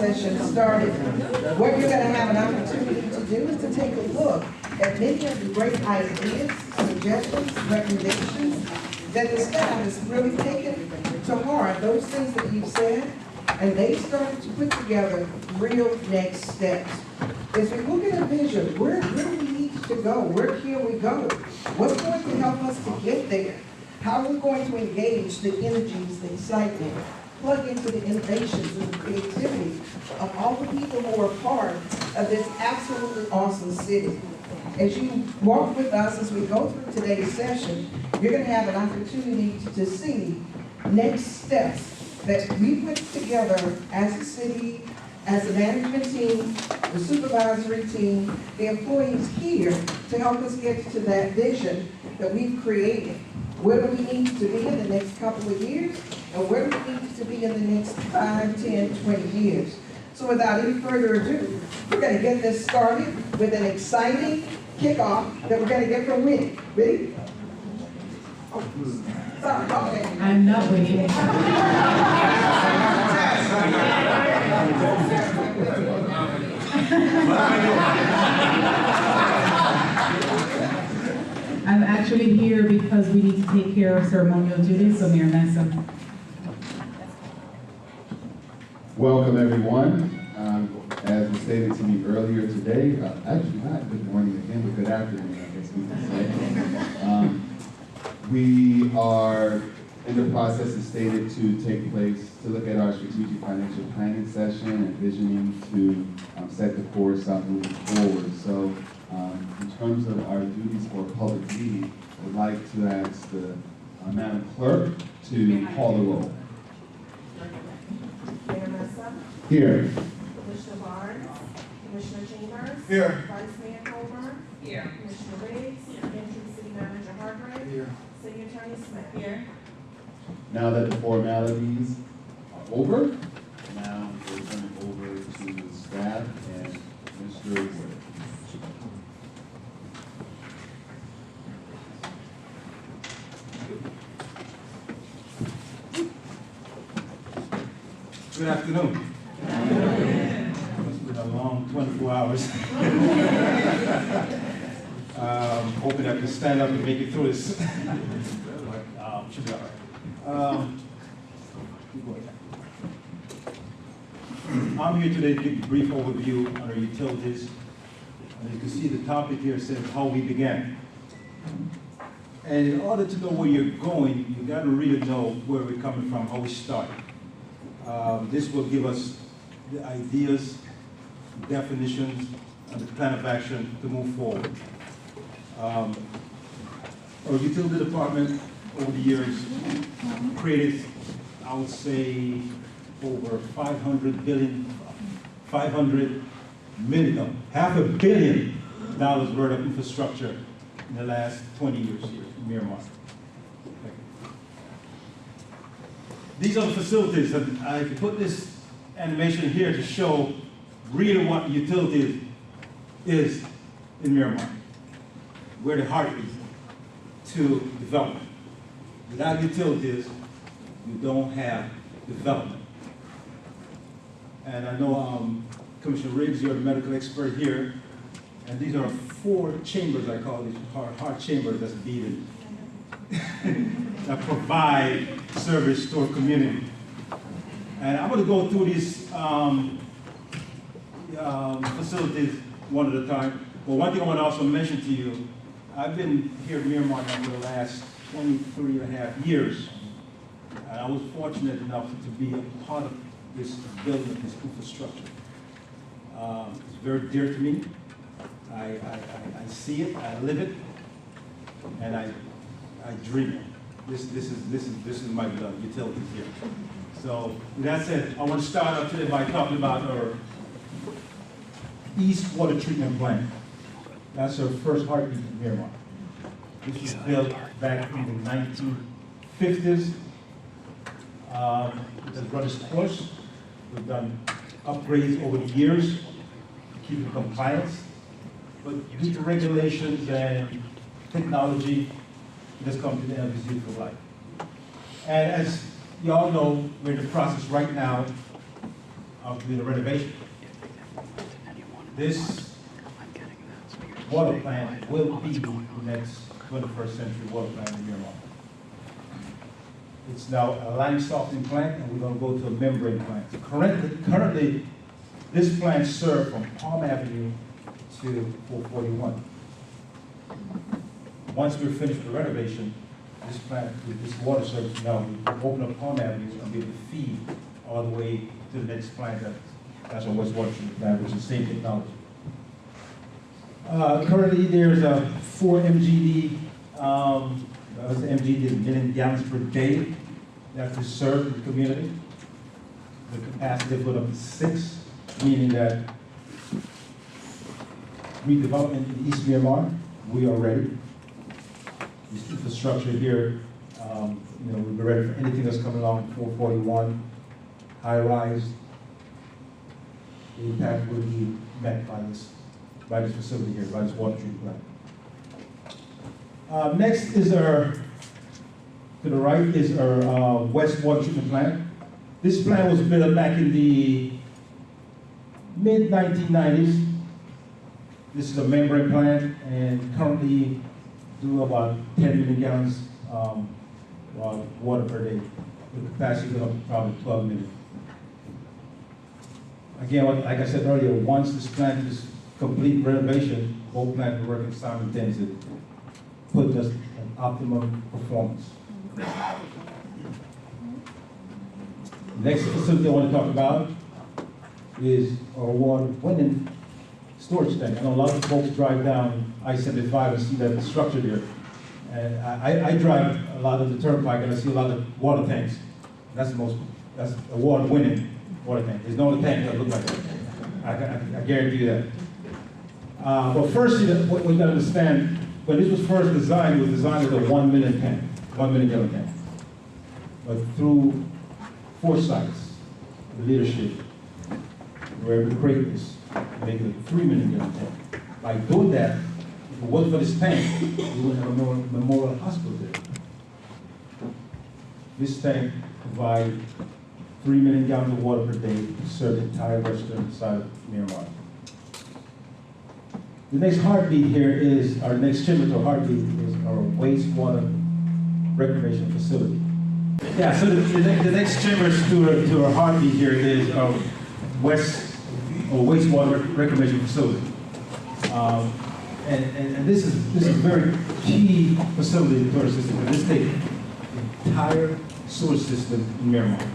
session started, what you're going to have an opportunity to do is to take a look at many of the great ideas, suggestions, recommendations that the staff has really taken to heart, those things that you've said, and they started to put together real next steps. As we look at a vision, where do we need to go? Where can we go? What's going to help us to get there? How are we going to engage the energies, the excitement, plug into the innovations and the creativity of all the people who are part of this absolutely awesome city? As you walk with us as we go through today's session, you're going to have an opportunity to see next steps that we put together as a city, as a management team, the supervisory team, the employees here to help us get to that vision that we've created. Where do we need to be in the next couple of years? And where do we need to be in the next 5, 10, 20 years? So without any further ado, we're going to get this started with an exciting kickoff that we're going to get from Winnie. Ready? Oh, sorry, okay. I'm not Winnie. I'm actually here because we need to take care of ceremonial duties, so Mayor Massa. Welcome, everyone. As was stated to me earlier today, actually not good morning again, but good afternoon, I guess we can say. We are in the process, as stated, to take place to look at our strategic financial planning session and visioning to set the course out moving forward. So in terms of our duties for a public meeting, I would like to ask the Madam Clerk to call the roll. Mayor Massa, Here. Commissioner Barnes, Commissioner Chambers. Here. Vice Mayor Colburn. Here. Commissioner Riggs. Interim City Manager Hargrave. Here. City Attorney Smith. Here. Now that the formalities are over, now we're turning over to the staff and Mr. Wood. Good afternoon. It's been a long 24 hours. Hoping I can stand up and make it through this. Should be all right. I'm here today to give a brief overview on our utilities. And you can see the topic here says how we began. And in order to know where you're going, you got to really know where we're coming from, how we started. This will give us the ideas, definitions, and the plan of action to move forward. Our utility department over the years created, I would say, over $500 million, $500 million worth of infrastructure in the last 20 years here in Miramar. These are the facilities, and I put this animation here to show really what utilities is in Miramar, where the heart is to development. Without utilities, you don't have development. And I know Commissioner Riggs, you're the medical expert here, and these are 4 chambers, I call these heart chambers that's beating, that provide service to our community. And I'm going to go through these facilities one at a time. But one thing I want to also mention to you, I've been here at Miramar now for the last 23 and a half years. And I was fortunate enough to be a part of this building, this infrastructure. It's very dear to me. I see it, I live it, and I dream it. This is my utilities here. So with that said, I want to start off today by talking about our East Water Treatment Plant. That's our first heartbeat in Miramar. This was built back in the 1950s. It has run its course. We've done upgrades over the years to keep in compliance. But due to regulations and technology, it has come to the end of its useful life. And as you all know, we're in the process right now of doing the renovation. This water plant will be the next 21st century water plant in Miramar. It's now a lime softening plant, and we're going to go to a membrane plant. Currently, this plant serves from Palm Avenue to 441. Once we're finished with the renovation, this plant, with this water service now, we open up Palm Avenue and be able to feed all the way to the next plant, that's our wastewater treatment plant, which is the same technology. Currently, there's a 4 MGD, MGD is million gallons per day that we serve in the community. The capacity is put up to 6, meaning that redevelopment in East Miramar, we are ready. This infrastructure here, we're ready for anything that's coming along 441, high rise. The impact will be met by this facility here, by this water treatment plant. Next is to the right is our West Water Treatment Plant. This plant was built back in the mid-1990s. This is a membrane plant, and currently do about 10 million gallons water per day. The capacity goes up to probably 12 million. Again, like I said earlier, once this plant is complete renovation, both plants are working simultaneously, put us at optimum performance. Next facility I want to talk about is our award-winning storage tank. I know a lot of folks drive down I-75 and see that structure there. And I drive a lot of the turnpike and I see a lot of water tanks. That's award-winning water tank. There's no other tank that looks like that. I guarantee you that. But first, what we got to understand, when this was first designed, it was designed as a 1 million tank, 1 million gallon tank. But through foresight, the leadership, we were able to create this, make it a 3 million gallon tank. By doing that, if it wasn't for this tank, we wouldn't have a memorial hospital there. This tank provides 3 million gallons of water per day to serve the entire western side of Miramar. The next heartbeat here is, our next chamber to heartbeat is our wastewater reclamation facility. Yeah, so the next chamber to our heartbeat here is our wastewater reclamation facility. And this is a very key facility to our system, and this takes the entire sewer system in Miramar.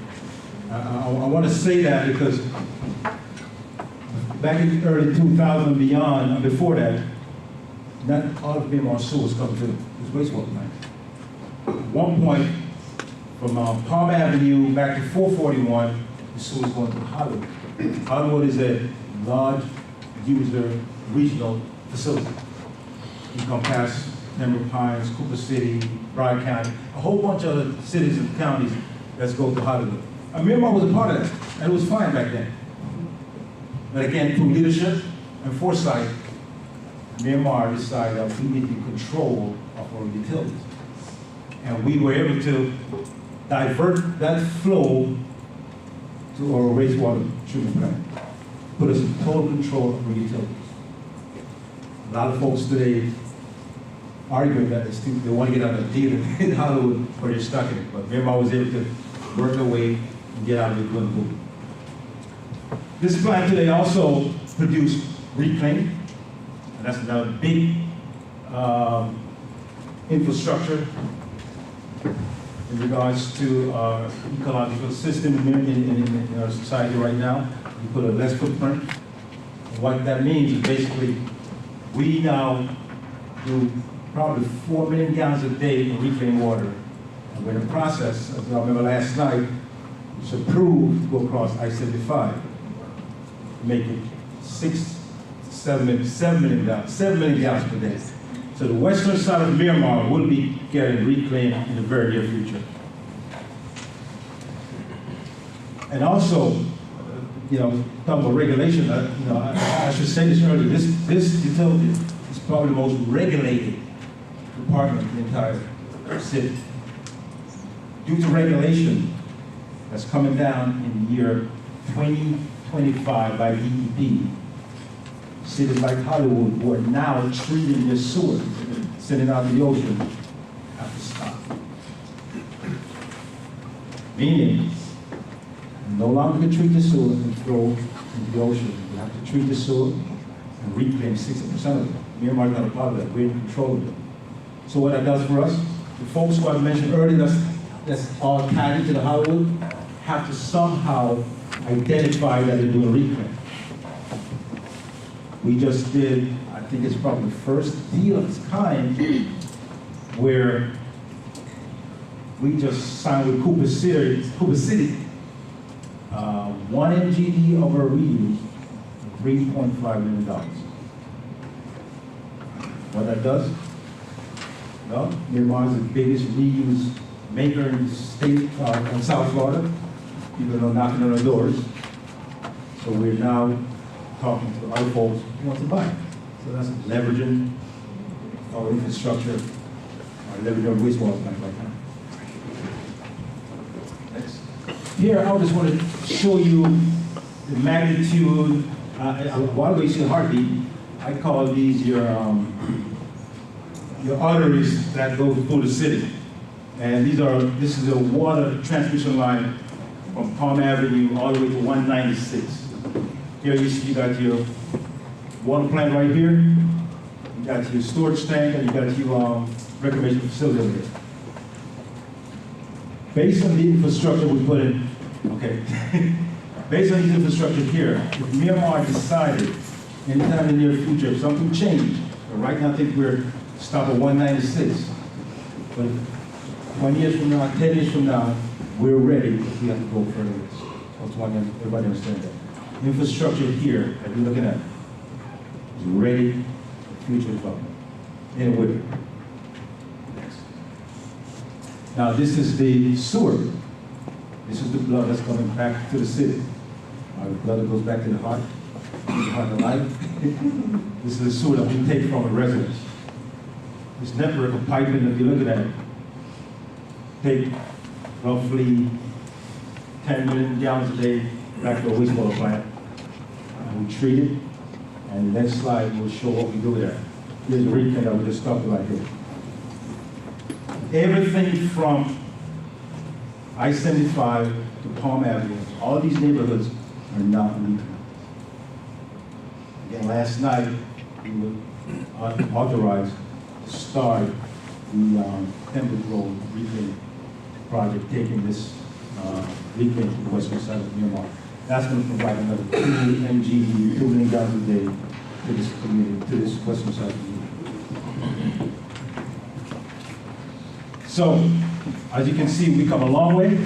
I want to say that because back in the early 2000s and beyond, and before that, not all of Miramar sewers come to this wastewater plant. At one point, from Palm Avenue back to 441, the sewer is going to Hollywood. Hollywood is a large user regional facility. You come past Pembroke Pines, Cooper City, Broward County, a whole bunch of other cities and counties that go to Hollywood. And Miramar was a part of that, and it was fine back then. But again, through leadership and foresight, Miramar decided that we needed control of our utilities. And we were able to divert that flow to our wastewater treatment plant, put us in total control of our utilities. A lot of folks today arguing that they want to get out of the deal in Hollywood, where they're stuck in it. But Miramar was able to work their way and get out of it good move. This plant today also produced reclaim, and that's another big infrastructure in regards to our ecological system in our society right now. We put a less footprint. And what that means is basically we now do probably 4 million gallons a day of reclaimed water. And we're in the process, as I remember last night, it's approved to go across I-75, make it 7 million gallons per day. So the western side of Miramar will be getting reclaimed in the very near future. And also, talking about regulation, I should say this earlier, this utility is probably the most regulated department in the entire city. Due to regulation that's coming down in the year 2025 by DEP. Cities like Hollywood who are now treating their sewer, sending out to the ocean, have to stop. Meaning, no longer can treat the sewer and throw into the ocean. You have to treat the sewer and reclaim 60% of it. Miramar is not a part of that. We're in control of it. So what that does for us, the folks who I mentioned earlier that's all tied into the Hollywood have to somehow identify that they're doing reclaim. We just did, I think it's probably the first deal of its kind where we just signed with Cooper City, 1 MGD of our reuse, $3.5 million. What that does? Well, Miramar is the biggest reuse maker in the state in South Florida. People are knocking on our doors. So we're now talking to other folks who want to buy it. So that's leveraging our infrastructure, or leveraging our wastewater plant right now. Next. Here, I just want to show you the magnitude. While we see the heartbeat, I call these your arteries that go through the city. And this is a water transmission line from Palm Avenue all the way to 196. Here you got your water plant right here, you got your storage tank, and you got your reclamation facility over here. Based on the infrastructure we put in, okay, based on the infrastructure here, if Miramar decided anytime in the near future, if something changed, but right now I think we're stopped at 196, but 20 years from now, 10 years from now, we're ready if we have to go further. I just want everybody to understand that. Infrastructure here that we're looking at is ready for future development. Anyway, next. Now this is the sewer. This is the blood that's coming back to the city. The blood that goes back to the heart of life. This is the sewer that we take from the residents. This network of piping, if you look at it, take roughly 10 million gallons a day back to a wastewater plant. We treat it, and the next slide will show what we do with that. Here's the reclaim that we just talked about here. Everything from I-75 to Palm Avenue, all these neighborhoods are not reclaimed. Again, last night, we were authorized to start the Pembroke Road reclaim project, taking this reclaim to the western side of Miramar. That's going to provide another 2 MGD, 2 million gallons a day to this community, to this western side of Miramar. So, as you can see, we come a long way.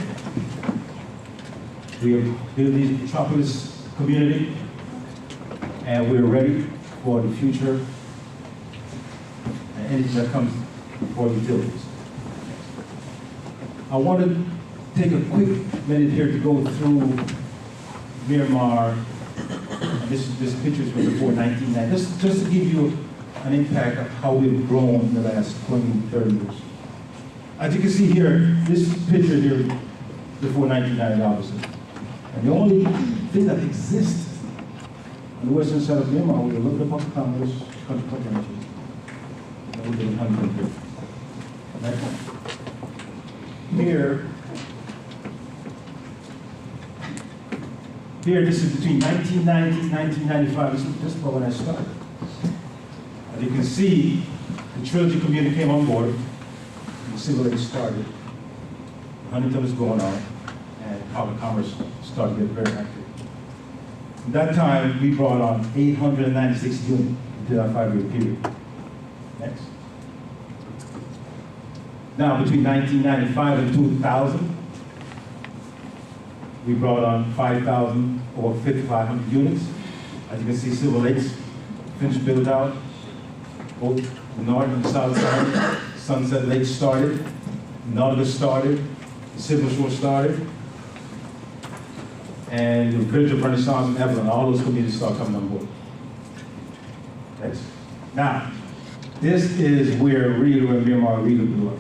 We have built this metropolis community, and we're ready for the future and anything that comes before utilities. I want to take a quick minute here to go through Miramar. This picture is from before 1990. Just to give you an impact of how we've grown in the last 20, 30 years. As you can see here, this picture here before 1990, obviously. And the only thing that exists on the western side of Miramar, we look up on commerce, country country, and we did 100 here. Next. Here, this is between 1990 and 1995. This is just about when I started. As you can see, the Trilogy community came on board. The Civil Age started. Huntington was going on, and public commerce started to get very active. At that time, we brought on 896 units into that 5-year period. Next. Now, between 1995 and 2000, we brought on 5,000 or 5,500 units. As you can see, Silver Lakes finished build out, both the north and the south side. Sunset Lake started, Nautilus started, the Silver Shore started, and the Village of Renaissance and Evelyn, all those communities start coming on board. Next. Now, this is where Miramar really blew up.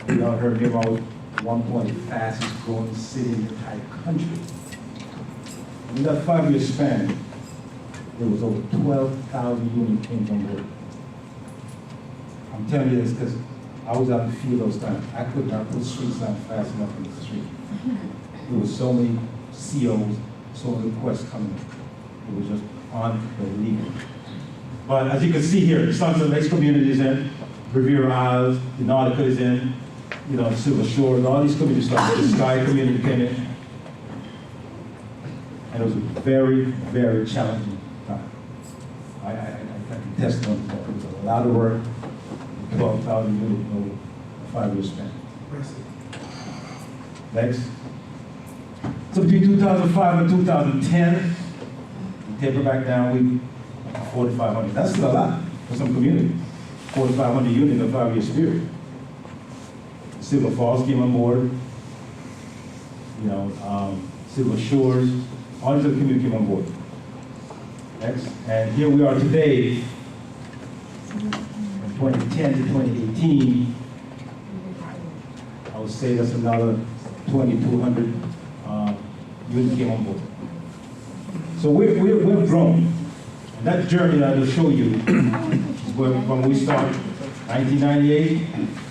We all heard Miramar was 1.1 fastest growing city in the entire country. In that 5-year span, there was over 12,000 units came on board. I'm telling you this because I was out in the field those times. I could not put streets down fast enough in the street. There was so many COs, so many requests coming in. It was just unbelievable. But as you can see here, Sunset Lakes community is in, Riviera Isles, the Nautica is in, you know, Silver Shores, all these communities started. The Sky community came in. And it was a very, very challenging time. I can testify to that. It was a lot of work, 12,000 units over a 5-year span. Next. So between 2005 and 2010, we taper back down, we 4,500. That's still a lot for some communities. 4,500 units in a 5-year period. Silver Falls came on board. You know, Silver Shores, all these other communities came on board. Next. And here we are today, from 2010 to 2018. I would say that's another 2,200 units came on board. So we've grown. And that journey that I'll show you is where, from we started, 1998,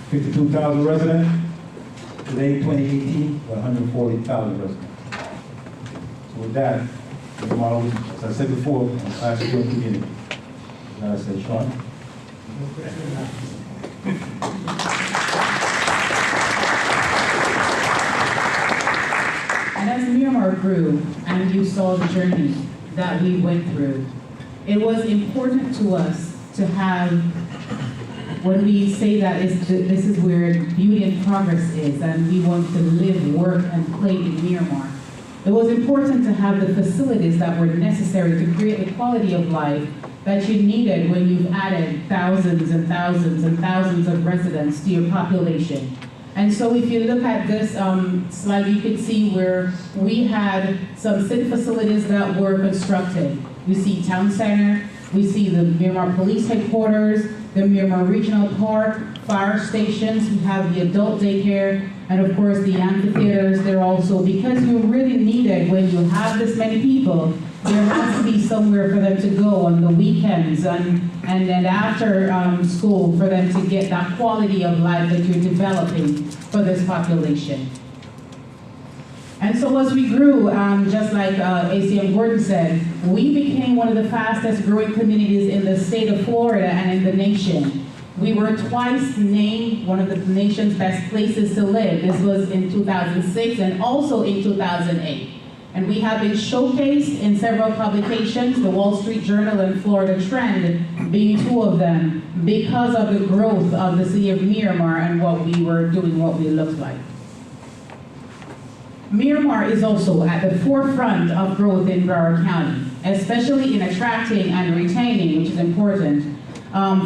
52,000 residents. Today, 2018, 140,000 residents. So with that, as I said before, I'm a fast-growing community. And I say, Sean. And as Miramar grew, and you saw the journey that we went through, it was important to us to have, when we say that this is where beauty and progress is, and we want to live, work, and play in Miramar, it was important to have the facilities that were necessary to create the quality of life that you needed when you've added thousands and thousands and thousands of residents to your population. And so if you look at this slide, you can see where we had some city facilities that were constructed. We see Town Center, we see the Miramar Police Headquarters, the Miramar Regional Park, fire stations, we have the adult daycare, and of course the amphitheaters there also, because you really needed, when you have this many people, there has to be somewhere for them to go on the weekends and then after school for them to get that quality of life that you're developing for this population. And so as we grew, just like ACM Gordon said, we became one of the fastest growing communities in the state of Florida and in the nation. We were twice named one of the nation's best places to live. This was in 2006 and also in 2008. And we have been showcased in several publications, the Wall Street Journal and Florida Trend being two of them, because of the growth of the city of Miramar and what we were doing, what we looked like. Miramar is also at the forefront of growth in Broward County, especially in attracting and retaining, which is important,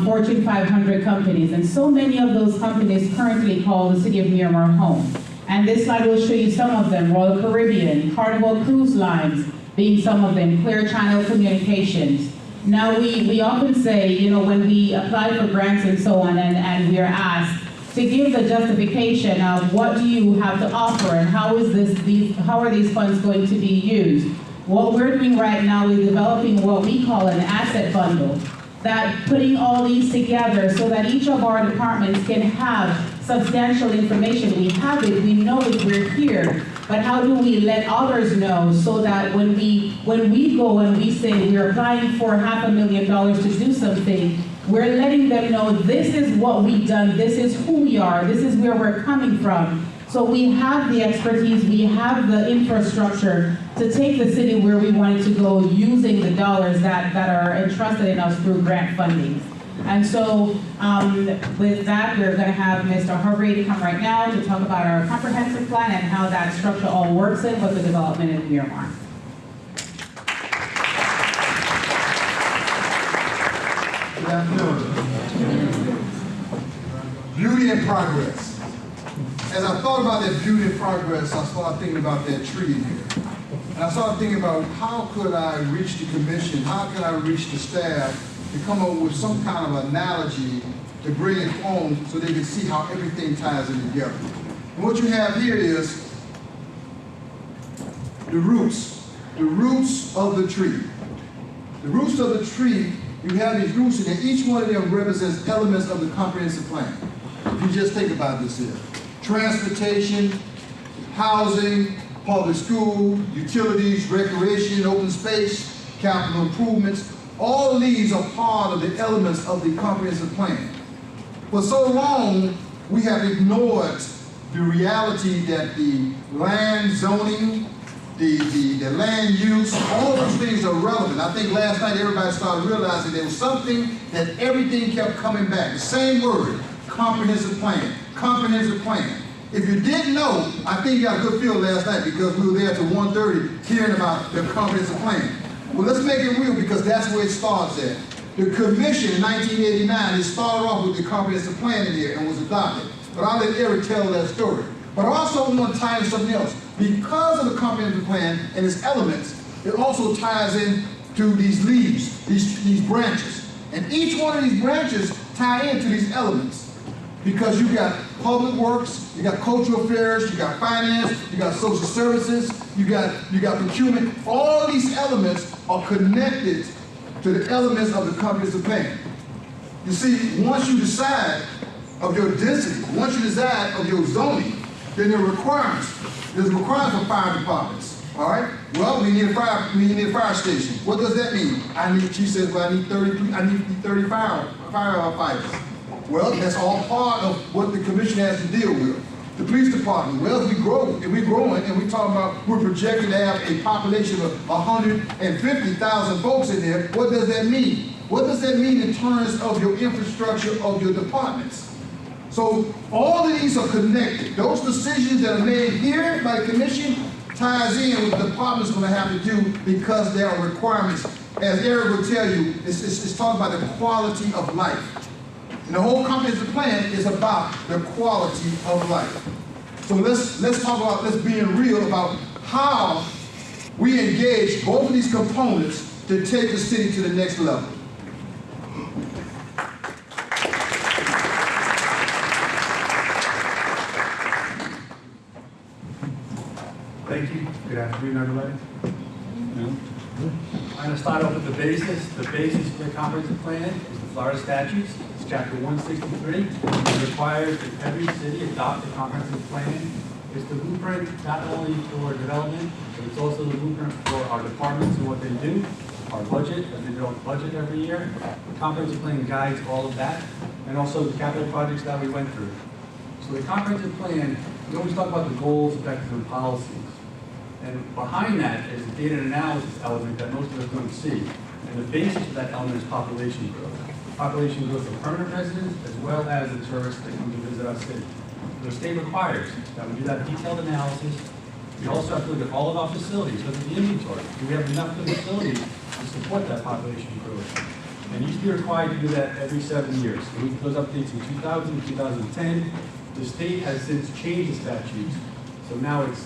Fortune 500 companies. And so many of those companies currently call the city of Miramar home. And this slide will show you some of them: Royal Caribbean, Carnival Cruise Lines being some of them, Clear Channel Communications. Now we often say, you know, when we apply for grants and so on, and we are asked to give the justification of what do you have to offer and how are these funds going to be used. What we're doing right now is developing what we call an asset bundle, that putting all these together so that each of our departments can have substantial information. We have it, we know it, we're here, but how do we let others know so that when we go and we say we're applying for $500,000 to do something, we're letting them know this is what we've done, this is who we are, this is where we're coming from. So we have the expertise, we have the infrastructure to take the city where we want it to go using the dollars that are entrusted in us through grant funding. And so with that, we're going to have Mr. Harvey to come right now to talk about our comprehensive plan and how that structure all works in with the development in Miramar. Good afternoon. Beauty and progress. As I thought about that beauty and progress, I started thinking about that tree here. And I started thinking about how could I reach the commission, how could I reach the staff to come up with some kind of analogy to bring it home so they can see how everything ties in together. And what you have here is the roots the roots of the tree. The roots of the tree, you have these roots, and each one of them represents elements of the comprehensive plan. If you just think about this here. Transportation, housing, public school, utilities, recreation, open space, capital improvements, all of these are part of the elements of the comprehensive plan. For so long, we have ignored the reality that the land zoning, the land use, all of those things are relevant. I think last night everybody started realizing there was something that everything kept coming back. The same word, comprehensive plan, comprehensive plan. If you didn't know, I think you got a good feel last night because we were there till 1:30 hearing about the comprehensive plan. Well, let's make it real because that's where it starts at. The commission in 1989, it started off with the comprehensive plan in there and was adopted. But I'll let Eric tell that story. But I also want to tie in something else. Because of the comprehensive plan and its elements, it also ties in to these leaves, these branches. And each one of these branches tie into these elements. Because you got public works, you got cultural affairs, you got finance, you got social services, you got procurement. All of these elements are connected to the elements of the comprehensive plan. You see, once you decide of your density, once you decide of your zoning, then there are requirements. There's a requirement for fire departments. All right? Well, we need a fire station. What does that mean? She says, well, I need 30 firefighters. Well, that's all part of what the commission has to deal with. The police department, well, if we're growing and we're projected to have a population of 150,000 folks in there, what does that mean? What does that mean in terms of your infrastructure of your departments? So all of these are connected. Those decisions that are made here by the commission ties in with what the department's going to have to do because there are requirements. As Eric will tell you, it's talking about the quality of life. And the whole comprehensive plan is about the quality of life. So let's talk about, let's being real about how we engage both of these components to take the city to the next level. Thank you. Good afternoon, everybody. I'm going to start off with the basis. The basis for the comprehensive plan is the Florida statutes. It's chapter 163. It requires that every city adopt a comprehensive plan. It's the blueprint not only for development, but it's also the blueprint for our departments and what they do, our budget, as they build budget every year. The comprehensive plan guides all of that, and also the capital projects that we went through. So the comprehensive plan, we always talk about the goals, objectives, and policies. And behind that is the data and analysis element that most of us don't see. And the basis of that element is population growth. Population growth of permanent residents as well as the tourists that come to visit our city. The state requires that we do that detailed analysis. We also have to look at all of our facilities, look at the inventory. Do we have enough facilities to support that population growth? And you used to be required to do that every 7 years. So we did those updates in 2000, 2010. The state has since changed the statutes. So now it's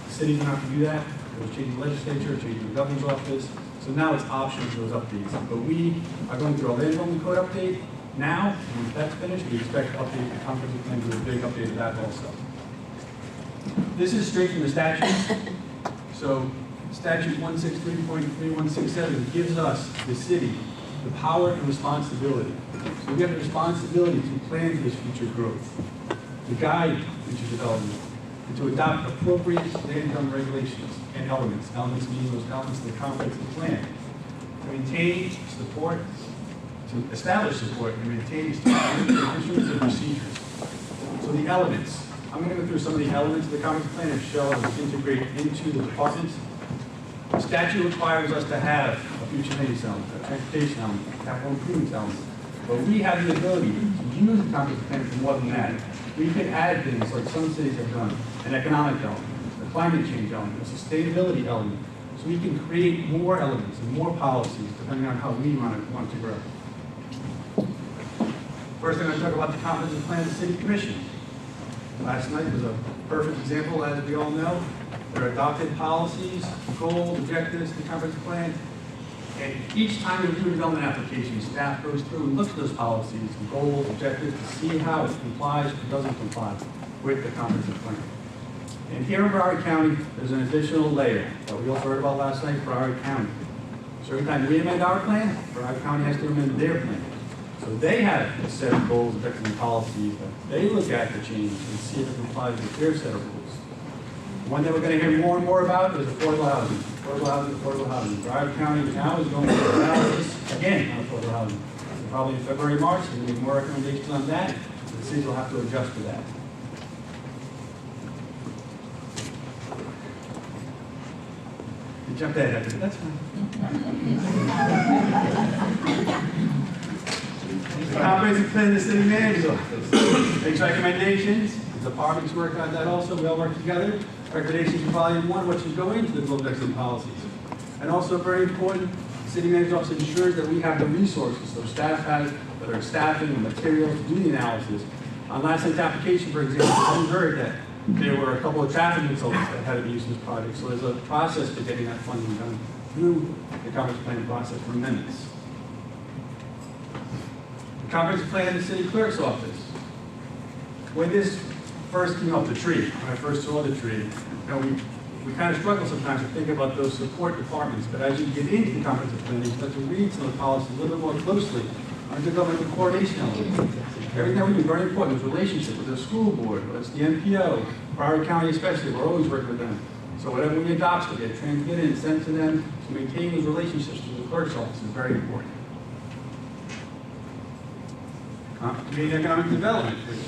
cities don't have to do that. It was changing the legislature, changing the governor's office. So now it's optional for those updates. But we are going through our land development code update now. And once that's finished, we expect to update the comprehensive plan with a big update of that also. This is straight from the statute. So statute 163.3167 gives us, the city, the power and responsibility. So we have the responsibility to plan for this future growth, to guide future development, and to adopt appropriate land development regulations and elements. Elements meaning those elements of the comprehensive plan. To maintain, support, to establish support, and maintain instruments and procedures. So the elements. I'm going to go through some of the elements of the comprehensive plan and show how it's integrated into the departments. The statute requires us to have a future land use element, a transportation element, a capital improvements element. But we have the ability to use the comprehensive plan for more than that. We can add things like some cities have done, an economic element, a climate change element, a sustainability element. So we can create more elements and more policies depending on how we want to grow. First, I'm going to talk about the comprehensive plan of the City Commission. Last night was a perfect example, as we all know. There are adopted policies, goals, objectives, the comprehensive plan. And each time we do a development application, staff goes through and looks at those policies, goals, objectives to see how it complies or doesn't comply with the comprehensive plan. And here in Broward County, there's an additional layer that we also heard about last night, Broward County. So every time we amend our plan, Broward County has to amend their plan. So they have a set of goals, objectives, and policies that they look at to change and see if it complies with their set of rules. One that we're going to hear more and more about is affordable housing. Affordable housing, affordable housing. Broward County now is going through analysis again on affordable housing. So probably in February, March, we're going to make more recommendations on that. The cities will have to adjust to that. You jumped ahead, that's fine. The comprehensive plan of the city manager's office makes recommendations. The departments work on that also. We all work together. Recommendations in volume 1, what should go into the goals, objectives, and policies. And also very important, the city manager's office ensures that we have the resources. So staff has, whether it's staffing and materials, to do the analysis. On last night's application, for example, we heard that there were a couple of traffic consultants that had to be used in this project. So there's a process to getting that funding done through the comprehensive plan process for amendments. The comprehensive plan in the city clerk's office. When this first came up, the tree, when I first saw the tree, we kind of struggle sometimes to think about those support departments. But as you get into the comprehensive plan, you start to read some of the policies a little bit more closely. On the governmental coordination element. Everything that we do, very important, is relationship with the school board, whether it's the NPO, Broward County especially, we're always working with them. So whatever we adopt, we get transmitted and sent to them to maintain those relationships through the clerk's office is very important. Community economic development, which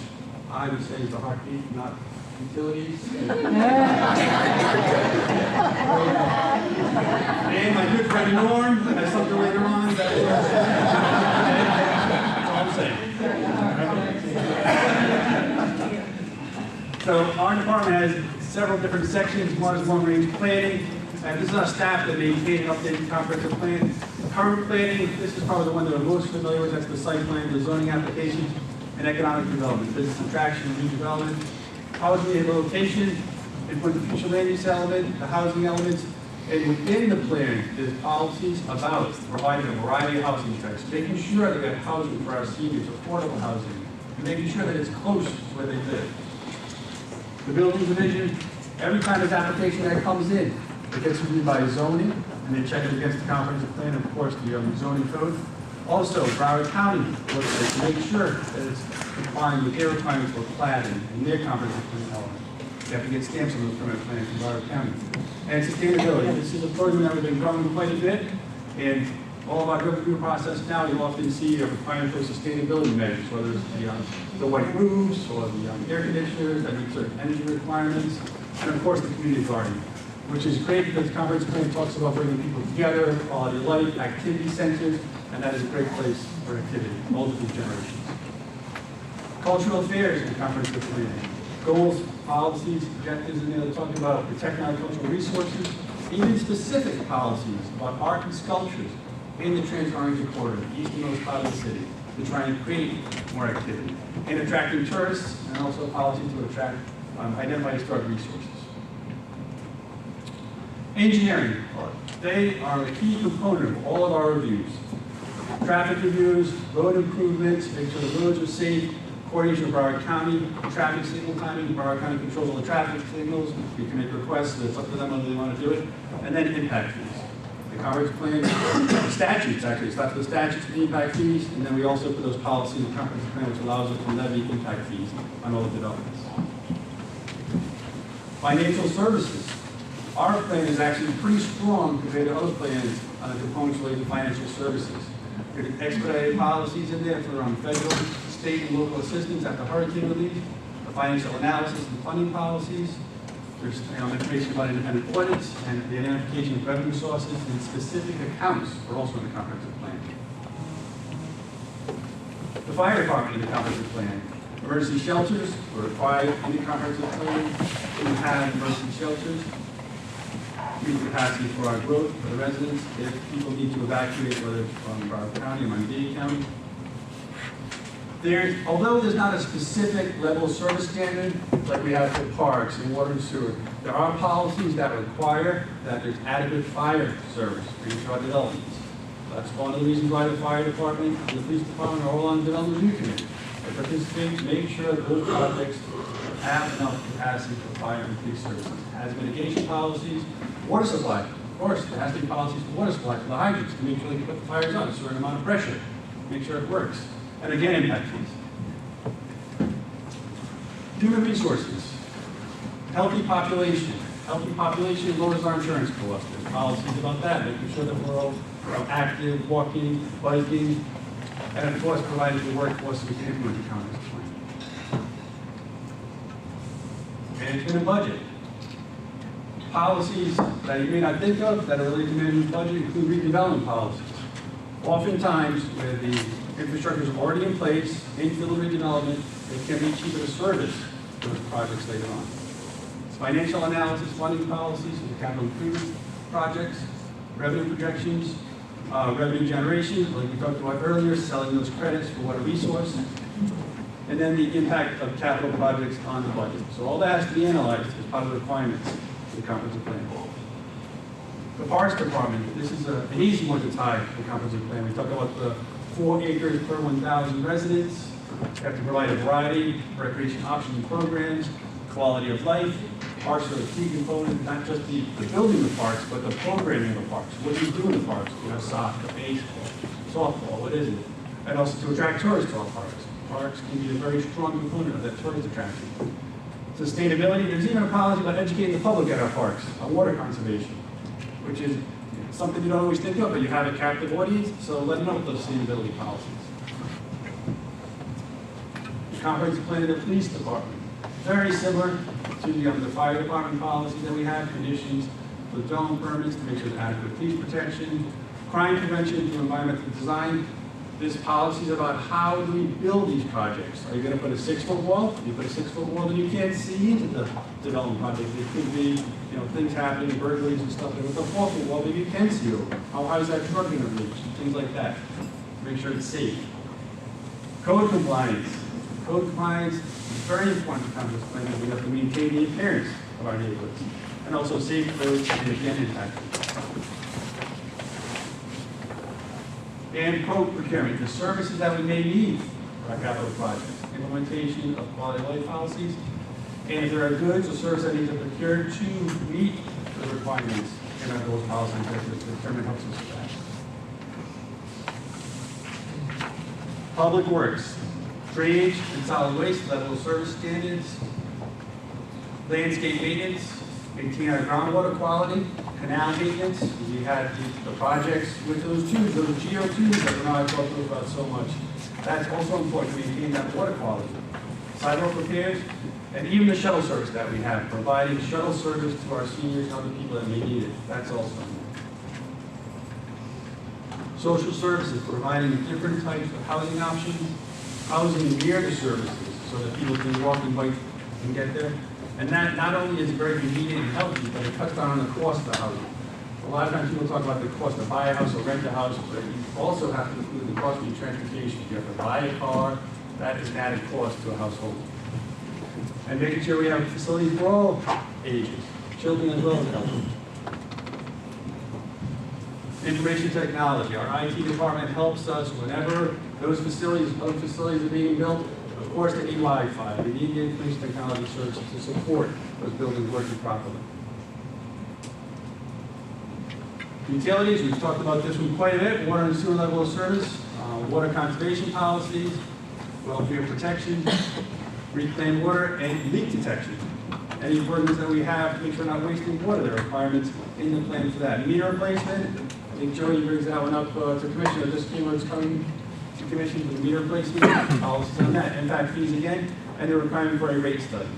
I would say is the heartbeat, not utilities. And my good friend Norm has something later on. That's all I'm saying. So our department has several different sections. One is long-range planning. And this is our staff that maintain and update the comprehensive plan. Current planning, this is probably the one that we're most familiar with. That's the site plan, the zoning applications, and economic development, business attraction, and redevelopment. Housing rehabilitation, and for the future land use element, the housing elements, and within the plan, there's policies about providing a variety of housing types, making sure that we have housing for our seniors, affordable housing, and making sure that it's close to where they live. The building division, every time there's application that comes in, it gets reviewed by zoning, and they check it against the comprehensive plan, and of course, the zoning code. Also, Broward County looks at to make sure that it's complying with their requirements for plating and their comprehensive plan element. You have to get stamps on those permit plans from Broward County. And sustainability. This is a program that we've been growing quite a bit. And all of our review process now, you'll often see a requirement for sustainability measures, whether it's the white roofs or the air conditioners that meet certain energy requirements. And of course, the community garden, which is great because the comprehensive plan talks about bringing people together, quality of life, activity centers, and that is a great place for activity, multiple generations. Cultural affairs in the comprehensive plan. Goals, policies, objectives, and they're talking about protecting our cultural resources, even specific policies about art and sculptures in the Trans-Orange Corridor, the easternmost part of the city, to try and create more activity. And attracting tourists, and also a policy to attract, identify historic resources. Engineering, they are a key component of all of our reviews. Traffic reviews, road improvements, make sure the roads are safe, coordination with Broward County, traffic signal timing, Broward County controls all the traffic signals, we can make requests, it's up to them whether they want to do it, and then impact fees. The comprehensive plan, statutes actually, it starts with the statutes for the impact fees, and then we also put those policies in the comprehensive plan which allows us to levy impact fees on all the developments. Financial services. Our plan is actually pretty strong compared to other plans on the components related to financial services. There's expedited policies in there for federal, state, and local assistance after hurricane relief, the financial analysis and funding policies. There's information about independent audits and the identification of revenue sources and specific accounts are also in the comprehensive plan. The fire department in the comprehensive plan. Emergency shelters were required in the comprehensive plan to have emergency shelters. Meet capacity for our growth, for the residents, if people need to evacuate, whether it's from Broward County or Miami-Dade County. Although there's not a specific level of service standard like we have for parks and water and sewer, there are policies that require that there's adequate fire service for each of our developments. That's one of the reasons why the fire department and the police department are all on the development review committee. They participate, make sure that those projects have enough capacity for fire and police services. Hazard mitigation policies, water supply. Of course, there has to be policies for water supply for the hydrants to make sure they can put the fires on a certain amount of pressure, make sure it works. And again, impact fees. Human resources, healthy population. Healthy population lowers our insurance costs. There's policies about that, making sure that we're all active, walking, biking, and of course, providing the workforce so we can implement the comprehensive plan. Management and budget. Policies that you may not think of that are related to management budget include redevelopment policies. Oftentimes, where the infrastructure is already in place, infill redevelopment, it can be cheaper to service those projects later on. It's financial analysis, funding policies for the capital improvement projects, revenue projections, revenue generation, like we talked about earlier, selling those credits for water resource, and then the impact of capital projects on the budget. So all that has to be analyzed as part of the requirements for the comprehensive plan. The Parks Department, this is an easy one to tie to the comprehensive plan. We talk about the 4 acres per 1,000 residents. You have to provide a variety of recreation options and programs, quality of life. Parks are a key component, not just the building of parks, but the programming of the parks. What do you do in the parks? You know, soccer, baseball, softball, what is it? And also to attract tourists to our parks. Parks can be a very strong component of that tourist attraction. Sustainability, there's even a policy about educating the public at our parks, on water conservation, which is something you don't always think of, but you have a captive audience, so let them know those sustainability policies. The comprehensive plan of the police department, very similar to the fire department policies that we have, conditions for zone permits to make sure there's adequate police protection, crime prevention through environmental design. This policy is about how do we build these projects. Are you going to put a 6-foot wall? If you put a 6-foot wall, then you can't see into the development project. There could be, things happening, burglaries and stuff. With a 4-foot wall, maybe you can see over. How high is that truck going to reach? Things like that. Make sure it's safe. Code compliance. Code compliance is very important to comprehensive plan because we have to maintain the appearance of our neighborhoods. And also safe codes and again impact. And code procurement, the services that we may need for our capital projects, implementation of quality of life policies, and if there are goods or services that need to procure to meet the requirements in our goals policy, the procurement helps us with that. Public works, drainage and solid waste, level of service standards, landscape maintenance, maintain our groundwater quality, canal maintenance. We had the projects with those tubes, those GO tubes that we're not talking about so much. That's also important to maintain that water quality. Sidewalk repairs, and even the shuttle service that we have, providing shuttle service to our seniors and other people that may need it. That's also important. Social services, providing different types of housing options, housing near the services so that people can walk and bike and get there. And that not only is very convenient and healthy, but it cuts down on the cost of the housing. A lot of times people talk about the cost to buy a house or rent a house, but you also have to include the cost of your transportation. If you have to buy a car, that is an added cost to a household. And making sure we have facilities for all ages, children as well as adults. Information technology. Our IT department helps us whenever those facilities, other facilities are being built. Of course, they need Wi-Fi. They need the information technology services to support those buildings working properly. Utilities, we've talked about this one quite a bit. Water and sewer level of service, water conservation policies, welfare protection, reclaimed water, and leak detection. Any burdens that we have to make sure we're not wasting water, there are requirements in the plan for that. Meter replacement, I think Joey brings that one up to Commissioner. This came when it's coming to Commission for the meter replacement, policies on that, impact fees again, and the requirement for a rate study.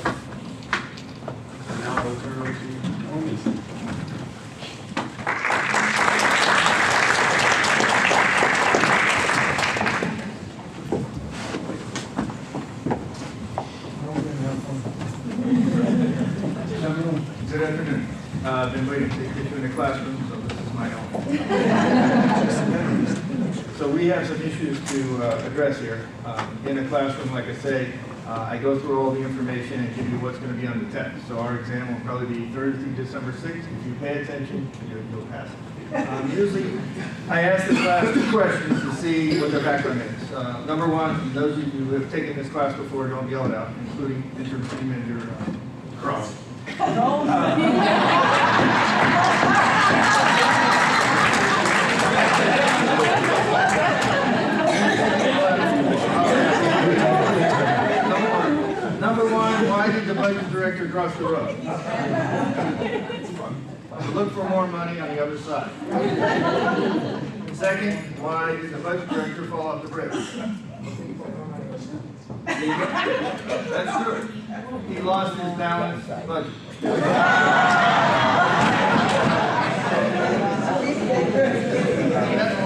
And now we'll turn over to Naomi. Good afternoon. I've been waiting to get you in the classroom, so this is my own. So we have some issues to address here. In the classroom, like I say, I go through all the information and give you what's going to be on the test. So our exam will probably be Thursday, December 6th. If you pay attention, you'll pass it. Usually, I ask the class 2 questions to see what their background is. Number one, those of you who have taken this class before, don't yell it out, including interim city manager Cross. Number one, why did the budget director cross the road? To look for more money on the other side. Second, why did the budget director fall off the bridge? That's true. He lost his balanced budget.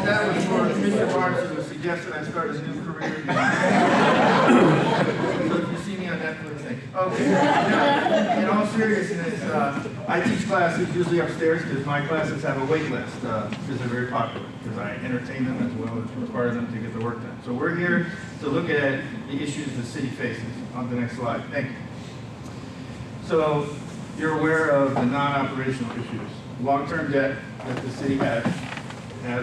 That was for Mr. Barnes, who suggested I start a new career. So if you see me on Netflix, thank you. Okay. Now, in all seriousness, I teach classes usually upstairs because my classes have a wait list because they're very popular, because I entertain them as well as require them to get the work done. So we're here to look at the issues the city faces. On the next slide. Thank you. So you're aware of the non-operational issues. Long-term debt that the city has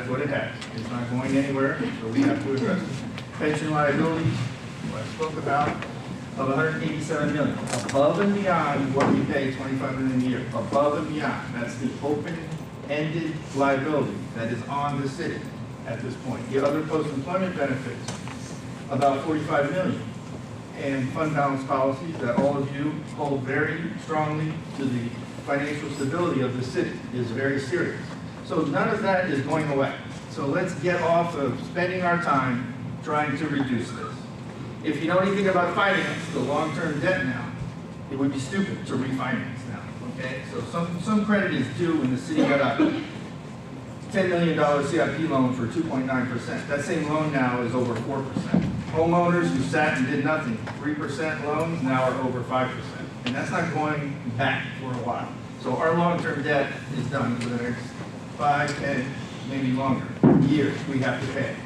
what it has. It's not going anywhere, so we have to address it. Pension liabilities, what I spoke about, of $187 million, above and beyond what we pay $25 million a year, above and beyond. That's the open-ended liability that is on the city at this point. The other post-employment benefits, about $45 million, and fund balance policies that all of you hold very strongly to the financial stability of the city is very serious. So none of that is going away. So let's get off of spending our time trying to reduce this. If you know anything about finance, the long-term debt now, it would be stupid to refinance now, okay? So some credit is due when the city got a $10 million CIP loan for 2.9%. That same loan now is over 4%. Homeowners who sat and did nothing, 3% loans now are over 5%. And that's not going back for a while. So our long-term debt is done for the next 5, 10, maybe longer years we have to pay.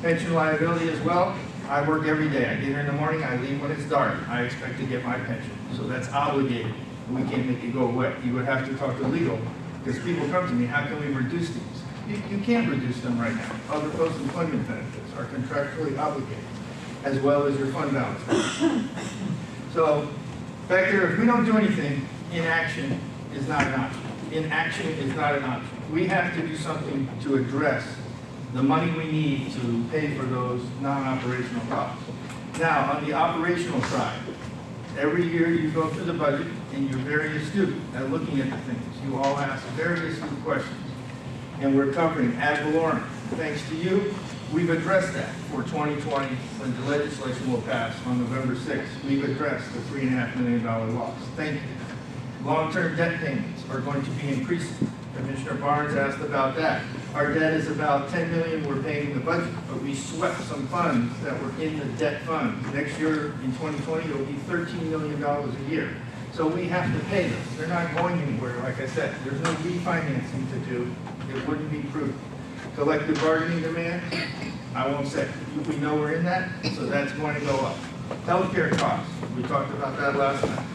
Pension liability as well. I work every day. I get here in the morning, I leave when it's dark. I expect to get my pension. So that's obligated. We can't make it go away. You would have to talk to legal, because people come to me, how can we reduce these? You can't reduce them right now. Other post-employment benefits are contractually obligated, as well as your fund balance. So back there, if we don't do anything, inaction is not an option. Inaction is not an option. We have to do something to address the money we need to pay for those non-operational costs. Now, on the operational side, every year you go through the budget and you're very astute at looking at the things. You all ask very astute questions. And we're covering ad valorem. Thanks to you, we've addressed that for 2020 when the legislation will pass on November 6th. We've addressed the $3.5 million loss. Thank you. Long-term debt payments are going to be increasing. Commissioner Barnes asked about that. Our debt is about $10 million we're paying in the budget, but we swept some funds that were in the debt fund. Next year, in 2020, it'll be $13 million a year. So we have to pay this. They're not going anywhere, like I said. There's no refinancing to do. It wouldn't be prudent. Collective bargaining demands, I won't say. We know we're in that, so that's going to go up. Healthcare costs, we talked about that last night.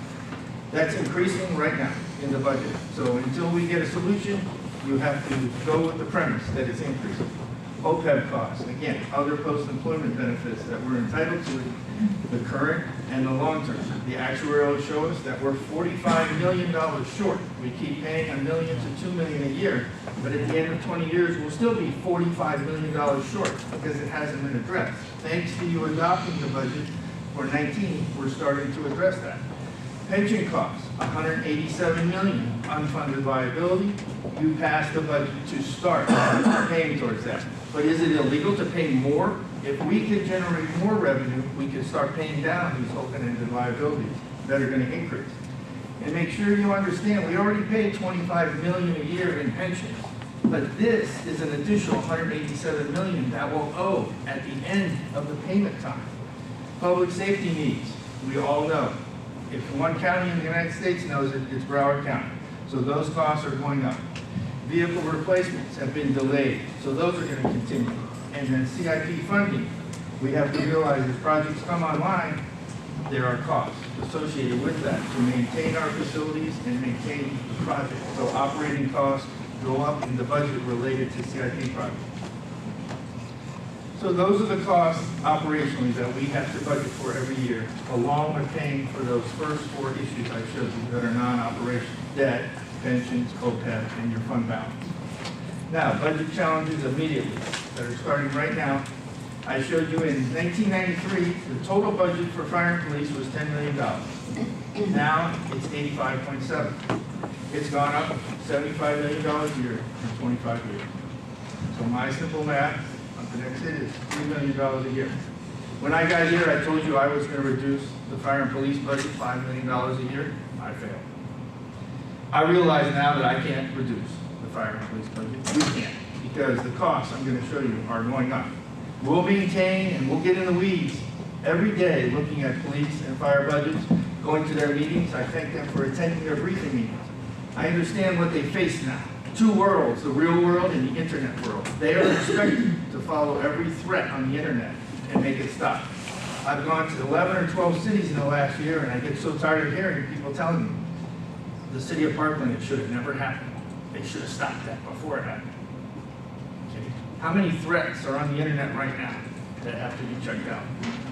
That's increasing right now in the budget. So until we get a solution, you have to go with the premise that it's increasing. OPEB costs, again, other post-employment benefits that we're entitled to, the current and the long-term. The actuarial show us that we're $45 million short. We keep paying $1 million to $2 million a year, but at the end of 20 years, we'll still be $45 million short because it hasn't been addressed. Thanks to you adopting the budget for 19, we're starting to address that. Pension costs, $187 million unfunded liability. You passed the budget to start paying towards that. But is it illegal to pay more? If we could generate more revenue, we could start paying down these open-ended liabilities that are going to increase. And make sure you understand, we already pay $25 million a year in pensions, but this is an additional $187 million that will owe at the end of the payment time. Public safety needs, we all know. If one county in the United States knows it, it's Broward County. So those costs are going up. Vehicle replacements have been delayed, so those are going to continue. And then CIP funding, we have to realize as projects come online, there are costs associated with that to maintain our facilities and maintain the project. So operating costs go up in the budget related to CIP projects. So those are the costs operationally that we have to budget for every year, along with paying for those first 4 issues I showed you that are non-operational: debt, pensions, OPEB, and your fund balance. Now, budget challenges immediately that are starting right now. I showed you in 1993, the total budget for fire and police was $10 million. Now, it's 85.7. It's gone up $75 million a year in 25 years. So my simple math, the next hit is $3 million a year. When I got here, I told you I was going to reduce the fire and police budget $5 million a year. I failed. I realize now that I can't reduce the fire and police budget. We can't, because the costs I'm going to show you are going up. We'll maintain and we'll get in the weeds every day looking at police and fire budgets, going to their meetings. I thank them for attending their briefing meetings. I understand what they face now. 2 worlds, the real world and the internet world. They are expected to follow every threat on the internet and make it stop. I've gone to 11 or 12 cities in the last year, and I get so tired of hearing people telling me the city of Parkland, it should have never happened. They should have stopped that before it happened. Okay. How many threats are on the internet right now that have to be checked out?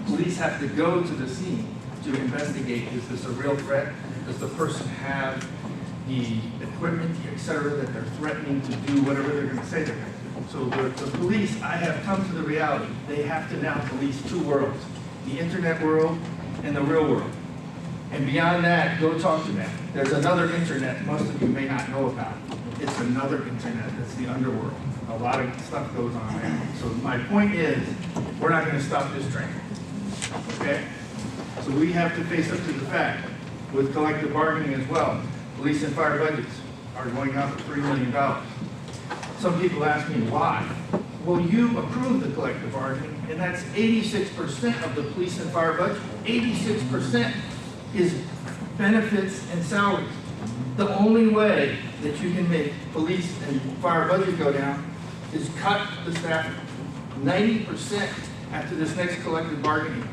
Police have to go to the scene to investigate, is this a real threat? Does the person have the equipment, et cetera, that they're threatening to do whatever they're going to say they're going to do? So the police, I have come to the reality, they have to now police 2 worlds, the internet world and the real world. And beyond that, go talk to them. There's another internet most of you may not know about. It's another internet, that's the underworld. A lot of stuff goes on there. So my point is, we're not going to stop this train, okay? So we have to face up to the fact, with collective bargaining as well, police and fire budgets are going up $3 million. Some people ask me why. Well, you approved the collective bargaining, and that's 86% of the police and fire budget. 86% is benefits and salaries. The only way that you can make police and fire budget go down is cut the staffing. 90% after this next collective bargaining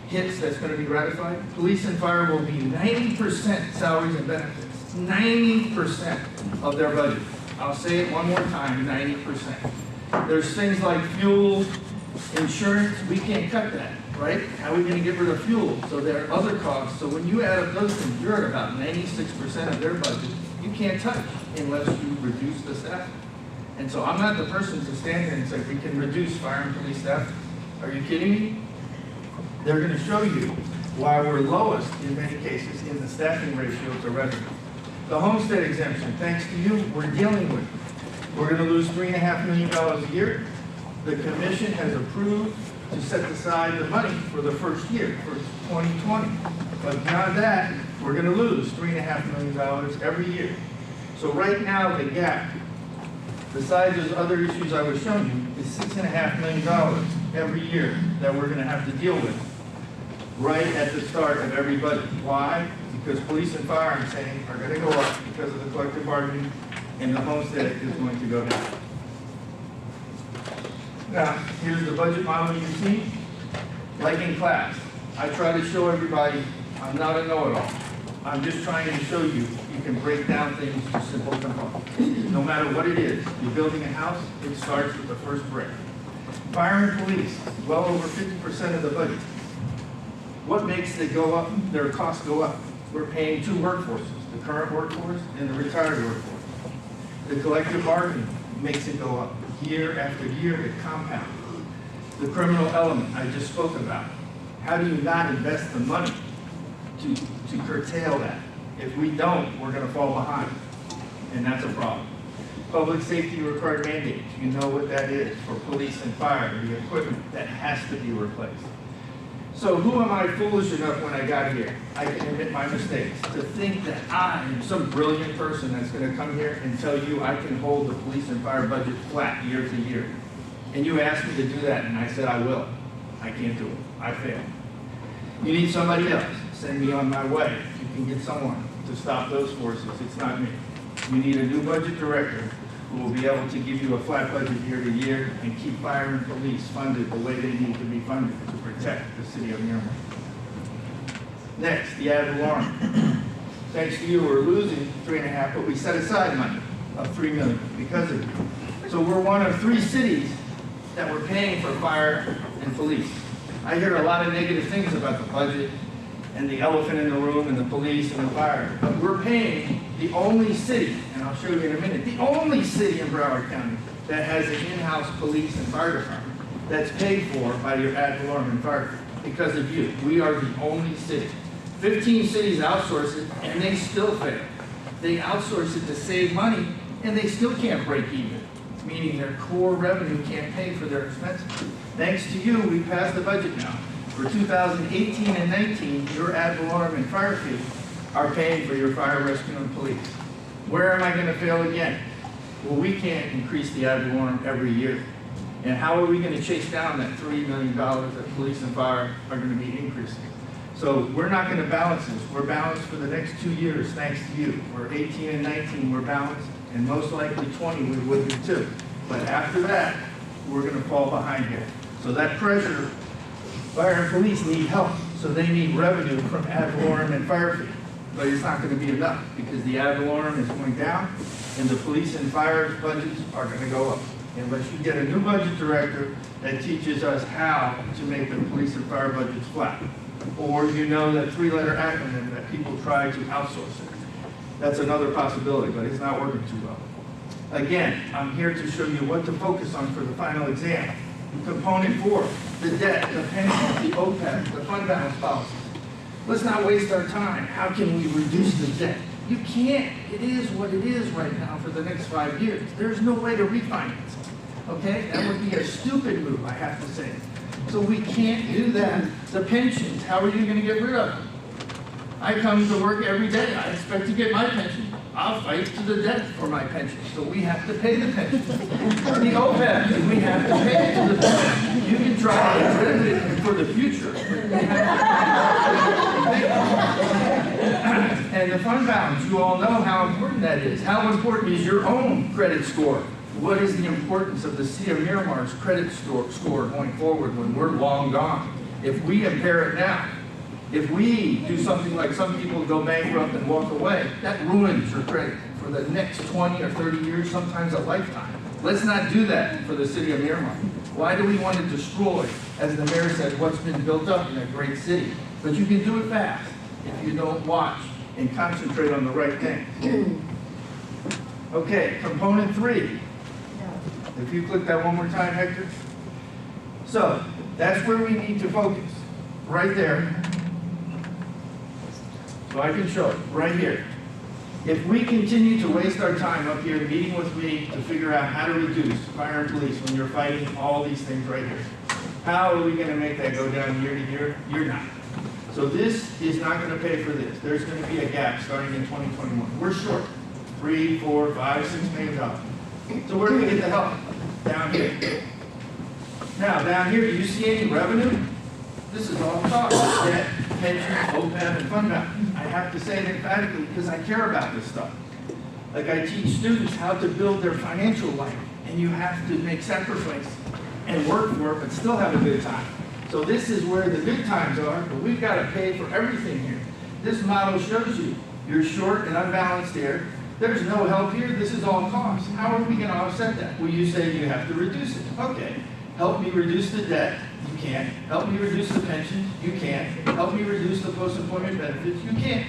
hits that's going to be ratified, police and fire will be 90% salaries and benefits. 90% of their budget. I'll say it one more time, 90%. There's things like fuel, insurance, we can't cut that, right? How are we going to get rid of fuel? So there are other costs. So when you add up those things, you're at about 96% of their budget you can't touch unless you reduce the staff. And so I'm not the person to stand here and say, we can reduce fire and police staff. Are you kidding me? They're going to show you why we're lowest in many cases in the staffing ratio to revenue. The homestead exemption, thanks to you, we're dealing with. We're going to lose $3.5 million a year. The commission has approved to set aside the money for the first year, for 2020. But beyond that, we're going to lose $3.5 million every year. So right now, the gap, besides those other issues I was showing you, is $6.5 million every year that we're going to have to deal with right at the start of every budget. Why? Because police and fire, I'm saying, are going to go up because of the collective bargaining, and the homestead is going to go down. Now, here's the budget model you see. Like in class, I try to show everybody I'm not a know-it-all. I'm just trying to show you can break down things to simple components. No matter what it is, you're building a house, it starts with the first brick. Fire and police, well over 50% of the budget. What makes it go up? Their costs go up. We're paying 2 workforces, the current workforce and the retired workforce. The collective bargaining makes it go up. Year after year, it compounds. The criminal element I just spoke about. How do you not invest the money to curtail that? If we don't, we're going to fall behind, and that's a problem. Public safety required mandates, you know what that is for police and fire, the equipment that has to be replaced. So who am I foolish enough when I got here? I can admit my mistakes. To think that I am some brilliant person that's going to come here and tell you I can hold the police and fire budget flat year to year. And you asked me to do that, and I said I will. I can't do it. I failed. You need somebody else. Send me on my way. You can get someone to stop those forces. It's not me. You need a new budget director who will be able to give you a flat budget year to year and keep fire and police funded the way they need to be funded to protect the city of Miramar. Next, the ad valorem. Thanks to you, we're losing 3.5, but we set aside money of $3 million because of you. So we're one of 3 cities that we're paying for fire and police. I hear a lot of negative things about the budget and the elephant in the room and the police and the fire, but we're paying the only city, and I'll show you in a minute, the only city in Broward County that has an in-house police and fire department that's paid for by your ad valorem and fire because of you. We are the only city. 15 cities outsource it, and they still fail. They outsource it to save money, and they still can't break even, meaning their core revenue can't pay for their expenses. Thanks to you, we passed the budget now. For 2018 and 19, your ad valorem and fire fees are paying for your fire, rescue, and police. Where am I going to fail again? Well, we can't increase the ad valorem every year. And how are we going to chase down that $3 million that police and fire are going to be increasing? So we're not going to balance this. We're balanced for the next 2 years, thanks to you. For 18 and 19, we're balanced, and most likely 20 we will be too. But after that, we're going to fall behind here. So that pressure, fire and police need help. So they need revenue from ad valorem and fire fee. But it's not going to be enough because the ad valorem is going down and the police and fire budgets are going to go up. Unless you get a new budget director that teaches us how to make the police and fire budgets flat. Or you know that 3-letter acronym that people try to outsource it. That's another possibility, but it's not working too well. Again, I'm here to show you what to focus on for the final exam. Component 4, the debt, the pension, the OPEB, the fund balance policies. Let's not waste our time. How can we reduce the debt? You can't. It is what it is right now for the next 5 years. There's no way to refinance it. Okay? That would be a stupid move, I have to say. So we can't do that. The pensions, how are you going to get rid of them? I come to work every day. I expect to get my pension. I'll fight to the death for my pension. So we have to pay the pension. The OPEB, we have to pay it to the pension. You can try to get rid of it for the future. And the fund balance, you all know how important that is. How important is your own credit score? What is the importance of the City of Miramar's credit score going forward when we're long gone? If we impair it now, if we do something like some people go bankrupt and walk away, that ruins your credit for the next 20 or 30 years, sometimes a lifetime. Let's not do that for the City of Miramar. Why do we want to destroy, as the mayor said, what's been built up in a great city? But you can do it fast if you don't watch and concentrate on the right things. Okay, component 3. If you click that one more time, Hector. So, that's where we need to focus. Right there. So I can show it, right here. If we continue to waste our time up here meeting with me to figure out how to reduce fire and police when you're fighting all these things right here, how are we going to make that go down year to year? You're not. So this is not going to pay for this. There's going to be a gap starting in 2021. We're short. $3, $4, $5, $6 million. So where do we get the help? Down here. Now, down here, do you see any revenue? This is all cost. Debt, pension, OPEB, and fund balance. I have to say it emphatically because I care about this stuff. Like I teach students how to build their financial life, and you have to make sacrifice and work for it, but still have a good time. So this is where the good times are, but we've got to pay for everything here. This model shows you you're short and unbalanced here. There's no help here. This is all cost. How are we going to offset that? Well, you say you have to reduce it. Okay. Help me reduce the debt. You can't. Help me reduce the pensions. You can't. Help me reduce the post-employment benefits. You can't.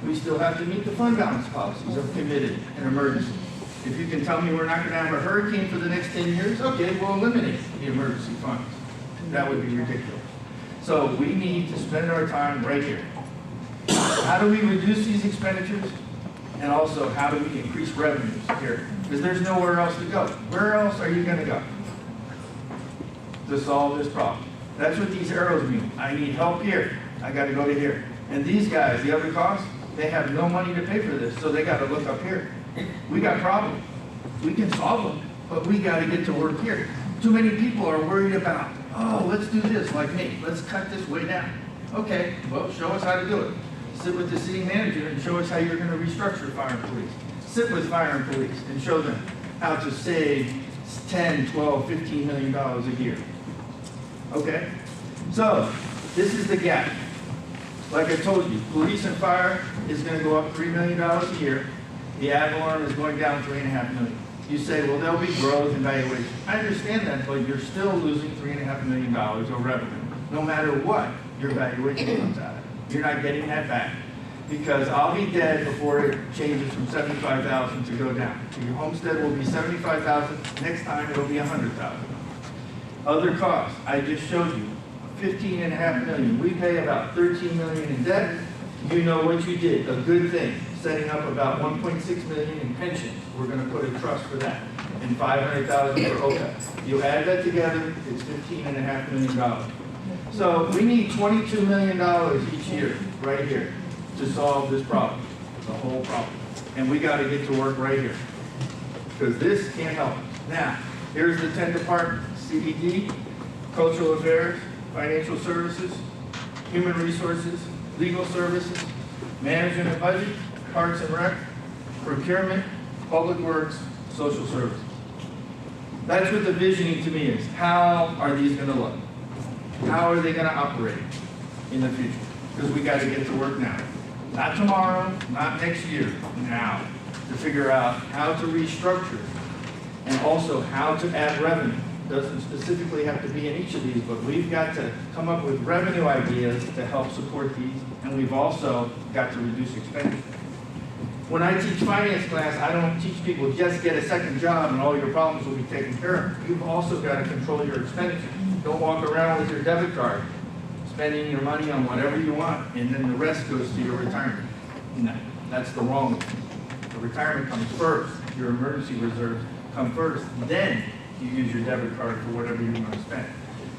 We still have to meet the fund balance policies of committed and emergency. If you can tell me we're not going to have a hurricane for the next 10 years, okay, we'll eliminate the emergency funds. That would be ridiculous. So we need to spend our time right here. How do we reduce these expenditures? And also, how do we increase revenues here? Because there's nowhere else to go. Where else are you going to go to solve this problem? That's what these arrows mean. I need help here. I got to go to here. And these guys, the other costs, they have no money to pay for this, so they got to look up here. We got problems. We can solve them, but we got to get to work here. Too many people are worried about, oh, let's do this, like me. Let's cut this way down. Okay, well, show us how to do it. Sit with the city manager and show us how you're going to restructure fire and police. Sit with fire and police and show them how to save $10, $12, $15 million a year. Okay? So, this is the gap. Like I told you, police and fire is gonna go up $3 million a year. The ad valorem is going down $3.5 million. You say, well, there'll be growth and valuation. I understand that, but you're still losing $3.5 million of revenue, no matter what your valuation comes out of. You're not getting that back, because I'll be dead before it changes from $75,000 to go down. So your homestead will be $75,000, next time it'll be $100,000. Other costs, I just showed you, $15.5 million. We pay about $13 million in debt. You know what you did, a good thing, setting up about $1.6 million in pensions. We're gonna put a trust for that, and $500,000 for OPEB. You add that together, it's $15.5 million. So we need $22 million each year, right here, to solve this problem, the whole problem. And we gotta get to work right here, because this can't help us. Now, here's the 10 departments: CED, Cultural Affairs, Financial Services, Human Resources, Legal Services, Management and Budget, Parks and Rec, Procurement, Public Works, Social Services. That's what the visioning to me is. How are these gonna look? How are they gonna operate in the future? Because we gotta get to work now. Not tomorrow, not next year, now. To figure out how to restructure and also how to add revenue. Doesn't specifically have to be in each of these, but we've got to come up with revenue ideas to help support these, and we've also got to reduce expenditure. When I teach finance class, I don't teach people just get a second job and all your problems will be taken care of. You've also got to control your expenditure. Don't walk around with your debit card, spending your money on whatever you want, and then the rest goes to your retirement. No, that's the wrong way. The retirement comes first. Your emergency reserves come first. Then you use your debit card for whatever you want to spend.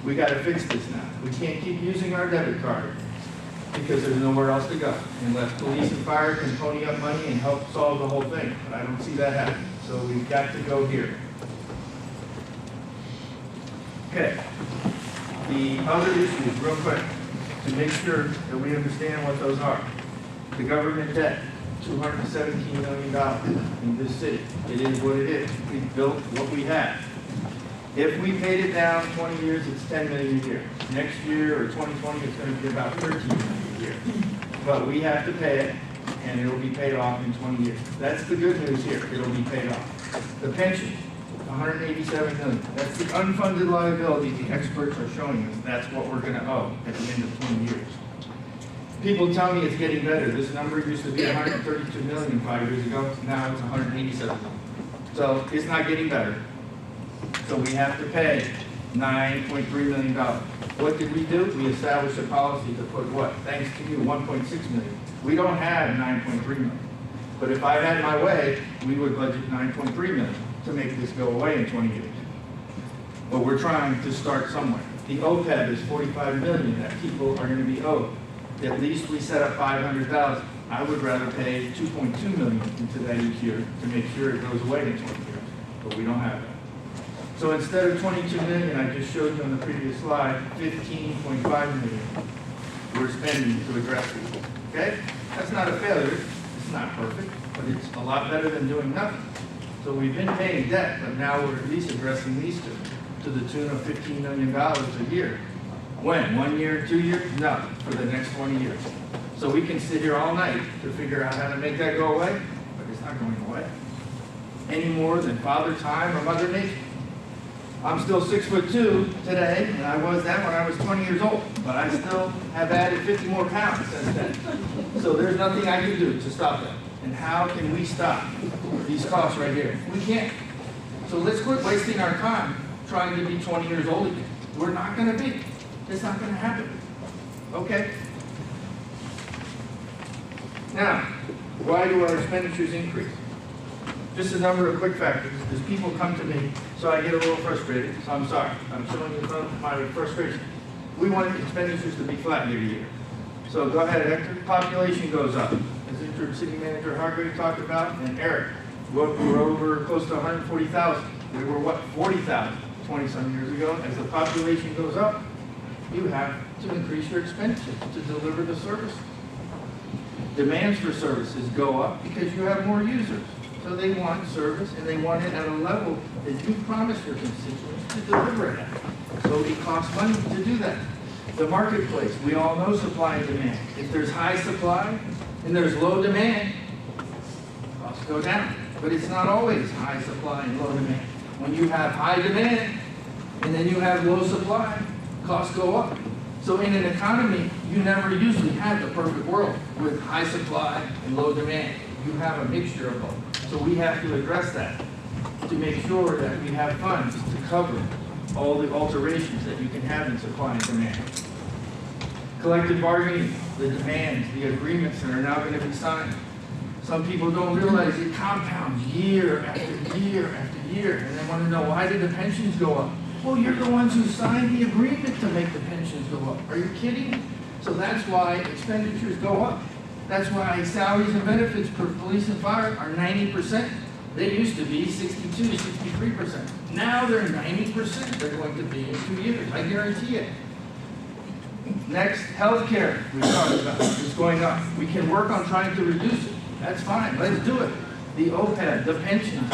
We got to fix this now. We can't keep using our debit card because there's nowhere else to go unless police and fire can pony up money and help solve the whole thing. But I don't see that happening. So we've got to go here. Okay. The other issues, real quick, to make sure that we understand what those are. The government debt, $217 million in this city. It is what it is. We built what we had. If we paid it down 20 years, it's $10 million a year. Next year, or 2020, it's going to be about $13 million a year. But we have to pay it, and it'll be paid off in 20 years. That's the good news here. It'll be paid off. The pension, $187 million. That's the unfunded liability the experts are showing us. That's what we're going to owe at the end of 20 years. People tell me it's getting better. This number used to be $132 million 5 years ago. Now it's $187 million. So it's not getting better. So we have to pay $9.3 million. What did we do? We established a policy to put what? Thanks to you, $1.6 million. We don't have $9.3 million. But if I had my way, we would budget $9.3 million to make this go away in 20 years. But we're trying to start somewhere. The OPEB is $45 million that people are going to be owed. At least we set up $500,000. I would rather pay $2.2 million into that each year to make sure it goes away in 20 years. But we don't have that. So instead of $22 million, I just showed you on the previous slide, $15.5 million we're spending to address these. Okay? That's not a failure. It's not perfect, but it's a lot better than doing nothing. So we've been paying debt, but now we're at least addressing these two to the tune of $15 million a year. When? 1 year, 2 years? No, for the next 20 years. So we can sit here all night to figure out how to make that go away, but it's not going away. Any more than Father Time or Mother Nature. I'm still 6'2" today, and I was that when I was 20 years old, but I still have added 50 more pounds since then. So there's nothing I can do to stop that. And how can we stop these costs right here? We can't. So let's quit wasting our time trying to be 20 years old again. We're not going to be. It's not going to happen. Okay? Now, why do our expenditures increase? Just a number of quick factors. As people come to me, so I get a little frustrated, so I'm sorry. I'm showing you my frustration. We want expenditures to be flat year to year. So go ahead, Hector. Population goes up, as Interim City Manager Hargrave talked about, and Eric. We're over close to 140,000. We were, what, 40,000 20-some years ago. As the population goes up, you have to increase your expenditures to deliver the service. Demands for services go up because you have more users. So they want service, and they want it at a level that you promised your constituents to deliver it at. So it costs money to do that. The marketplace, we all know supply and demand. If there's high supply and there's low demand, costs go down. But it's not always high supply and low demand. When you have high demand and then you have low supply, costs go up. So in an economy, you never usually have the perfect world with high supply and low demand. You have a mixture of both. So we have to address that to make sure that we have funds to cover all the alterations that you can have in supply and demand. Collective bargaining, the demands, the agreements that are now going to be signed. Some people don't realize it compounds year after year after year, and they want to know, why did the pensions go up? Well, you're the ones who signed the agreement to make the pensions go up. Are you kidding? So that's why expenditures go up. That's why salaries and benefits for police and fire are 90%. They used to be 62, 63%. Now they're 90%. They're going to be in 2 years. I guarantee it. Next, healthcare, we talked about, is going up. We can work on trying to reduce it. That's fine. Let's do it. The OPEB, the pensions,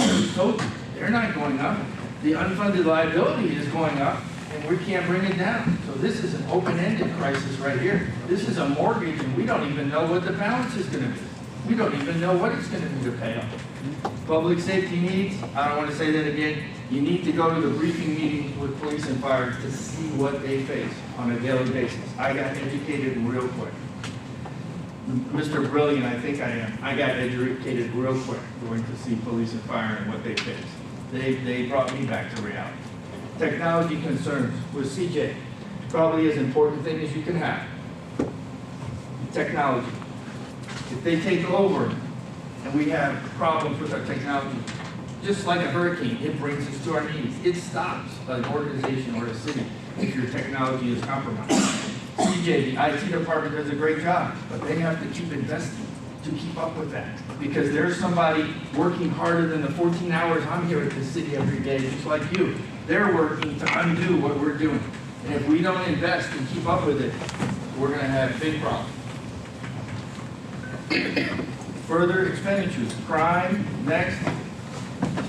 they're not going up. The unfunded liability is going up, and we can't bring it down. So this is an open-ended crisis right here. This is a mortgage, and we don't even know what the balance is going to be. We don't even know what it's going to be to pay off. Public safety needs, I don't want to say that again. You need to go to the briefing meetings with police and fire to see what they face on a daily basis. I got educated real quick. Mr. Brilliant, I think I am. I got educated real quick going to see police and fire and what they face. They brought me back to reality. Technology concerns with CJ, probably as important thing as you can have. Technology. If they take over and we have problems with our technology, just like a hurricane, it brings us to our knees. It stops an organization or a city if your technology is compromised. CJ, the IT department does a great job, but they have to keep investing to keep up with that. Because there's somebody working harder than the 14 hours I'm here at the city every day, just like you. They're working to undo what we're doing. And if we don't invest and keep up with it, we're going to have big problems. Further expenditures, crime, next,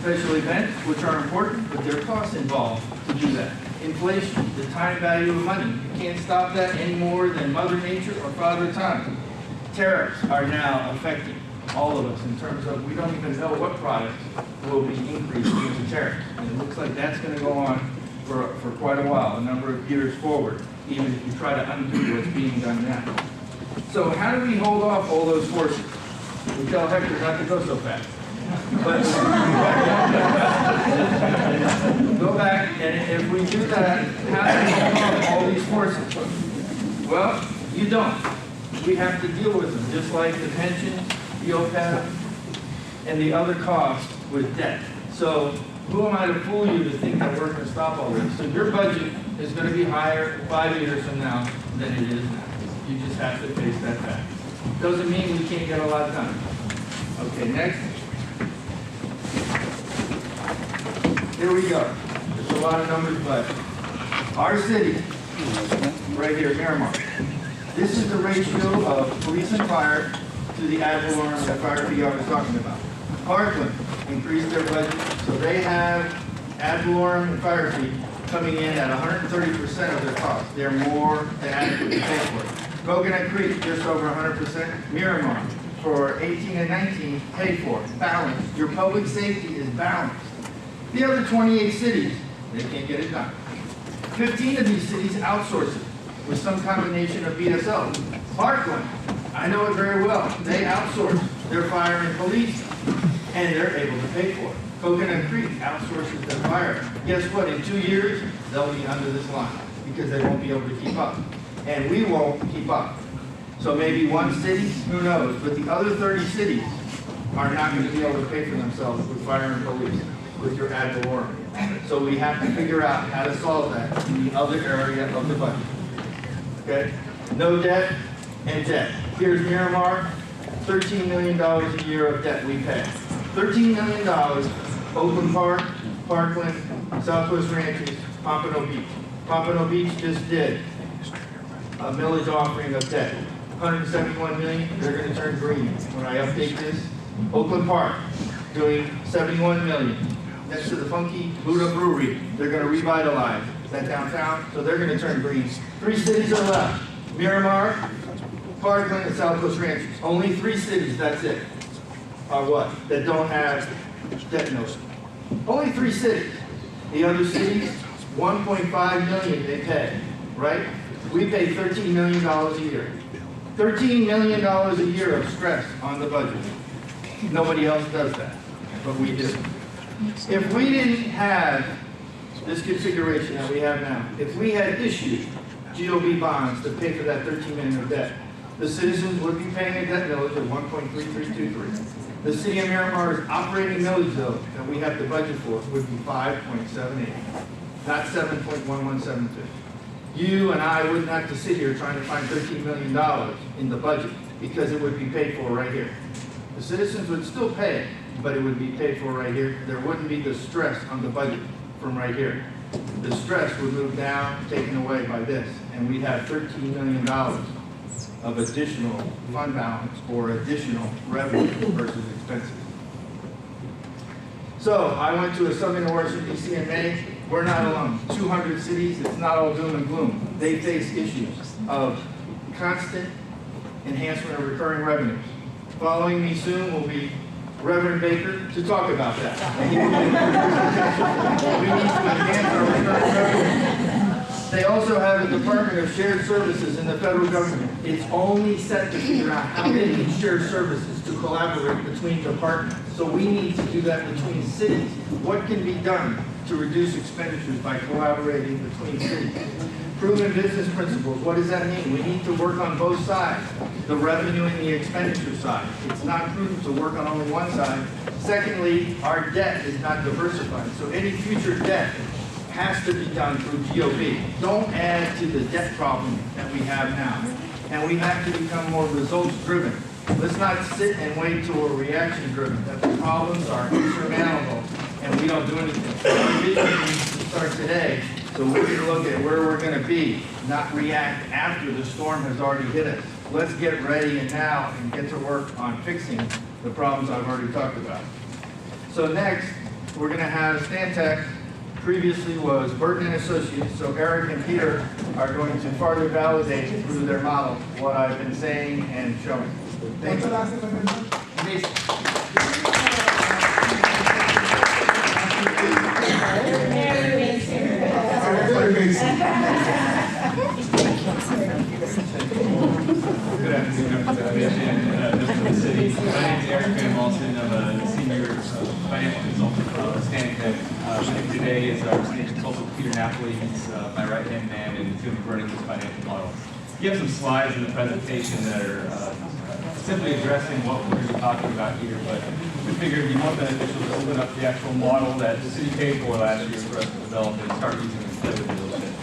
special events, which are important, but there are costs involved to do that. Inflation, the time value of money. You can't stop that any more than Mother Nature or Father Time. Tariffs are now affecting all of us in terms of we don't even know what products will be increased due to tariffs. And it looks like that's going to go on for quite a while, a number of years forward, even if you try to undo what's being done now. So how do we hold off all those forces? We tell Hector not to go so fast. But go back, and if we do that, how do we hold off all these forces? Well, you don't. We have to deal with them, just like the pensions, the OPEB, and the other costs with debt. So who am I to fool you to think that we're going to stop all this? So your budget is going to be higher 5 years from now than it is now. You just have to face that fact. Doesn't mean we can't get a lot done. Okay, next. Here we go. There's a lot of numbers, but our city, right here, Miramar, this is the ratio of police and fire to the ad valorem that fire fee I was talking about. Parkland increased their budget, so they have ad valorem and fire fee coming in at 130% of their cost. They're more than adequate to pay for it. Coconut Creek, just over 100%. Miramar, for 18 and 19, pay for it. Balanced. Your public safety is balanced. The other 28 cities, they can't get it done. 15 of these cities outsource it with some combination of BSO. Parkland, I know it very well. They outsource their fire and police, and they're able to pay for it. Coconut Creek outsources their fire. Guess what? In 2 years, they'll be under this line because they won't be able to keep up. And we won't keep up. So maybe one city, who knows, but the other 30 cities are not going to be able to pay for themselves with fire and police, with your ad valorem. So we have to figure out how to solve that in the other area of the budget. Okay? No debt and debt. Here's Miramar, $13 million a year of debt we pay. $13 million, Oakland Park, Parkland, Southwest Ranches, Pompano Beach. Pompano Beach just did a millage offering of debt. $171 million, they're going to turn green when I update this. Oakland Park, doing $71 million. Next to the Funky Buddha Brewery, they're going to revitalize. that downtown? So they're gonna turn green. 3 cities are left: Miramar, Parkland, and South Coast Ranches. Only 3 cities, that's it, are what? That don't have debt notice. Only 3 cities. The other cities, 1.5 million they pay, right? We pay $13 million a year. $13 million a year of stress on the budget. Nobody else does that, but we do. If we didn't have this configuration that we have now, if we had issued GOB bonds to pay for that $13 million of debt, the citizens would be paying a debt millage of 1.3323. The City of Miramar's operating millage, though, that we have to budget for would be 5.78, not 7.1172. You and I wouldn't have to sit here trying to find $13 million in the budget because it would be paid for right here. The citizens would still pay it, but it would be paid for right here. There wouldn't be the stress on the budget from right here. The stress would move down, taken away by this, and we'd have $13 million of additional fund balance or additional revenue versus expenses. So I went to a summit in Washington, D.C. in May. We're not alone. 200 cities, it's not all doom and gloom. They face issues of constant enhancement of recurring revenues. Following me soon will be Reverend Baker to talk about that. We need to enhance our recurring revenues. They also have a Department of Shared Services in the federal government. It's only set to figure out how they can share services to collaborate between departments. So we need to do that between cities. What can be done to reduce expenditures by collaborating between cities? Proven business principles, what does that mean? We need to work on both sides, the revenue and the expenditure side. It's not prudent to work on only one side. Secondly, our debt is not diversified, so any future debt has to be done through GOB. Don't add to the debt problem that we have now. And we have to become more results-driven. Let's not sit and wait till we're reaction-driven, that the problems are insurmountable and we don't do anything. Our vision needs to start today, so we can look at where we're going to be, not react after the storm has already hit us. Let's get ready and now and get to work on fixing the problems I've already talked about. So next, we're going to have Stantec. Previously was Burton and Associates, so Eric and Peter are going to further validate through their model what I've been saying and showing. Thank you. Good afternoon, members of the commission, members of the city. My name is Eric Van Malton. I'm a senior financial consultant for Stantec. With me today is our senior consultant, Peter Napoli. He's my right-hand man and he's going to be running this financial model. You have some slides in the presentation that are simply addressing what we're going to be talking about here, but we figured it'd be more beneficial to open up the actual model that the city paid for last year for us to develop and start using it instead of a little bit.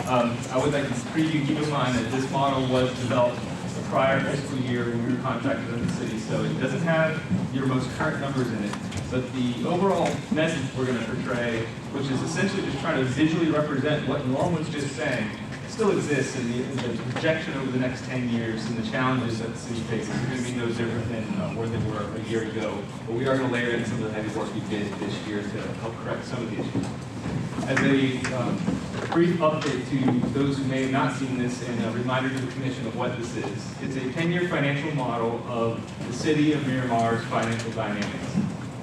I would like to preview, keep in mind that this model was developed the prior fiscal year when we were contracted with the city, so it doesn't have your most current numbers in it. But the overall message we're going to portray, which is essentially just trying to visually represent what Norm was just saying, still exists in the projection over the next 10 years and the challenges that the city faces. It's going to be no different than where they were a year ago. But we are going to layer in some of the heavy work we did this year to help correct some of the issues. As a brief update to those who may have not seen this and a reminder to the commission of what this is. It's a 10-year financial model of the City of Miramar's financial dynamics.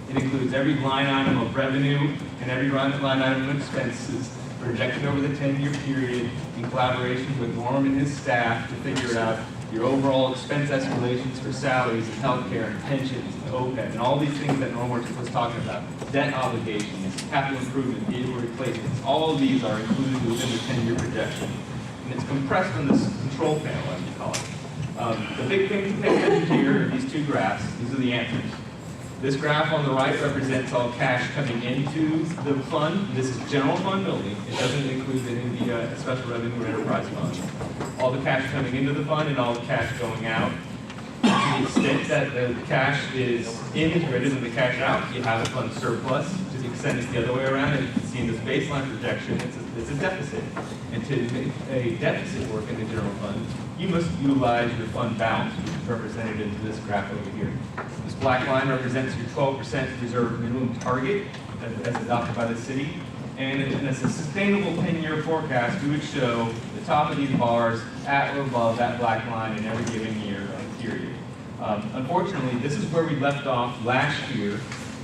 It includes every line item of revenue and every line item of expenses projected over the 10-year period in collaboration with Norm and his staff to figure out your overall expense escalations for salaries and healthcare and pensions and OPEB and all these things that Norm was talking about. Debt obligations, capital improvement, vehicle replacements, all of these are included within the 10-year projection. And it's compressed on this control panel, as we call it. The big thing to pay attention to here are these two graphs. These are the answers. This graph on the right represents all cash coming into the fund. This is general fund only. It doesn't include any of the special revenue or enterprise funds. All the cash coming into the fund and all the cash going out. To the extent that the cash is in is greater than the cash out, you have a fund surplus. To the extent it's the other way around, and you can see in this baseline projection, it's a deficit. And to make a deficit work in the general fund, you must utilize your fund balance, which is represented in this graph over here. This black line represents your 12% reserve minimum target as adopted by the city. And in a sustainable 10-year forecast, we would show the top of these bars at or above that black line in every given year period. Unfortunately, this is where we left off last year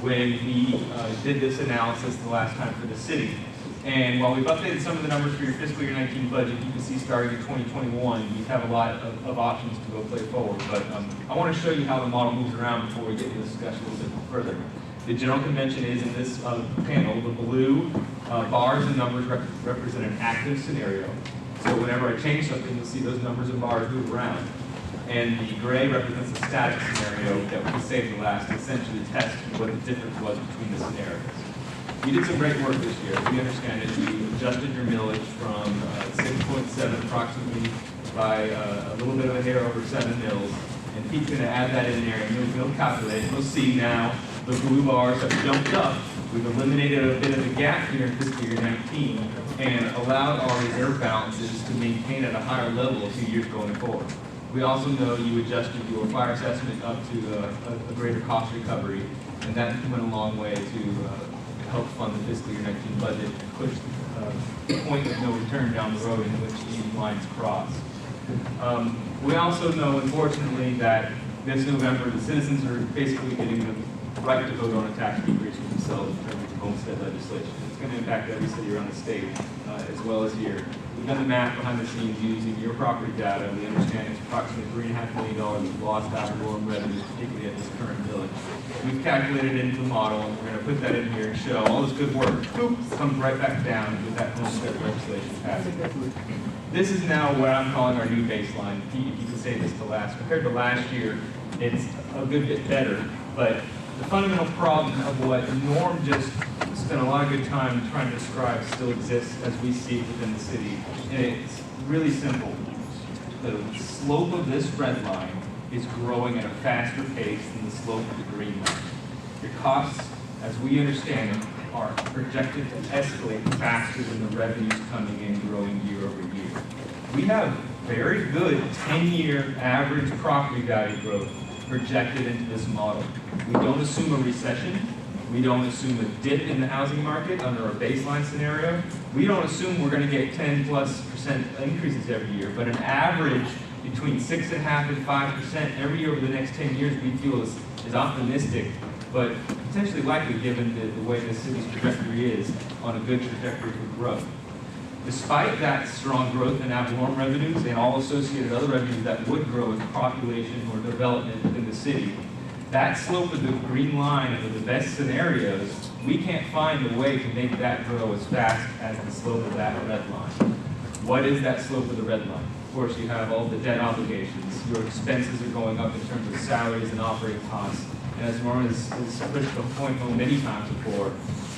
when we did this analysis the last time for the city. And while we've updated some of the numbers for your fiscal year 19 budget, you can see starting in 2021, you have a lot of options to go play forward. But I want to show you how the model moves around before we get to the discussion a little bit further. The general convention is in this panel, the blue bars and numbers represent an active scenario. So whenever I change something, you'll see those numbers and bars move around. And the gray represents a static scenario that we saved the last to essentially test what the difference was between the scenarios. You did some great work this year. We understand it. You adjusted your millage from 6.7 approximately by a little bit of a hair over 7 mils. And Pete's going to add that in there, and you'll calculate. You'll see now the blue bars have jumped up. We've eliminated a bit of the gap here in fiscal year 19 and allowed our reserve balances to maintain at a higher level a few years going forward. We also know you adjusted your fire assessment up to a greater cost recovery, and that went a long way to help fund the fiscal year 19 budget and push the point of no return down the road in which these lines cross. We also know, unfortunately, that this November the citizens are basically getting the right to vote on a tax decrease for themselves in terms of homestead legislation. It's going to impact every city around the state as well as here. We've done the math behind the scenes using your property data. We understand it's approximately $3.5 million of lost ad valorem revenues, particularly at this current village. We've calculated it into the model, and we're going to put that in here and show all this good work comes right back down with that homestead legislation passing. This is now what I'm calling our new baseline. If you can say this to last. Compared to last year, it's a good bit better, but the fundamental problem of what Norm just spent a lot of good time trying to describe still exists as we see it within the city. And it's really simple. The slope of this red line is growing at a faster pace than the slope of the green line. Your costs, as we understand them, are projected to escalate faster than the revenues coming in growing year over year. We have very good 10-year average property value growth projected into this model. We don't assume a recession. We don't assume a dip in the housing market under our baseline scenario. We don't assume we're going to get 10+% increases every year, but an average between 6.5% and 5% every year over the next 10 years we feel is optimistic, but potentially likely given the way the city's trajectory is on a good trajectory for growth. Despite that strong growth in ad valorem revenues and all associated other revenues that would grow with population or development within the city, that slope of the green line of the best scenarios, we can't find a way to make that grow as fast as the slope of that red line. What is that slope of the red line? Of course, you have all the debt obligations. Your expenses are going up in terms of salaries and operating costs. And as Norm has pushed the point home many times before,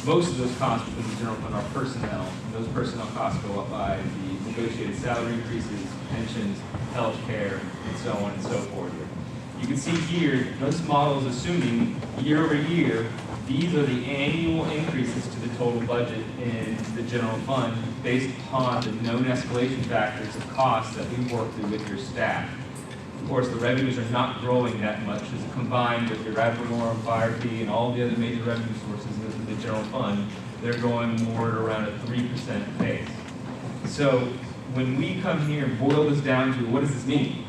most of those costs within the general fund are personnel. And those personnel costs go up by the negotiated salary increases, pensions, health care, and so on and so forth. You can see here, this model is assuming year over year, these are the annual increases to the total budget in the general fund based upon the known escalation factors of costs that we work through with your staff. Of course, the revenues are not growing that much as combined with your ad valorem, fire fee, and all the other major revenue sources of the general fund. They're going more at around a 3% pace. So when we come here and boil this down to what does this mean?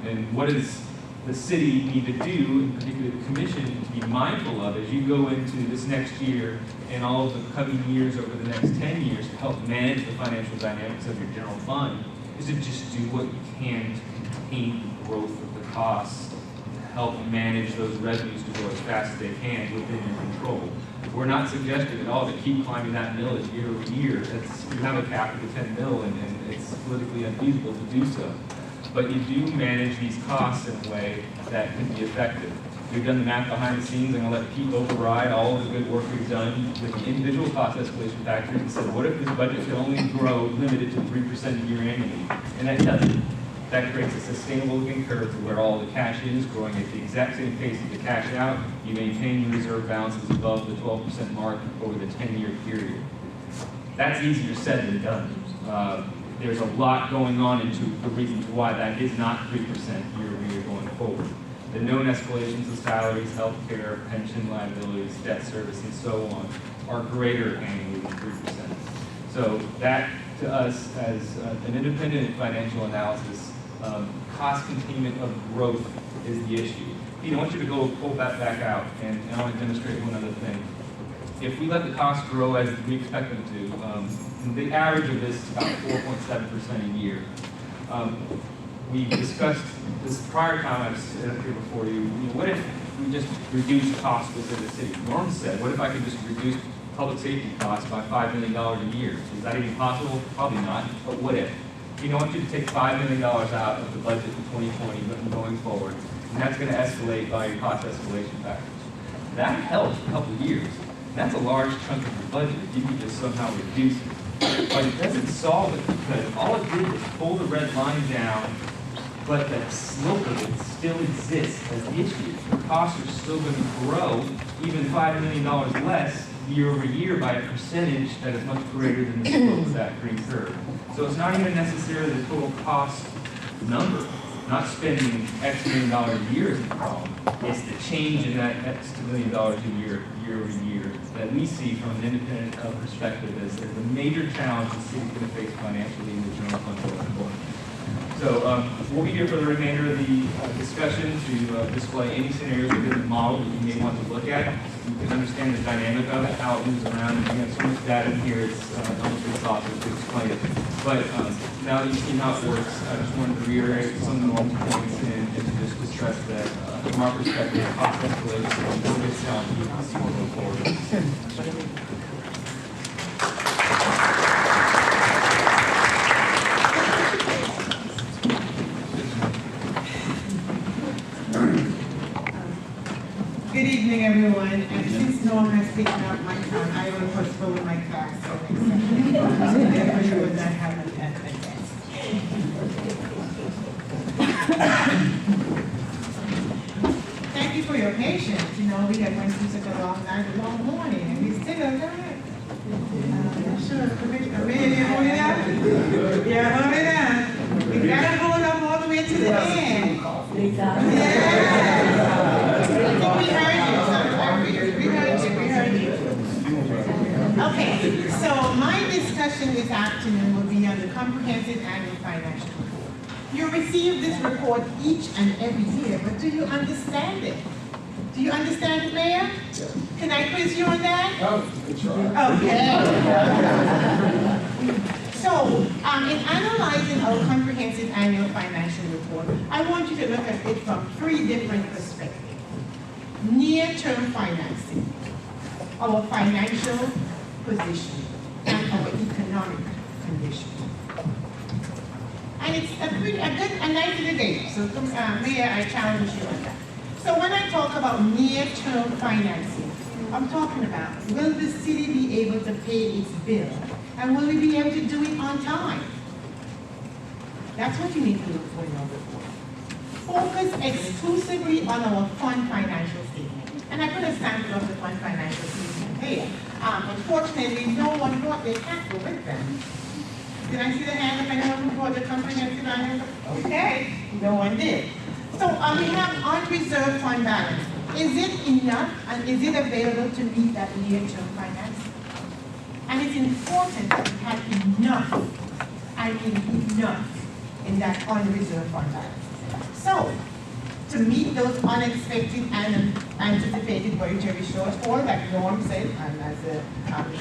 And what does the city need to do, in particular the commission, to be mindful of as you go into this next year and all of the coming years over the next 10 years to help manage the financial dynamics of your general fund, is to just do what you can to contain the growth of the costs, to help manage those revenues to go as fast as they can within your control. We're not suggesting at all to keep climbing that millage year over year. You have a cap of 10 mil and it's politically unfeasible to do so. But you do manage these costs in a way that can be effective. We've done the math behind the scenes. I'm going to let Pete override all of the good work we've done with the individual cost escalation factors and said, what if this budget could only grow limited to 3% a year annually? And that doesn't. That creates a sustainable looking curve to where all the cash in is growing at the exact same pace as the cash out. You maintain your reserve balances above the 12% mark over the 10-year period. That's easier said than done. There's a lot going on into the reasons why that is not 3% year over year going forward. The known escalations of salaries, health care, pension liabilities, debt service, and so on are greater annually than 3%. So that, to us, as an independent financial analysis, cost containment of growth is the issue. I want you to pull that back out, and I want to demonstrate one other thing. If we let the costs grow as we expect them to, the average of this is about 4.7% a year. We discussed this prior time I've said here before you. What if we just reduce costs within the city? Norm said, what if I could just reduce public safety costs by $5 million a year? Is that even possible? Probably not, but what if? I want you to take $5 million out of the budget in 2020 going forward, and that's going to escalate by your cost escalation factors. That helps for a couple of years. That's a large chunk of your budget if you can just somehow reduce it. But it doesn't solve it, because all it did was pull the red line down, but the slope of it still exists as the issue. The costs are still going to grow even $5 million less year over year by a percentage that is much greater than the slope of that green curve. So it's not even necessarily the total cost number. Not spending X million dollars a year is the problem. It's the change in that X million dollars a year, year over year, that we see from an independent perspective as the major challenge the city's going to face financially in the general fund going forward. So we'll be here for the remainder of the discussion to display any scenarios within the model that you may want to look at. You can understand the dynamic of it, how it moves around, and we have so much data in here, it's almost exhaustive to explain it. But now that you've seen how it works, I just wanted to reiterate some of the normal points and to just stress that from our perspective, cost escalation is the biggest challenge we can see going forward. Good evening, everyone. And since Norm has taken up my time, I will postpone my class so next session. So therefore, you will not have an attendance. Thank you for your patience. We have went through such a long night, a long morning, and we still are there. Sure, Commissioner, you hold it up? Yeah, hold it up. You gotta hold up all the way to the end. Okay, so my discussion this afternoon will be on the comprehensive annual financial report. You receive this report each and every year, but do you understand it? Do you understand it, Mayor? Yes. Can I quiz you on that? Oh, good try. Okay. So, in analyzing our comprehensive annual financial report, I want you to look at it from 3 different perspectives. Near-term financing, our financial position, and our economic condition. And it's a nice little game. So, Mayor, I challenge you on that. So when I talk about near-term financing, I'm talking about, will the city be able to pay its bill? And will we be able to do it on time? That's what you need to look for in your report. Focus exclusively on our fund financial statement. And I put a sample of the fund financial statement here. Unfortunately, no one brought their capital with them. Did I see the hand of anyone who brought the comprehensive annual? Okay, no one did. So we have unreserved fund balance. Is it enough and is it available to meet that near-term financing? And it's important that we have enough, I mean enough, in that unreserved fund balance. So, to meet those unexpected and anticipated budgetary shortfall that Norm said, and as a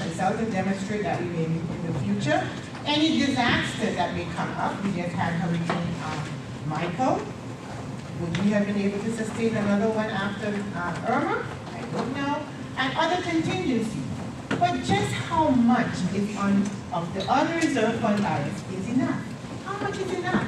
consultant demonstrate that we may meet in the future, any disaster that may come up, we just had Hurricane Michael. Would we have been able to sustain another one after Irma? I don't know. And other contingencies. But just how much is of the unreserved fund balance is enough? How much is enough?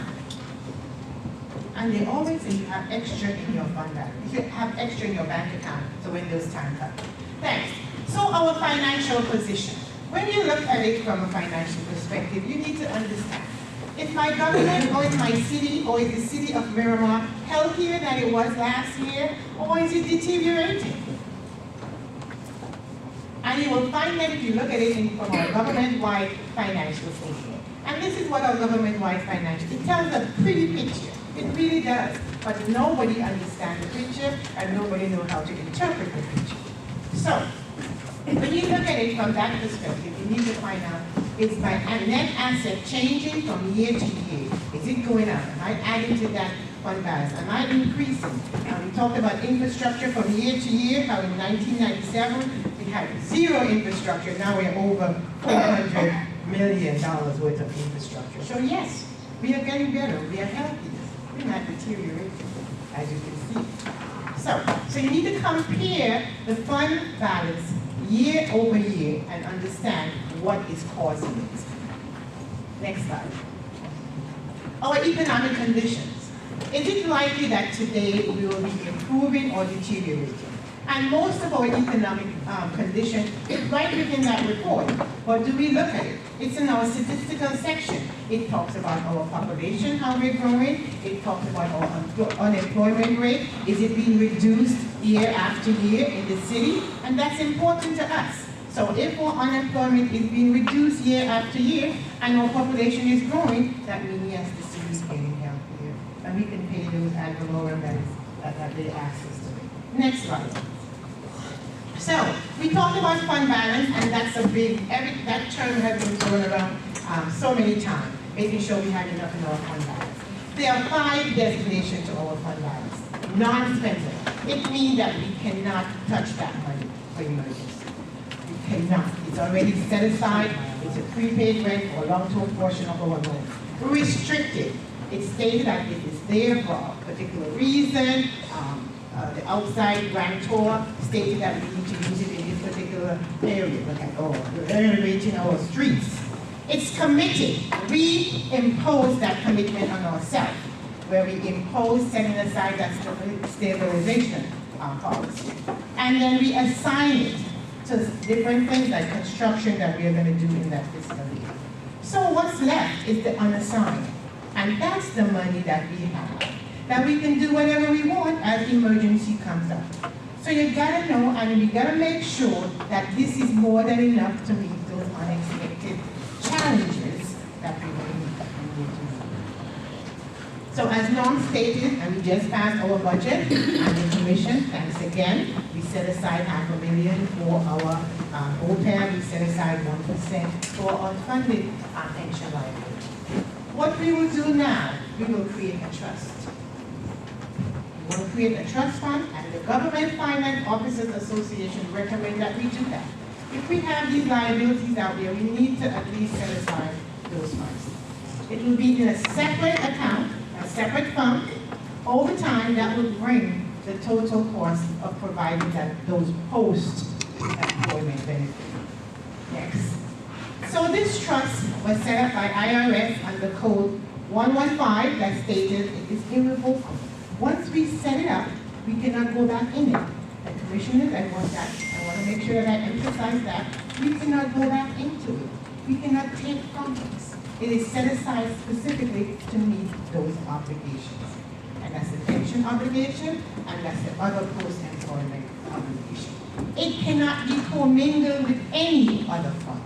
And they always say you have extra in your fund balance. You have extra in your bank account, so when those times come. Thanks. So our financial position. When you look at it from a financial perspective, you need to understand. Is my government, or is my city, or is the city of Miramar healthier than it was last year, or is it deteriorating? And you will find that if you look at it from our government-wide financial statement. And this is what our government-wide financial, it tells a pretty picture. It really does. But nobody understands the picture, and nobody knows how to interpret the picture. So, when you look at it from that perspective, you need to find out, Is my net asset changing from year to year? Is it going up? Am I adding to that fund balance? Am I increasing? We talked about infrastructure from year to year, how in 1997 we had zero infrastructure. Now we're over $400 million worth of infrastructure. So yes, we are getting better. We are healthy. We're not deteriorating, as you can see. So you need to compare the fund balance year over year and understand what is causing it. Next slide. Our economic conditions. Is it likely that today we will be improving or deteriorating? And most of our economic condition is right within that report. But do we look at it? It's in our statistical section. It talks about our population, how we're growing. It talks about our unemployment rate. Is it being reduced year after year in the city? And that's important to us. So if our unemployment is being reduced year after year and our population is growing, that means yes, the city is getting healthier. And we can pay those ad valorem that they ask us to. Next slide. So we talked about fund balance, and that's a big, that term has been thrown around so many times, making sure we have enough in our fund balance. There are 5 designations to our fund balance. Non-spendable. It means that we cannot touch that money for emergency. We cannot. It's already set aside. It's a prepaid rent or long-term portion of our loan. Restricted. It's stated that it is there for a particular reason. The outside grantor stated that we need to use it in this particular area. Look at, we're renovating our streets. It's committed. We impose that commitment on ourselves, where we impose setting aside that stabilization policy. And then we assign it to different things like construction that we are going to do in that fiscal year. So what's left is the unassigned. And that's the money that we have, that we can do whatever we want as emergency comes up. So you gotta know, and you gotta make sure that this is more than enough to meet those unexpected challenges that we will need to meet. So as Norm stated, and we just passed our budget, and the commission, thanks again, we set aside $500,000 for our OPEB, we set aside 1% for unfunded pension liability. What we will do now, we will create a trust. We will create a trust fund, and the Government Finance Officers Association recommend that we do that. If we have these liabilities out there, we need to at least set aside those funds. It will be in a separate account, a separate fund. Over time, that will bring the total cost of providing those post-employment benefits. Next. So this trust was set up by IRS under Code 115 that stated it is irrevocable. Once we set it up, we cannot go back in it. The commissioners, I want to make sure that I emphasize that. We cannot go back into it. We cannot take from this. It is set aside specifically to meet those obligations. And that's the pension obligation, and that's the other post-employment obligation. It cannot be commingled with any other fund.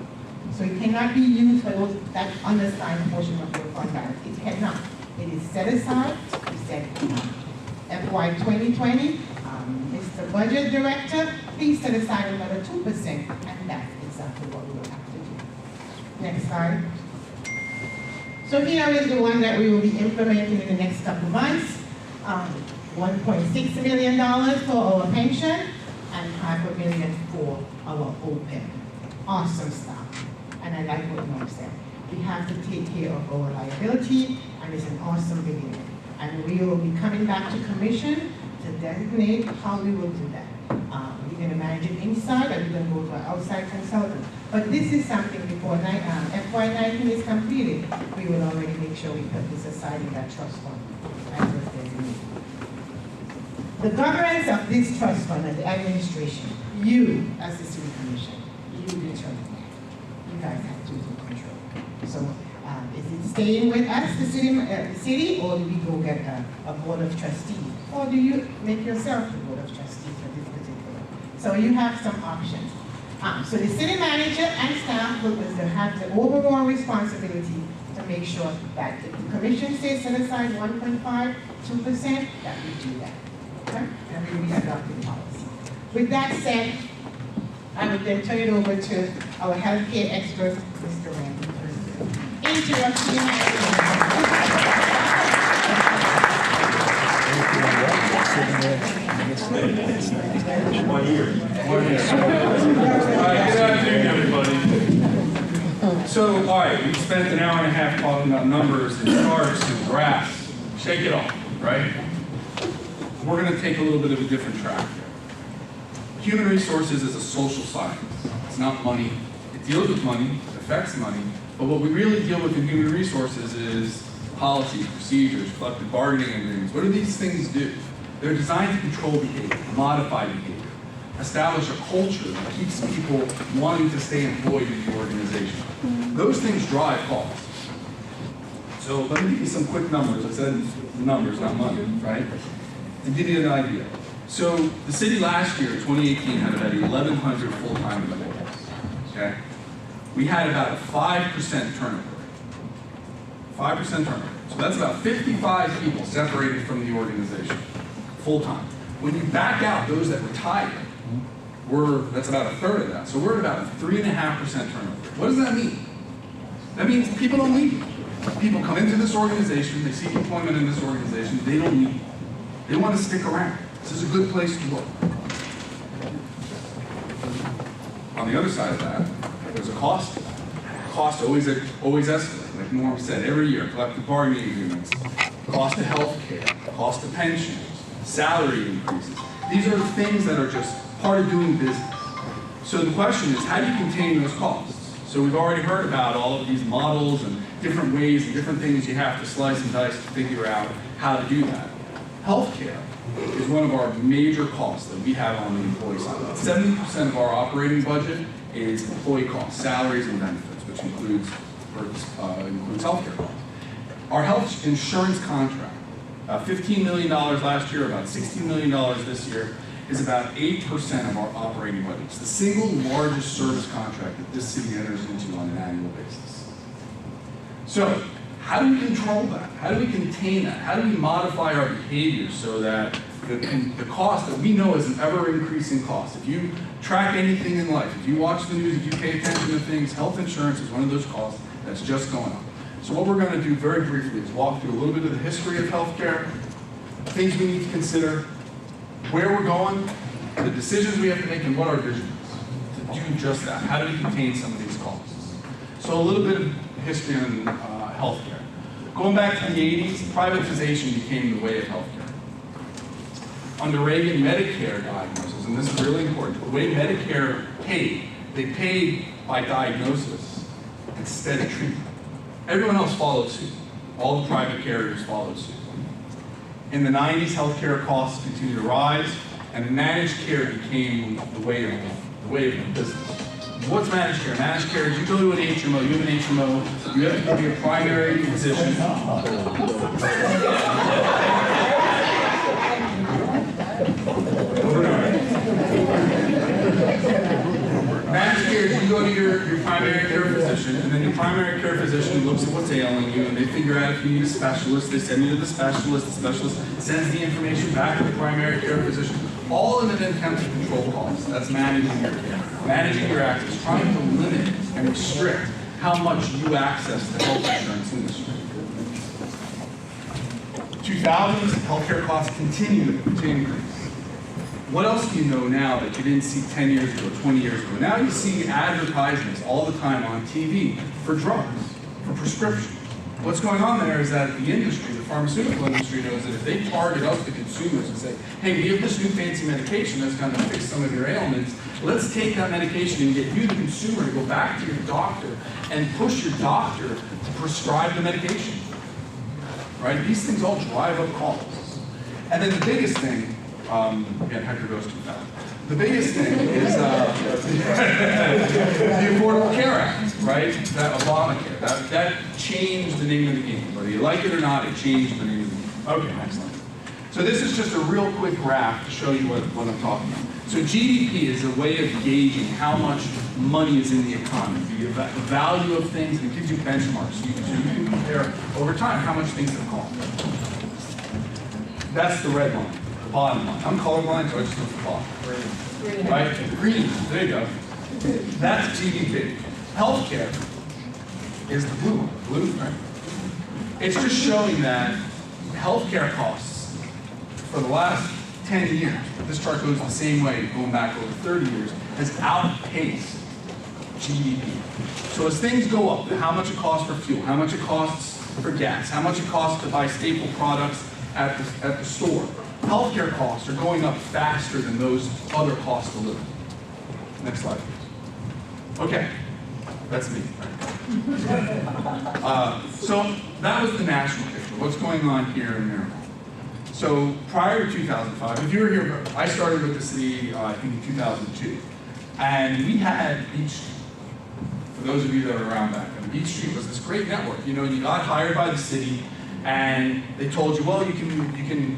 So it cannot be used for that unassigned portion of your fund balance. It cannot. It is set aside. We said FY 2020, Mr. Budget Director, please set aside another 2%, and that's exactly what we will have to do. Next slide. So here is the one that we will be implementing in the next couple months. $1.6 million for our pension and $500,000 for our OPEB. Awesome stuff. And I like what Norm said. We have to take care of our liability, and it's an awesome beginning. And we will be coming back to commission to designate how we will do that. We're going to manage it inside, or we're going to go to an outside consultant. But this is something before FY19 is completed, we will already make sure we put this aside in that trust fund as was designated. The governance of this trust fund and the administration, you as the city commission, you determine that. You guys have total control. So is it staying with us, the city, or do we go get a board of trustees? Or do you make yourself the board of trustees for this particular? So you have some options. So the city manager and staff will have the overall responsibility to make sure that if the commission says set aside 1.5, 2%, that we do that. Okay? And we will be adopting policy. With that said, I will then turn it over to our healthcare expert, Mr. Randall. interrupt city manager. All right, good afternoon, everybody. So, all right, we spent an hour and a half talking about numbers and charts and graphs. Shake it off, right? We're going to take a little bit of a different track here. Human resources is a social science. It's not money. It deals with money, it affects money, but what we really deal with in human resources is policies, procedures, collective bargaining agreements. What do these things do? They're designed to control behavior, modify behavior, establish a culture that keeps people wanting to stay employed in the organization. Those things drive costs. So let me give you some quick numbers. I said numbers, not money, right? To give you an idea. So the city last year, 2018, had about 1,100 full-time employees, okay? We had about a 5% turnover rate. 5% turnover. So that's about 55 people separated from the organization, full-time. When you back out those that retired, that's about a third of that. So we're at about a 3.5% turnover. What does that mean? That means people don't leave. People come into this organization, they seek employment in this organization, they don't leave. They want to stick around. This is a good place to work. On the other side of that, there's a cost. Cost always escalates. Like Norm said, every year, collective bargaining agreements, cost of health care, cost of pensions, salary increases. These are things that are just part of doing business. So the question is, how do you contain those costs? So we've already heard about all of these models and different ways and different things you have to slice and dice to figure out how to do that. Healthcare is one of our major costs that we have on the employee side. 70% of our operating budget is employee costs, salaries and benefits, which includes healthcare costs. Our health insurance contract, $15 million last year, about $16 million this year, is about 8% of our operating budget. It's the single largest service contract that this city enters into on an annual basis. So, how do we control that? How do we contain that? How do we modify our behavior so that the cost that we know is an ever-increasing cost? If you track anything in life, if you watch the news, if you pay attention to things, health insurance is one of those costs that's just going up. So what we're going to do very briefly is walk through a little bit of the history of healthcare, things we need to consider, where we're going, the decisions we have to make, and what our vision is to do just that. How do we contain some of these costs? So a little bit of history on healthcare. Going back to the 80s, privatization became the way of healthcare. Under Reagan, Medicare diagnosis, and this is really important, the way Medicare paid, they paid by diagnosis instead of treatment. Everyone else followed suit. All the private carriers followed suit. In the 90s, healthcare costs continued to rise, and managed care became the way of the business. What's managed care? Managed care is you go to an HMO, you have an HMO, you have to be a primary physician. Managed care is you go to your primary care physician, and then your primary care physician looks at what's ailing you, and they figure out if you need a specialist. They send you to the specialist sends the information back to the primary care physician, all in an attempt to control costs. That's managing your care. Managing your access, trying to limit and restrict how much you access the health insurance industry. 2000s, healthcare costs continue to increase. What else do you know now that you didn't see 10 years ago, 20 years ago? Now you see advertisements all the time on TV for drugs, for prescriptions. What's going on there is that the industry, the pharmaceutical industry, knows that if they target us, the consumers, and say, hey, we have this new fancy medication that's going to fix some of your ailments, let's take that medication and get you, the consumer, to go back to your doctor and push your doctor to prescribe the medication. Right? These things all drive up costs. And then the biggest thing, Hector goes too fast. The biggest thing is the Affordable Care Act, right? That Obamacare. That changed the name of the game. Whether you like it or not, it changed the name of the game. Okay, excellent. So this is just a real quick graph to show you what I'm talking about. So GDP is a way of gauging how much money is in the economy, the value of things, and it gives you benchmarks. So you can compare over time how much things have cost. That's the red line. Bottom line. I'm colorblind, so I just look at the bottom. Green. Right? Green. There you go. That's GDP. Healthcare is the blueprint. It's just showing that healthcare costs for the last 10 years, this chart goes the same way going back over 30 years, has outpaced GDP. So as things go up, how much it costs for fuel, how much it costs for gas, how much it costs to buy staple products at the store, healthcare costs are going up faster than those other costs of living. Next slide, please. Okay, that's me. So that was the national picture. What's going on here in Miramar? So prior to 2005, if you were here, I started with the city, I think in 2002. And we had Beach Street. For those of you that were around back then, Beach Street was this great network. You know, you got hired by the city, and they told you, well, you can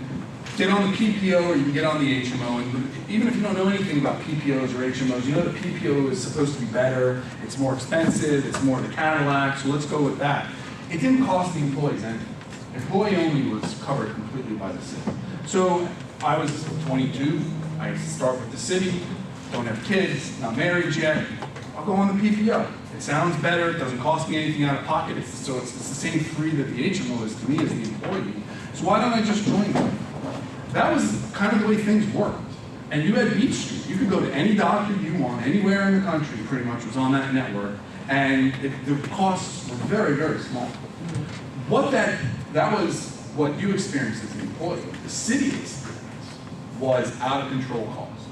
get on the PPO or you can get on the HMO. And even if you don't know anything about PPOs or HMOs, you know the PPO is supposed to be better, it's more expensive, it's more the Cadillac, so let's go with that. It didn't cost the employees anything. Employee only was covered completely by the city. So I was 22, I start with the city, don't have kids, not married yet, I'll go on the PPO. It sounds better, it doesn't cost me anything out of pocket, so it's the same free that the HMO is to me as the employee. So why don't I just join them? That was kind of the way things worked. And you had Beach Street, you could go to any doctor you want, anywhere in the country pretty much was on that network, and the costs were very, very small. That was what you experienced as an employee. The city experience was out of control costs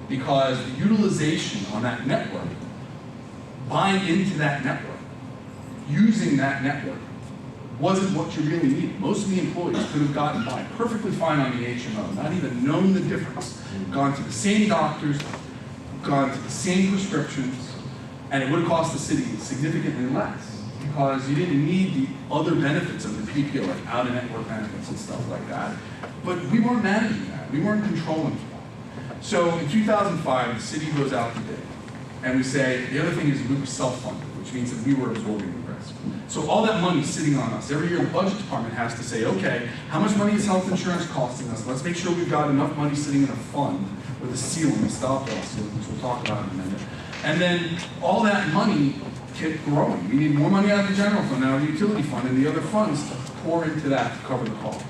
because the utilization on that network, buying into that network, using that network, wasn't what you really needed. Most of the employees could have gotten by perfectly fine on the HMO, not even known the difference, gone to the same doctors, gone to the same prescriptions, and it would have cost the city significantly less because you didn't need the other benefits of the PPO, like out-of-network benefits and stuff like that. But we weren't managing that. We weren't controlling that. So in 2005, the city goes out to bid, and we say, the other thing is we were self-funded, which means that we were absorbing the risk. So all that money sitting on us. Every year the budget department has to say, okay, how much money is health insurance costing us? Let's make sure we've got enough money sitting in a fund with a ceiling, a stop-loss ceiling, which we'll talk about in a minute. And then all that money kept growing. We need more money out of the general fund, out of the utility fund, and the other funds to pour into that to cover the cost.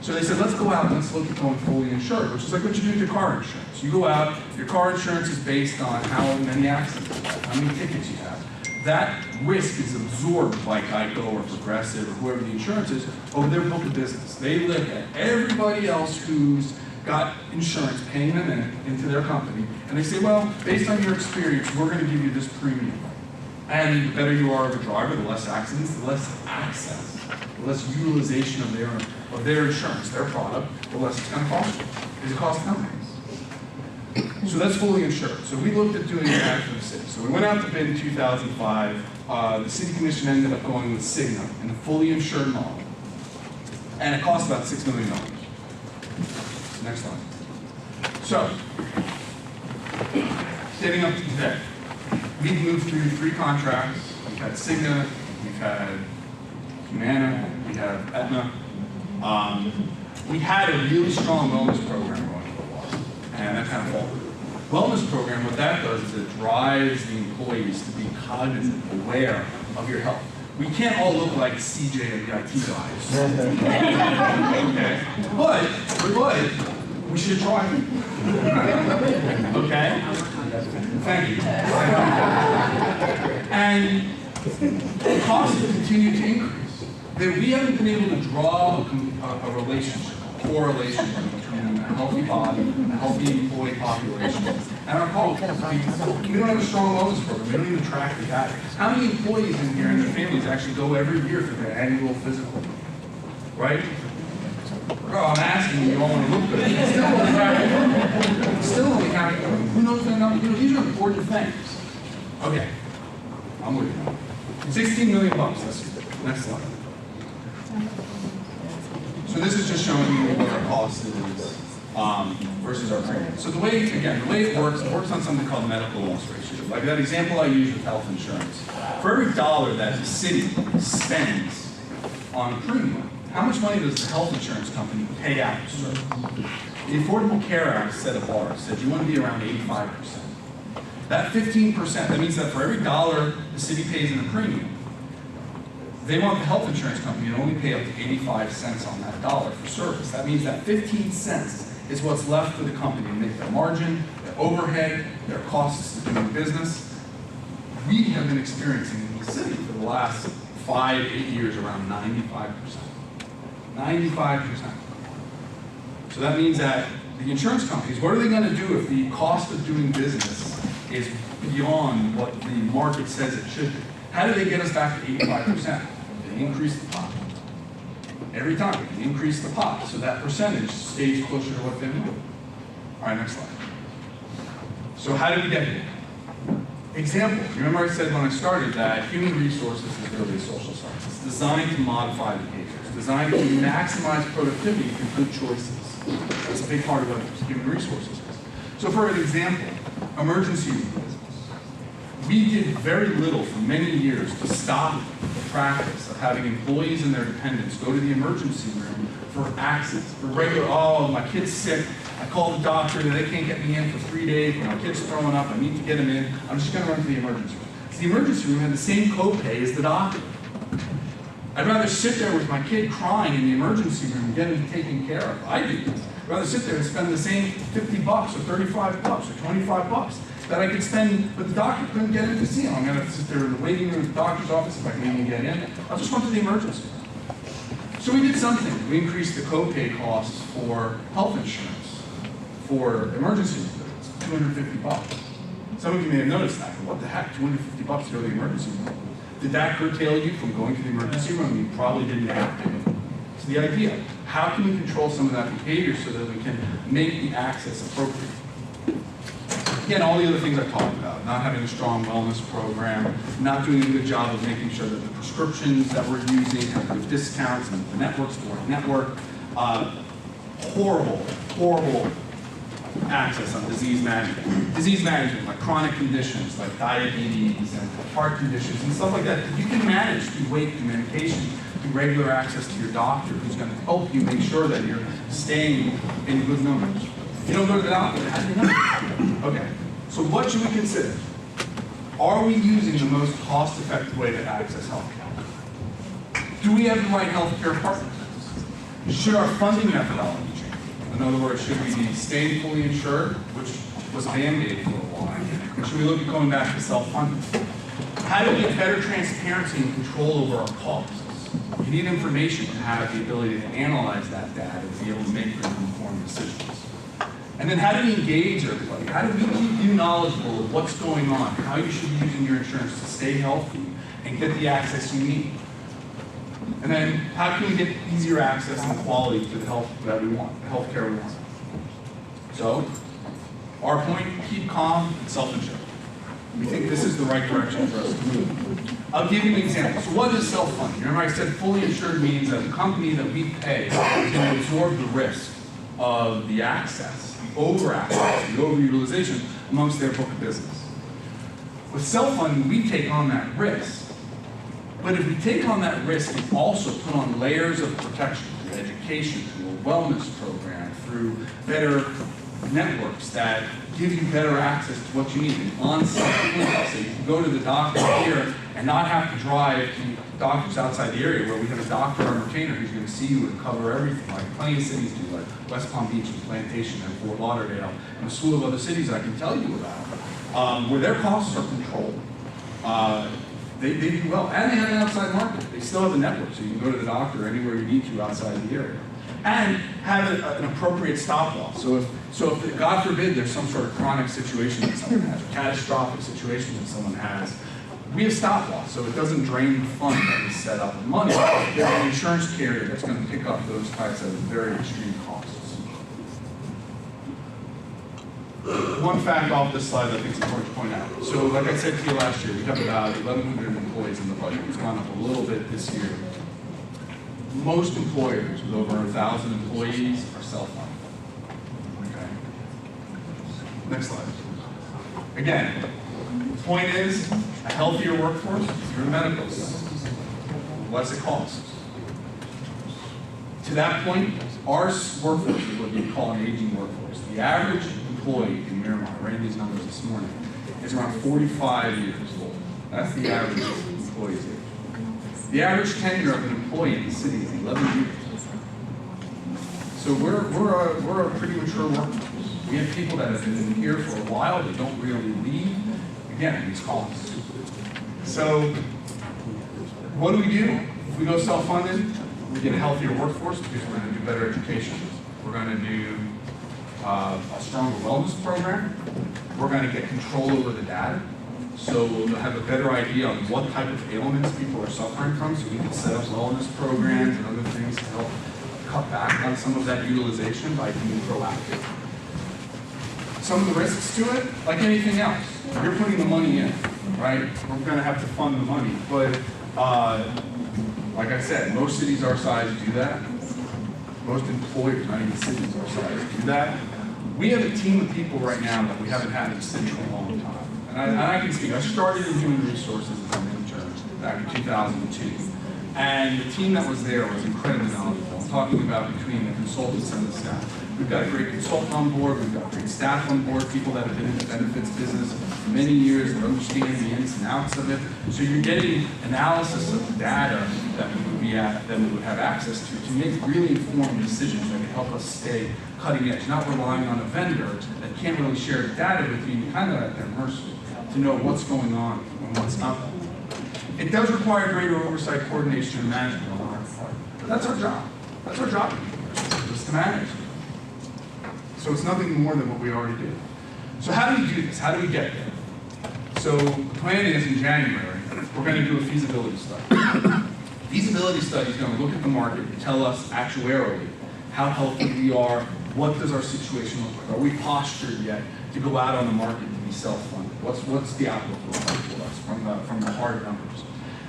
So they said, let's go out and let's look at going fully insured, which is like what you do with your car insurance. You go out, your car insurance is based on how many accidents you have, how many tickets you have. That risk is absorbed by Geico or Progressive or whoever the insurance is over their book of business. They look at everybody else who's got insurance, paying them into their company, and they say, well, based on your experience, we're going to give you this premium. And the better you are of a driver, the less accidents, the less access, the less utilization of their insurance, their product, the less it's going to cost you. Because it costs companies. So that's fully insured. So we looked at doing that for the city. So we went out to bid in 2005. The city commission ended up going with Cigna in a fully insured model. And it cost about $6 million. Next slide. So, getting up to today. We've moved through 3 contracts. We've had Cigna, we've had Humana, we have Aetna. We had a really strong wellness program going for a while, and that kind of faltered. Wellness program, what that does is it drives the employees to be cognizant, aware of your health. We can't all look like CJ and the IT guys. Okay? But we should try. Okay? Thank you. And the costs have continued to increase. We haven't been able to draw a relationship, a correlation between a healthy body, a healthy employee population, and our culture. We don't have a strong wellness program. We don't even track the data. How many employees in here and their families actually go every year for their annual physical? Right? Bro, I'm asking you all want to look good. Still only have who knows their number? You know, these are important things. Okay, I'm with you. $16 million. Next slide. So this is just showing you what our cost is versus our premium. So the way it works on something called medical loss ratio. Like that example I used with health insurance. For every dollar that the city spends on a premium, how much money does the health insurance company pay out? The Affordable Care Act set a bar, said you want to be around 85%. That 15%, that means that for every dollar the city pays in a premium, They want the health insurance company to only pay up to 85 cents on that dollar for service. That means that 15 cents is what's left for the company to make their margin, their overhead, their costs of doing business. We have been experiencing in the city for the last 5-8 years around 95%. 95%. So that means that the insurance companies, what are they going to do if the cost of doing business is beyond what the market says it should be? How do they get us back to 85%? They increase the pot. Every time, they increase the pot, so that percentage stays closer to what they want. All right, next slide. So how did we get here? Example, remember I said when I started that human resources is really a social science. It's designed to modify behavior. It's designed to maximize productivity through good choices. That's a big part of what human resources is. So for an example, emergency room business. We did very little for many years to stop the practice of having employees and their dependents go to the emergency room for accidents, for regular, oh, my kid's sick, I called the doctor, they can't get me in for 3 days, my kid's throwing up, I need to get him in, I'm just going to run to the emergency room. Because the emergency room had the same copay as the doctor. I'd rather sit there with my kid crying in the emergency room and get him taken care of. I do. I'd rather sit there and spend the same $50 or $35 or $25 that I could spend, but the doctor couldn't get in to see him. I'm going to sit there in the waiting room at the doctor's office if I can even get in. I'll just run to the emergency room. So we did something. We increased the copay costs for health insurance for emergency room visits, $250. Some of you may have noticed that. But what the heck, $250 to go to the emergency room? Did that curtail you from going to the emergency room? You probably didn't have to. So the idea, how can we control some of that behavior so that we can make the access appropriate? Again, all the other things I talked about, not having a strong wellness program, not doing a good job of making sure that the prescriptions that we're using have good discounts and the networks, the right network, horrible access on disease management. Disease management, like chronic conditions, like diabetes and heart conditions and stuff like that, you can manage through weight and medication, through regular access to your doctor who's going to help you make sure that you're staying in good numbers. You don't go to the doctor, how do you know? Okay, so what should we consider? Are we using the most cost-effective way to access healthcare? Do we have the right healthcare partners? Should our funding methodology change? In other words, should we be staying fully insured, which was a Band-Aid for a while? Or should we look at going back to self-funding? How do we get better transparency and control over our costs? You need information to have the ability to analyze that data and be able to make good informed decisions. And then how do we engage everybody? How do we keep you knowledgeable of what's going on, how you should be using your insurance to stay healthy and get the access you need? And then how can we get easier access and quality to the health that we want, the healthcare we want? So, our point, keep calm and self-insure. We think this is the right direction for us to move. I'll give you an example. So what is self-funding? Remember I said fully insured means that the company that we pay can absorb the risk of the access, the over-access, the over-utilization amongst their book of business. With self-funding, we take on that risk. But if we take on that risk, we also put on layers of protection through education, through a wellness program, through better networks that give you better access to what you need, an on-site clinic. So you can go to the doctor here and not have to drive to doctors outside the area where we have a doctor on retainer who's going to see you and cover everything, like plenty of cities do, like West Palm Beach and Plantation and Fort Lauderdale, and a slew of other cities I can tell you about, where their costs are controlled. They do well, and they have an outside market. They still have a network, so you can go to the doctor anywhere you need to outside the area. And have an appropriate stop loss. So if, God forbid, there's some sort of chronic situation that someone has, a catastrophic situation that someone has, we have stop loss, so it doesn't drain the fund that we set up with money. There's an insurance carrier that's going to pick up those types of very extreme costs. One fact off this slide that I think is important to point out. So like I said to you last year, we have about 1,100 employees in the budget. It's gone up a little bit this year. Most employers with over 1,000 employees are self-funded. Okay. Next slide. Again, the point is, a healthier workforce through medical systems. Less it costs. To that point, our workforce is what you call an aging workforce. The average employee in Miramar, I ran these numbers this morning, is around 45 years old. That's the average employee's age. The average tenure of an employee in the city is 11 years. So we're a pretty mature workforce. We have people that have been here for a while, that don't really leave. Again, these costs. So what do? If we go self-funded, we get a healthier workforce because we're going to do better education. We're going to do a stronger wellness program. We're going to get control over the data. So we'll have a better idea on what type of ailments people are suffering from, so we can set up wellness programs and other things to help cut back on some of that utilization by being proactive. Some of the risks to it, like anything else, you're putting the money in, right? We're going to have to fund the money, but like I said, most cities our size do that. Most employers, not even cities our size, do that. We have a team of people right now that we haven't had in the city in a long time. And I can speak, I started in human resources as an intern back in 2002. And the team that was there was incredibly knowledgeable. I'm talking about between the consultants and the staff. We've got a great consultant on board, we've got great staff on board, people that have been in the benefits business for many years, that understand the ins and outs of it. So you're getting analysis of the data that we would have access to make really informed decisions that can help us stay cutting edge, not relying on a vendor that can't really share the data with you. You're kind of at their mercy to know what's going on and what's not. It does require greater oversight, coordination, and management on our part. But that's our job. That's our job, is to manage. So it's nothing more than what we already do. So how do we do this? How do we get there? So the plan is in January, we're going to do a feasibility study. Feasibility study is going to look at the market and tell us actuarially how healthy we are, what does our situation look like? Are we postured yet to go out on the market to be self-funded? What's the outlook look like for us from the hard numbers?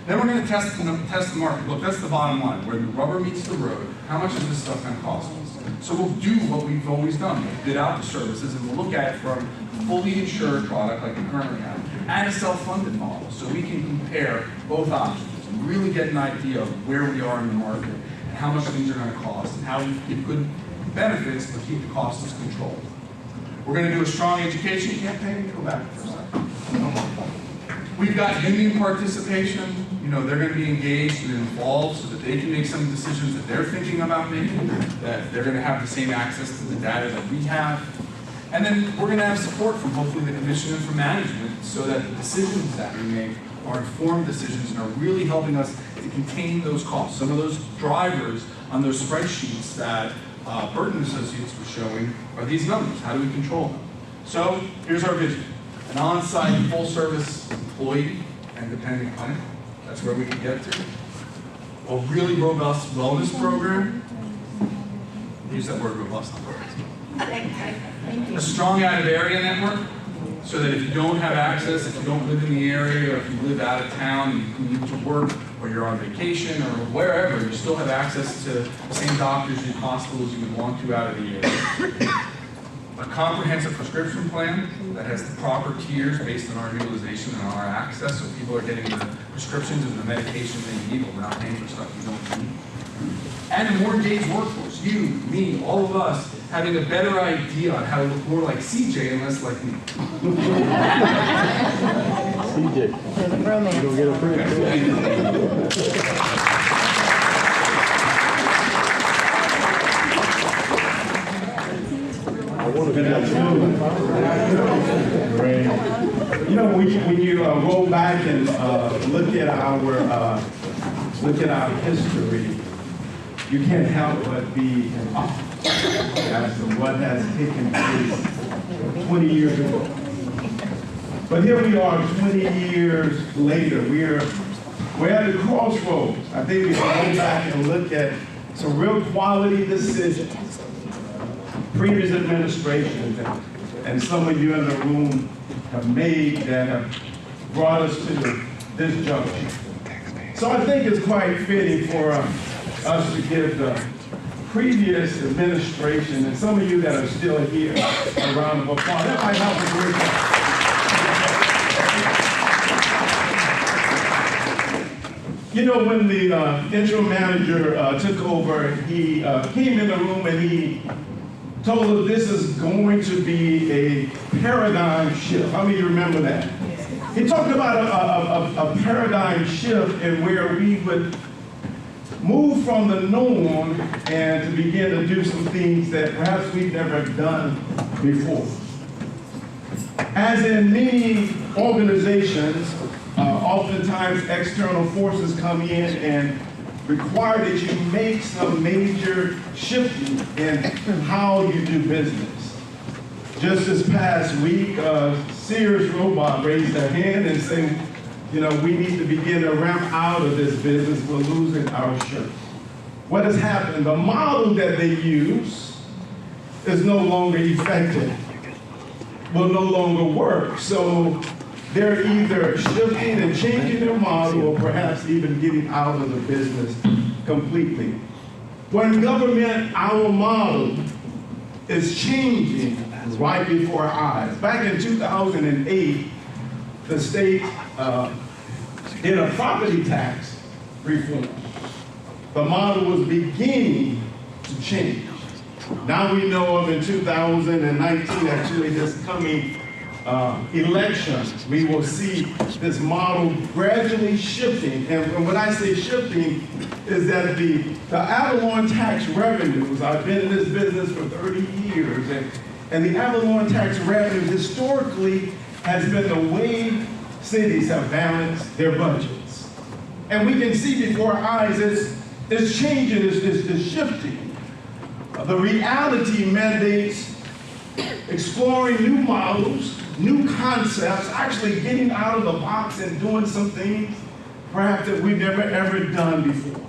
Then we're going to test the market. Look, that's the bottom line. Where the rubber meets the road, how much is this stuff going to cost us? So we'll do what we've always done. We'll bid out the services and we'll look at it from a fully insured product like we currently have and a self-funded model. So we can compare both options and really get an idea of where we are in the market and how much things are going to cost and how we get good benefits but keep the costs controlled. We're going to do a strong education campaign. Go back for a second. We've got union participation. You know, they're going to be engaged and involved so that they can make some decisions that they're thinking about making, that they're going to have the same access to the data that we have. And then we're going to have support from hopefully the commission and from management so that the decisions that we make are informed decisions and are really helping us to contain those costs. Some of those drivers on those spreadsheets that Burton Associates was showing are these numbers. How do we control them? So here's our vision. An on-site, full-service employee and dependent plan. That's where we can get to. A really robust wellness program. Use that word robust on purpose. A strong out-of-area network, so that if you don't have access, if you don't live in the area, or if you live out of town, you need to work, or you're on vacation, or wherever, you still have access to the same doctors and hospitals you would want to out of the area. A comprehensive prescription plan that has the proper tiers based on our utilization and our access, so people are getting the prescriptions and the medication they need, but we're not paying for stuff we don't need. And a more engaged workforce, you, me, all of us, having a better idea on how to look more like CJ and less like me. CJ. There's a romance. You'll get a print. Good afternoon. You know, when you go back and look at our history, you can't help but be in awe as to what has taken place 20 years ago. But here we are 20 years later. We're at the crossroads. I think we can go back and look at some real quality decisions. Previous administrations and some of you in the room have made that have brought us to this juncture. So I think it's quite fitting for us to give the previous administration and some of you that are still here a round of applause. That might help us reach out. You know, when the interim manager took over, he came in the room and he told us this is going to be a paradigm shift. How many of you remember that? He talked about a paradigm shift in where we would move from the norm and to begin to do some things that perhaps we've never done before. As in many organizations, oftentimes external forces come in and require that you make some major shifting in how you do business. Just this past week, Sears Robot raised their hand and said, you know, we need to begin to ramp out of this business. We're losing our shirt. What has happened? The model that they use is no longer effective, will no longer work. So they're either shifting and changing their model or perhaps even getting out of the business completely. When government, our model is changing right before our eyes. Back in 2008, the state did a property tax reform. The model was beginning to change. Now we know of in 2019, actually this coming election, we will see this model gradually shifting. And when I say shifting, is that the ad valorem tax revenues, I've been in this business for 30 years, and the ad valorem tax revenues historically has been the way cities have balanced their budgets. And we can see before our eyes it's changing, it's shifting. The reality mandates exploring new models, new concepts, actually getting out of the box and doing some things perhaps that we've never ever done before.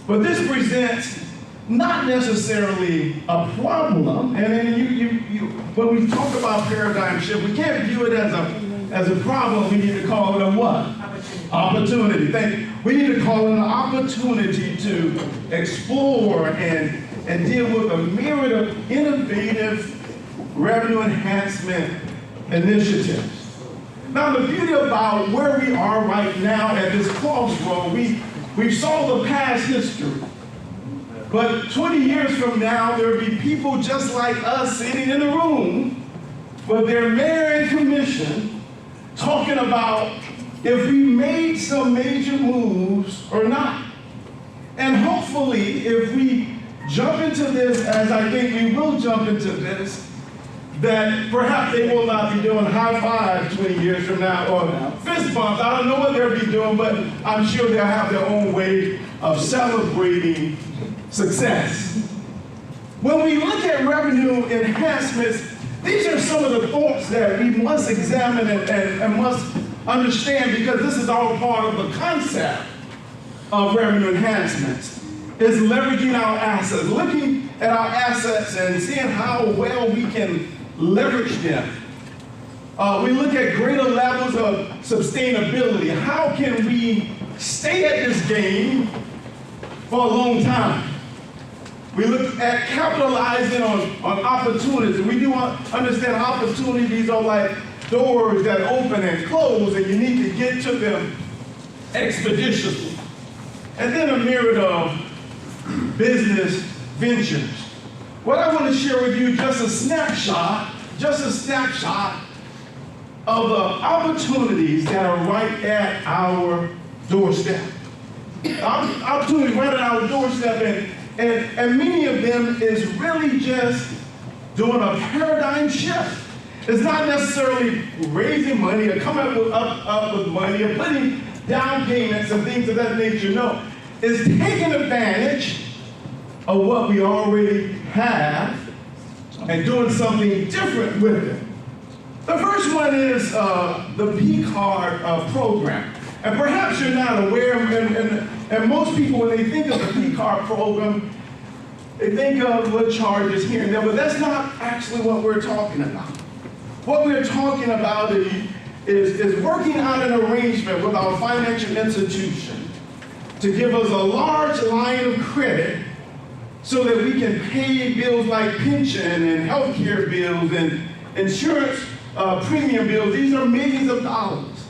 But this presents not necessarily a problem, and then when we talk about paradigm shift, we can't view it as a problem. We need to call it a what? Opportunity. Thank you. We need to call it an opportunity to explore and deal with a myriad of innovative revenue enhancement initiatives. Now, the beauty about where we are right now at this crossroad, we saw the past history. But 20 years from now, there will be people just like us sitting in the room with their mayor and commission talking about if we made some major moves or not. And hopefully, if we jump into this, as I think we will jump into this, that perhaps they will not be doing high fives 20 years from now or fist bumps. I don't know what they'll be doing, but I'm sure they'll have their own way of celebrating success. When we look at revenue enhancements, these are some of the thoughts that we must examine and must understand, because this is all part of the concept of revenue enhancements. Is leveraging our assets, looking at our assets and seeing how well we can leverage them. We look at greater levels of sustainability. How can we stay at this game for a long time? We look at capitalizing on opportunities. We do understand opportunities are like doors that open and close, and you need to get to them expeditiously. And then a myriad of business ventures. What I want to share with you, just a snapshot of the opportunities that are right at our doorstep. Opportunities right at our doorstep, and many of them is really just doing a paradigm shift. It's not necessarily raising money or coming up with money or putting down payments and things of that nature. No, it's taking advantage of what we already have and doing something different with it. The first one is the P-Card program. And perhaps you're not aware, and most people, when they think of the P-Card program, they think of what charges here and there, but that's not actually what we're talking about. What we're talking about is working out an arrangement with our financial institution to give us a large line of credit so that we can pay bills like pension and healthcare bills and insurance premium bills. These are millions of dollars.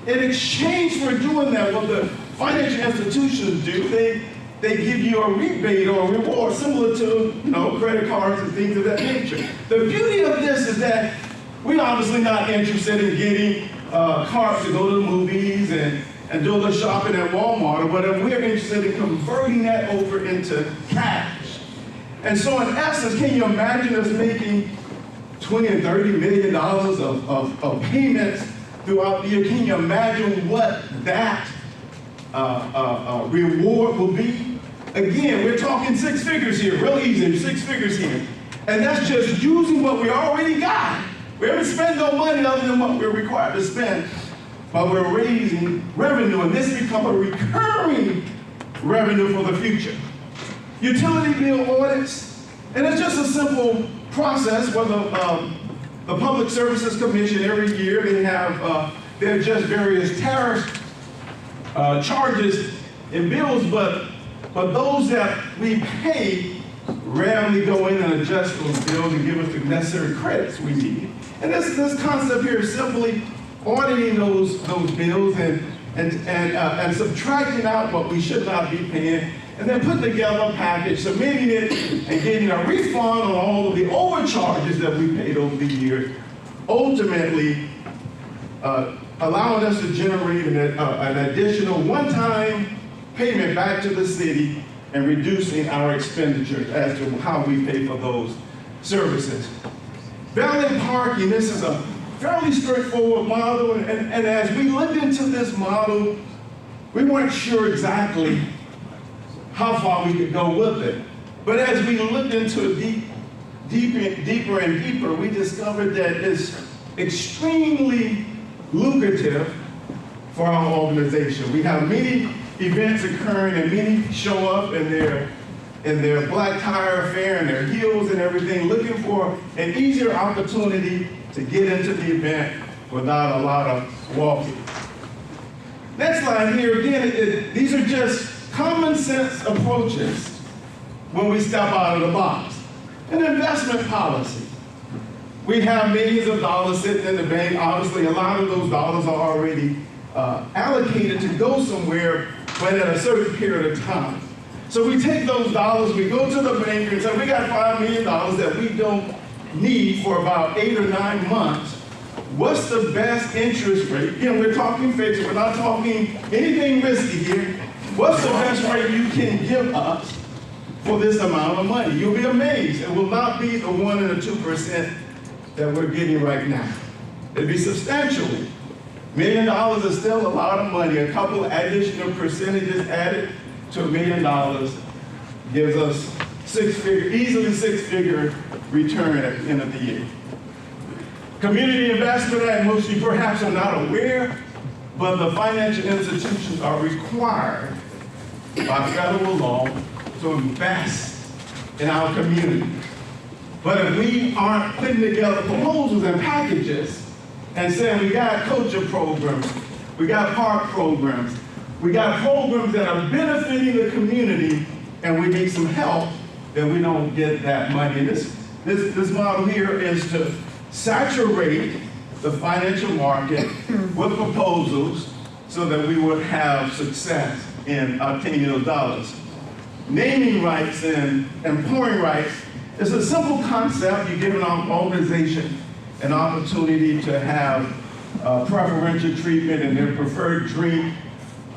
In exchange for doing that, what the financial institutions do, they give you a rebate or a reward similar to credit cards and things of that nature. The beauty of this is that we're obviously not interested in getting cards to go to the movies and do a little shopping at Walmart or whatever. We're interested in converting that over into cash. And so in essence, can you imagine us making $20 and $30 million of payments throughout the year? Can you imagine what that reward will be? Again, we're talking six figures here, real easy, six figures here. And that's just using what we already got. We haven't spent no money other than what we're required to spend, but we're raising revenue, and this becomes a recurring revenue for the future. Utility bill audits, and it's just a simple process where the Public Services Commission every year, they have, they adjust various tariff charges and bills, but those that we pay rarely go in and adjust those bills and give us the necessary credits we need. And this concept here is simply auditing those bills and subtracting out what we should not be paying, and then putting together a package, submitting it, and getting a refund on all of the overcharges that we paid over the years, ultimately allowing us to generate an additional one-time payment back to the city and reducing our expenditures as to how we pay for those services. Valet parking, this is a fairly straightforward model, and as we looked into this model, we weren't sure exactly how far we could go with it. But as we looked into it deeper and deeper, we discovered that it's extremely lucrative for our organization. We have many events occurring, and many show up in their black tire affair and their heels and everything, looking for an easier opportunity to get into the event without a lot of walking. Next slide here, again, these are just common sense approaches when we step out of the box. An investment policy. We have millions of dollars sitting in the bank. Obviously, a lot of those dollars are already allocated to go somewhere, but at a certain period of time. So we take those dollars, we go to the bank and say, we got $5 million that we don't need for about 8 or 9 months. What's the best interest rate? Again, we're talking fixed, we're not talking anything risky here. What's the best rate you can give us for this amount of money? You'll be amazed. It will not be the 1 and the 2% that we're getting right now. It'll be substantially. $1 million is still a lot of money. A couple additional percentages added to $1 million gives us easily six-figure return at the end of the year. Community Investment Act, most of you perhaps are not aware, but the financial institutions are required by federal law to invest in our community. But if we aren't putting together proposals and packages and saying we got coaching programs, we got park programs, we got programs that are benefiting the community, and we need some help, then we don't get that money. And this model here is to saturate the financial market with proposals so that we would have success in obtaining those dollars. Naming rights and pouring rights is a simple concept. You give an organization an opportunity to have preferential treatment in their preferred drink,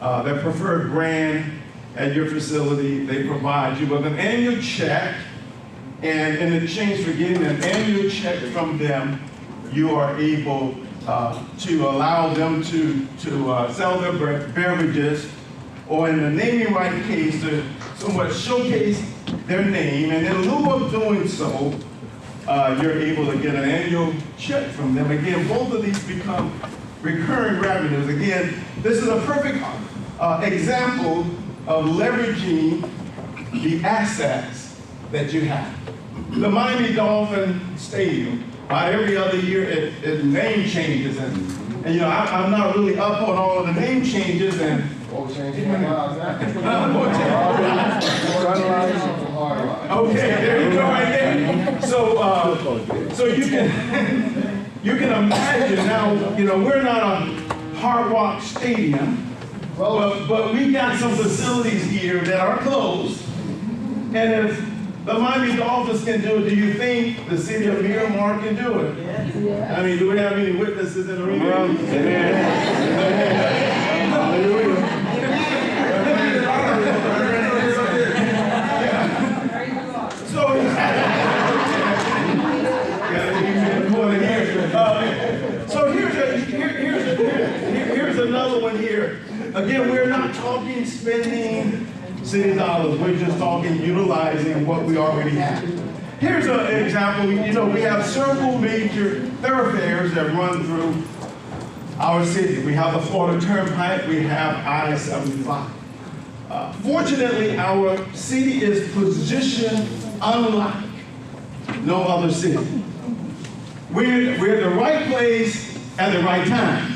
their preferred brand at your facility. They provide you with an annual check, and in exchange for getting an annual check from them, you are able to allow them to sell their beverages, or in the naming right case, to somewhat showcase their name, and in lieu of doing so, you're able to get an annual check from them. Again, both of these become recurring revenues. Again, this is a perfect example of leveraging the assets that you have. The Miami Dolphin Stadium, about every other year, it name changes, and you know, I'm not really up on all of the name changes, and okay, there you go, right there. So you can imagine now. You know, we're not a Hard Rock Stadium, but we got some facilities here that are closed, and if the Miami Dolphins can do it, do you think the City of Miramar can do it? I mean, do we have any witnesses in the room? So here's another one here. Again, we're not talking spending city dollars. We're just talking utilizing what we already have. Here's an example. We have several major thoroughfares that run through our city. We have the Florida Turnpike. We have I-75. Fortunately, our city is positioned unlike no other city. We're at the right place at the right time.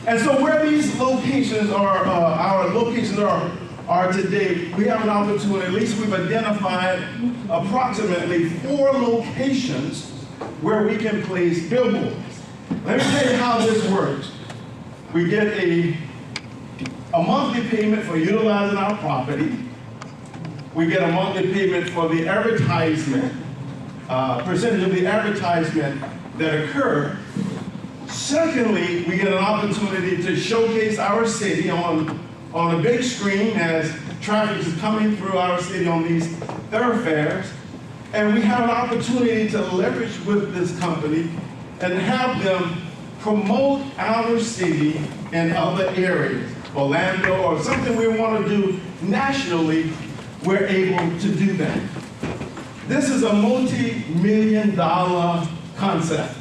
And so where these locations are, our locations are today, we have an opportunity, at least we've identified approximately 4 locations where we can place billboards. Let me tell you how this works. We get a monthly payment for utilizing our property. We get a monthly payment for the advertisement, percentage of the advertisement that occur. Secondly, we get an opportunity to showcase our city on a big screen as traffic is coming through our city on these thoroughfares. And we have an opportunity to leverage with this company and have them promote our city in other areas, Orlando, or something we want to do nationally. We're able to do that. This is a multi-million-dollar concept.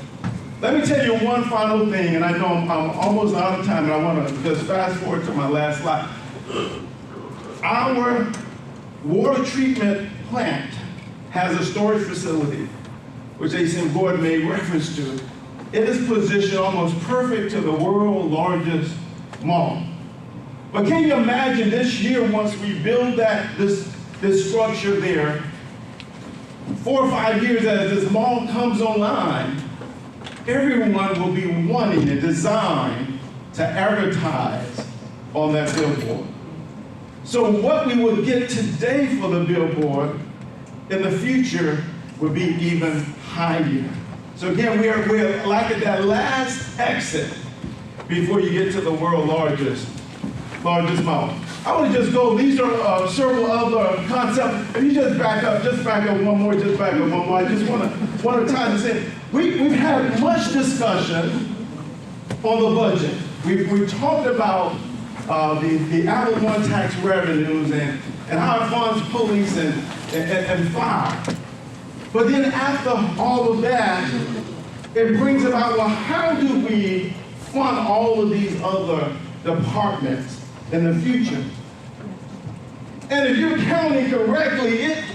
Let me tell you one final thing, and I know I'm almost out of time, and I want to just fast forward to my last slide. Our water treatment plant has a storage facility, which A.C.M. Gordon made reference to. It is positioned almost perfect to the world's largest mall. But can you imagine this year, once we build this structure there, 4 or 5 years as this mall comes online, everyone will be wanting and designed to advertise on that billboard. So what we will get today for the billboard in the future will be even higher. So again, we're like at that last exit before you get to the world's largest mall. I want to just go, these are several other concepts. If you just back up one more, I just want to tie this in. We've had much discussion on the budget. We've talked about the Avalon One tax revenues and how it funds police and fire. But then after all of that, it brings about, well, how do we fund all of these other departments in the future? And if you're counting correctly, it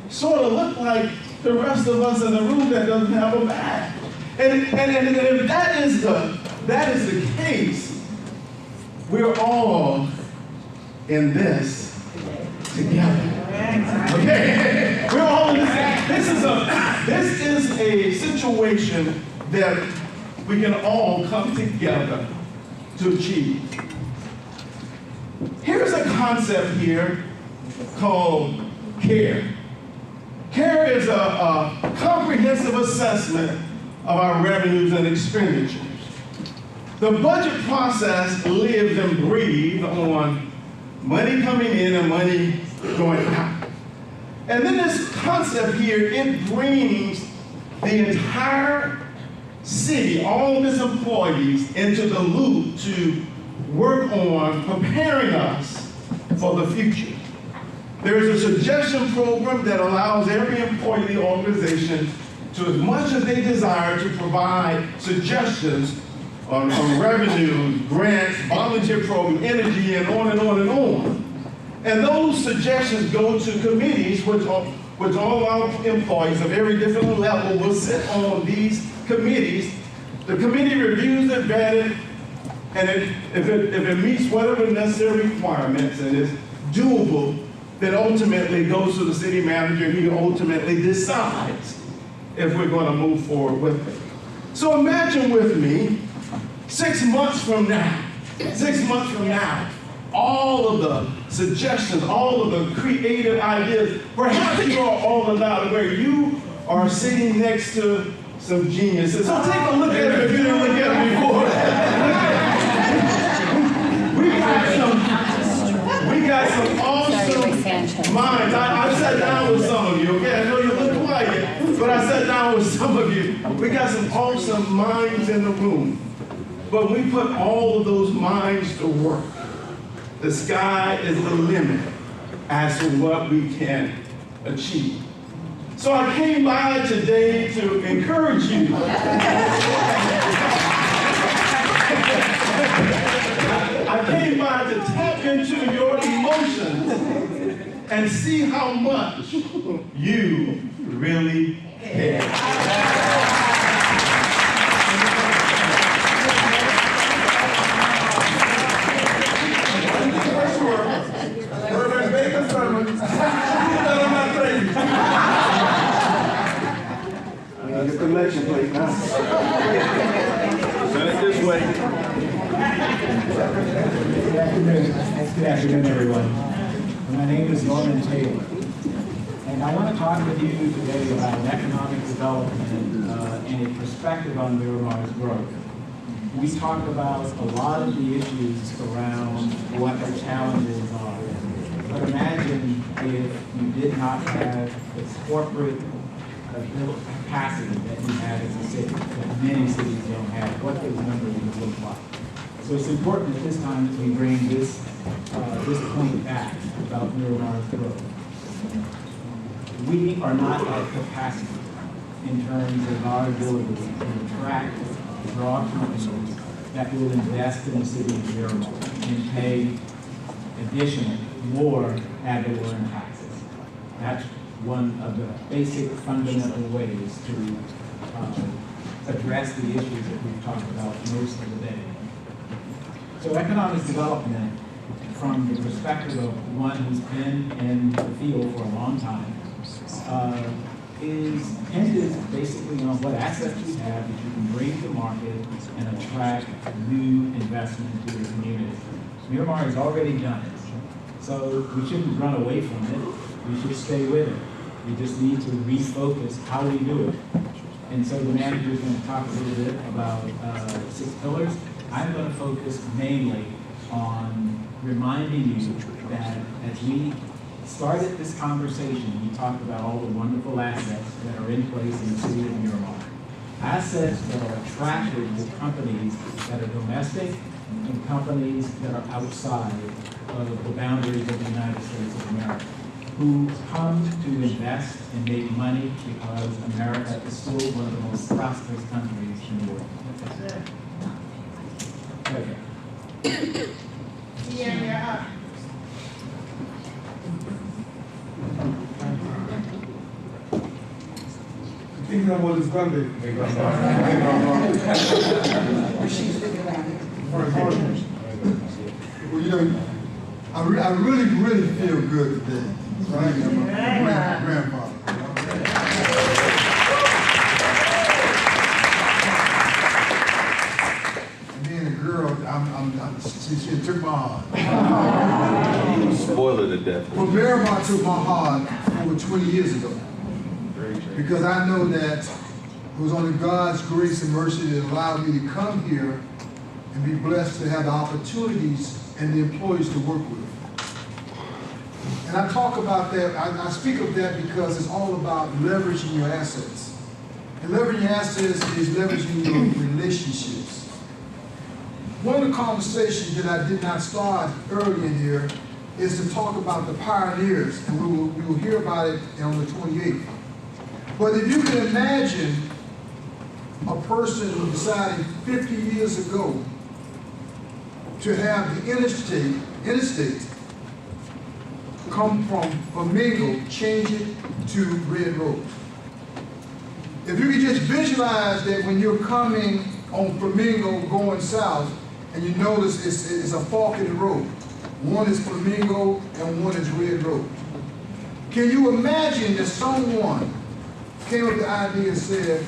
sort of looked like the rest of us in the room that doesn't have a bag. And if that is the case, we're all in this together. Okay? We're all in this. This is a situation that we can all come together to achieve. Here's a concept here called CARE. CARE is a comprehensive assessment of our revenues and expenditures. The budget process lives and breathes on money coming in and money going out. And then this concept here, it brings the entire city, all of its employees, into the loop to work on preparing us for the future. There is a suggestion program that allows every employee in the organization to, as much as they desire, to provide suggestions on revenues, grants, volunteer program, energy, and on and on and on. And those suggestions go to committees, which all our employees of every different level will sit on these committees. The committee reviews it, vets it, and if it meets whatever necessary requirements and is doable, then ultimately goes to the city manager, who ultimately decides if we're going to move forward with it. So imagine with me, 6 months from now, all of the suggestions, all of the creative ideas, perhaps you are all allowed where you are sitting next to some geniuses. So take a look at them if you didn't look at them before. We got some awesome minds. I sat down with some of you, okay? I know you look quiet, but I sat down with some of you. We got some awesome minds in the room. But we put all of those minds to work. The sky is the limit as to what we can achieve. So I came by today to encourage you. I came by to tap into your emotions and see how much you really care. Get the election plate now. Send it this way. Good afternoon, everyone. My name is Norman Taylor, and I want to talk with you today about economic development and a perspective on Miramar's growth. We talk about a lot of the issues around what the challenges are, but imagine if you did not have the corporate capacity that we have as a city, that many cities don't have, what those numbers would look like. So it's important at this time that we bring this point back about Miramar's growth. We are not at capacity in terms of our ability to attract, draw companies that will invest in the city of Miramar and pay additional, more ad valorem taxes. That's one of the basic fundamental ways to address the issues that we've talked about most of the day. So economic development, from the perspective of one who's been in the field for a long time, is hinges basically on what assets you have that you can bring to market and attract new investment to your community. Miramar has already done it, so we shouldn't run away from it. We should stay with it. We just need to refocus how we do it. And so the manager is going to talk a little bit about 6 pillars. I'm going to focus mainly on reminding you that as we started this conversation, we talked about all the wonderful assets that are in place in the city of Miramar. Assets that are attractive to companies that are domestic and companies that are outside of the boundaries of the United States of America, who come to invest and make money because America is still one of the most prosperous countries in the world. Okay. Yeah. I think that what it's going to be. Well, you know, I really feel good today. Right? My grandfather. Being a girl, she took my heart. Spoiler to death. Well, Miramar took my heart over 20 years ago. Because I know that it was only God's grace and mercy that allowed me to come here and be blessed to have the opportunities and the employees to work with. And I talk about that, I speak of that because it's all about leveraging your assets. And leveraging your assets is leveraging your relationships. One of the conversations that I did not start early in here is to talk about the pioneers, and we will hear about it on the 28th. But if you can imagine a person who decided 50 years ago to have the interstate come from Flamingo, change it to Red Road. If you can just visualize that when you're coming on Flamingo going south, and you notice it's a fork in the road. One is Flamingo and one is Red Road. Can you imagine that someone came up with the idea and said,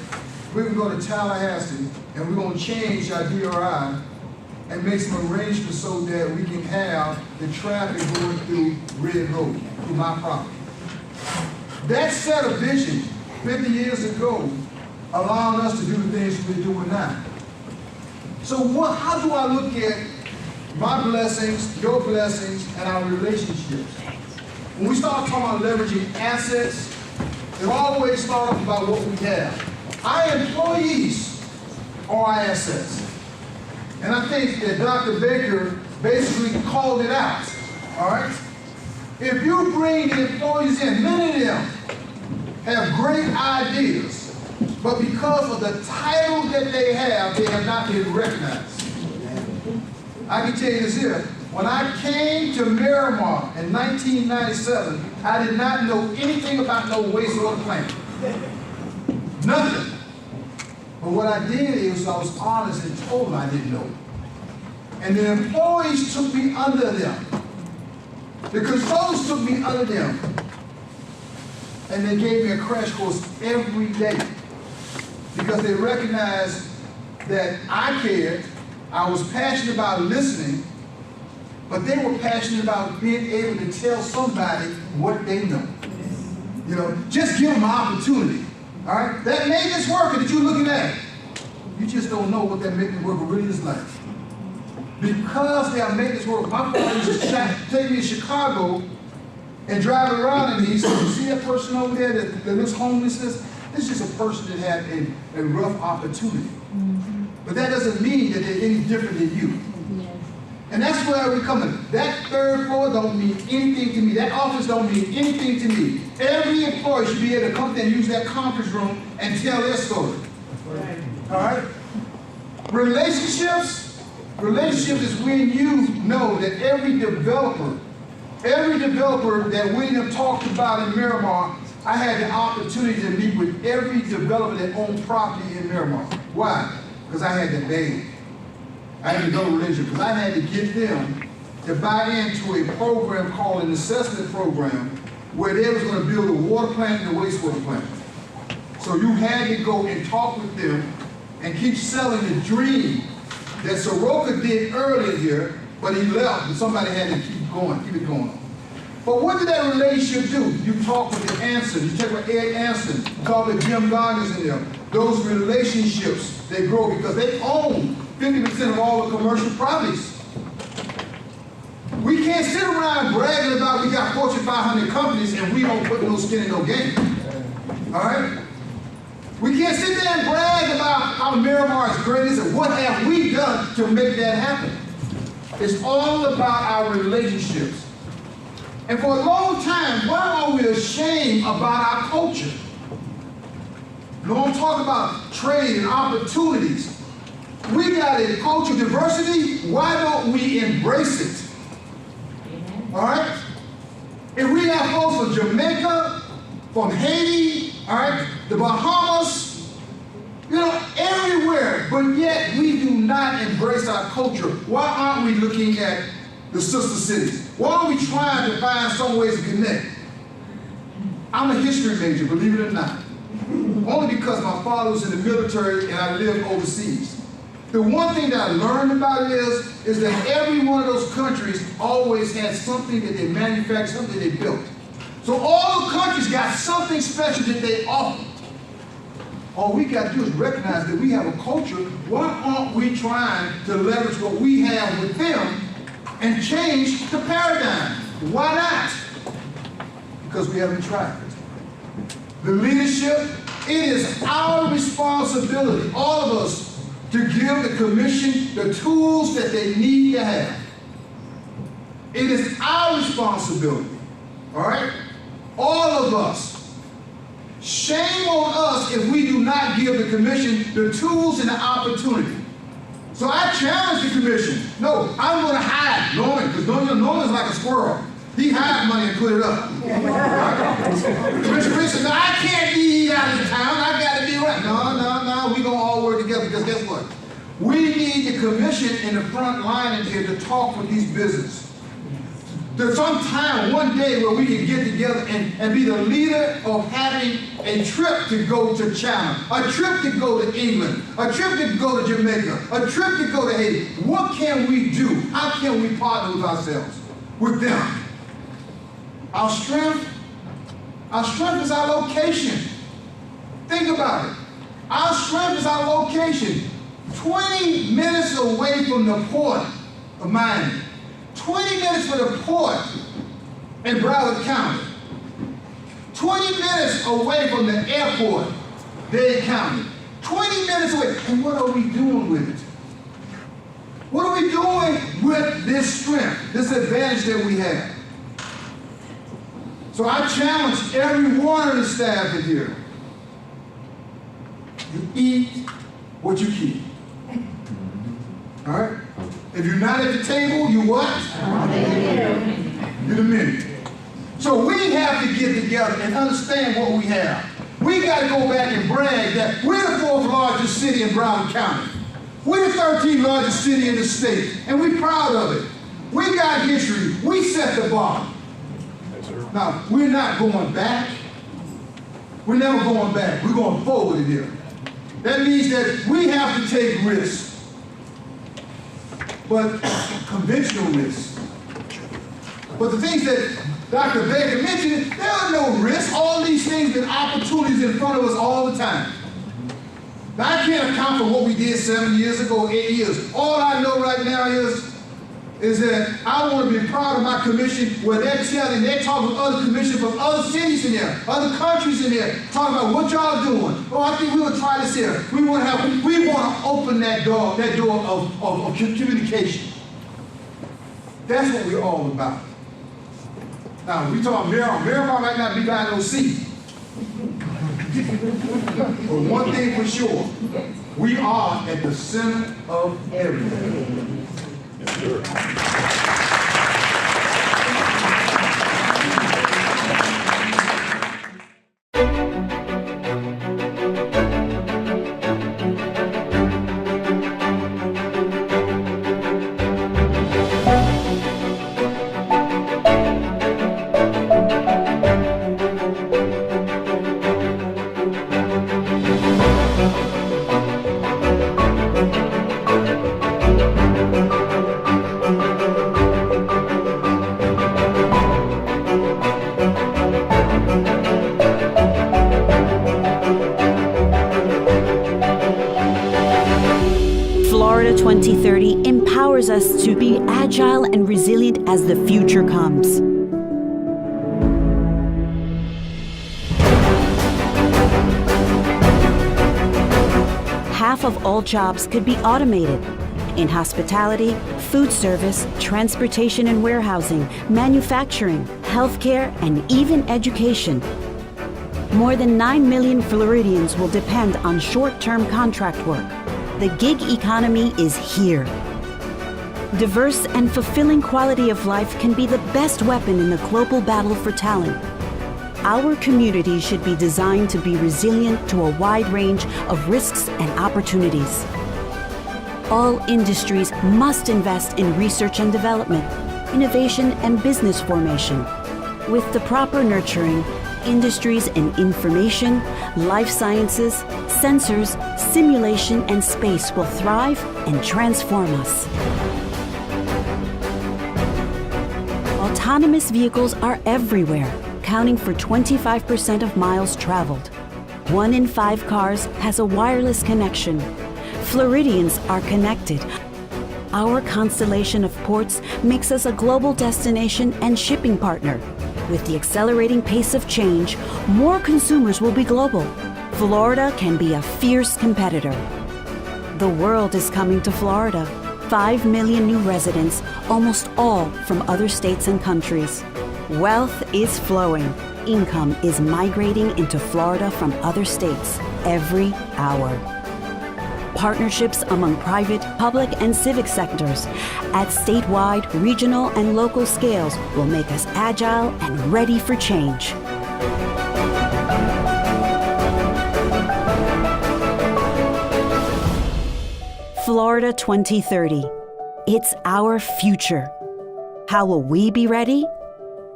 we're going to go to Tallahassee and we're going to change our DRI and make some arrangements so that we can have the traffic going through Red Road, through my property. That set of vision 50 years ago allowing us to do the things we're doing now. So how do I look at my blessings, your blessings, and our relationships? When we start talking about leveraging assets, it always starts about what we have. Our employees are our assets. And I think that Dr. Baker basically called it out, all right? If you bring the employees in, many of them have great ideas, but because of the title that they have not been recognized. I can tell you this here, when I came to Miramar in 1997, I did not know anything about no wastewater plant. Nothing. But what I did is I was honest and told them I didn't know. And the employees took me under them. The consultants took me under them. And they gave me a crash course every day. Because they recognized that I cared, I was passionate about listening, but they were passionate about being able to tell somebody what they know. You know, just give them an opportunity. All right? That maintenance worker that you're looking at, you just don't know what that maintenance worker really is like. Because they are maintenance workers, my father used to take me to Chicago and drive around and he said, you see that person over there that looks homeless? This is just a person that had a rough opportunity. But that doesn't mean that they're any different than you. And that's where we come in. That third floor don't mean anything to me. That office don't mean anything to me. Every employee should be able to come there and use that conference room and tell their story. All right? Relationships is when you know that every developer that William talked about in Miramar, I had the opportunity to meet with every developer that owned property in Miramar. Why? Because I had to beg. I had to go to relationship because I had to get them to buy into a program called an assessment program where they was going to build a water plant and a wastewater plant. So you had to go and talk with them and keep selling the dream that Soroka did earlier here, but he left and somebody had to keep it going. But what did that relationship do? You talk with the Anson, you talk with Ed Anson, you talk with Jim Gardner's in there. Those relationships, they grow because they own 50% of all the commercial properties. We can't sit around bragging about we got Fortune 500 companies and we don't put no skin in no game. All right? We can't sit there and brag about how Miramar is great and what have we done to make that happen. It's all about our relationships. And for a long time, why are we ashamed about our culture? You don't talk about trade and opportunities. We got a cultural diversity. Why don't we embrace it? All right? If we have folks from Jamaica, from Haiti, all right, the Bahamas, you know, everywhere, but yet we do not embrace our culture. Why aren't we looking at the sister cities? Why are we trying to find some ways to connect? I'm a history major, believe it or not. Only because my father was in the military and I lived overseas. The one thing that I learned about it is that every one of those countries always had something that they manufactured, something they built. So all the countries got something special that they offer. All we got to do is recognize that we have a culture. Why aren't we trying to leverage what we have with them and change the paradigm? Why not? Because we haven't tried it. The leadership, it is our responsibility, all of us, to give the commission the tools that they need to have. It is our responsibility, all right? All of us. Shame on us if we do not give the commission the tools and the opportunity. So I challenge the commission. No, I'm going to hide Norman, because Norman's like a squirrel. He hides money and put it up. Commissioner said, no, I can't be out of town. I got to be right. No, we going to all work together, because guess what? We need the commission in the front line in here to talk with these businesses. There's some time, one day, where we can get together and be the leader of having a trip to go to China, a trip to go to England, a trip to go to Jamaica, a trip to go to Haiti. What can we do? How can we partner with ourselves, with them? Our strength is our location. Think about it. Our strength is our location. 20 minutes away from the port of Miami. 20 minutes from the port in Broward County. 20 minutes away from the airport, Dade County. 20 minutes away. And what are we doing with it? What are we doing with this strength, this advantage that we have? So I challenge every one of the staff in here. You eat what you keep. All right? If you're not at the table, you what? You're the menu. So we have to get together and understand what we have. We got to go back and brag that we're the 4th largest city in Broward County. We're the 13th largest city in the state, and we're proud of it. We got history. We set the bar. Now, we're not going back. We're never going back. We're going forward in here. That means that we have to take risks, but conventional risks. But the things that Dr. Baker mentioned, there are no risks. All these things and opportunities in front of us all the time. Now, I can't account for what we did 7 years ago, 8 years. All I know right now is that I want to be proud of my commission where they're talking with other commissions from other cities in there, other countries in there, talking about what y'all doing. Oh, I think we will try this here. We want to open that door of communication. That's what we're all about. Now, we talk Miramar. Miramar might not be by no sea. But one thing for sure, we are at the center of everything. Yes, sir. Florida 2030 empowers us to be agile and resilient as the future comes. Half of all jobs could be automated. In hospitality, food service, transportation and warehousing, manufacturing, healthcare, and even education. More than 9 million Floridians will depend on short-term contract work. The gig economy is here. Diverse and fulfilling quality of life can be the best weapon in the global battle for talent. Our community should be designed to be resilient to a wide range of risks and opportunities. All industries must invest in research and development, innovation and business formation. With the proper nurturing, industries in information, life sciences, sensors, simulation, and space will thrive and transform us. Autonomous vehicles are everywhere, accounting for 25% of miles traveled. 1 in 5 cars has a wireless connection. Floridians are connected. Our constellation of ports makes us a global destination and shipping partner. With the accelerating pace of change, more consumers will be global. Florida can be a fierce competitor. The world is coming to Florida. 5 million new residents, almost all from other states and countries. Wealth is flowing. Income is migrating into Florida from other states every hour. Partnerships among private, public, and civic sectors at statewide, regional, and local scales will make us agile and ready for change. Florida 2030. It's our future. How will we be ready?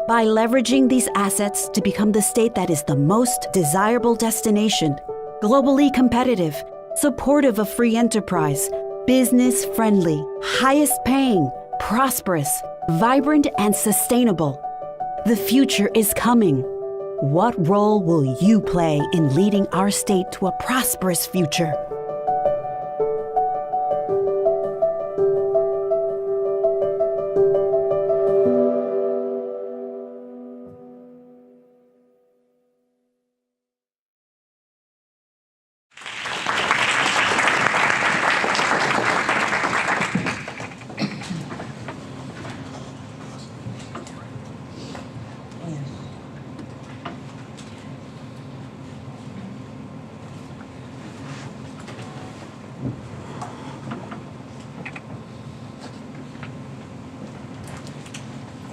By leveraging these assets to become the state that is the most desirable destination, globally competitive, supportive of free enterprise, business-friendly, highest-paying, prosperous, vibrant, and sustainable. The future is coming. What role will you play in leading our state to a prosperous future?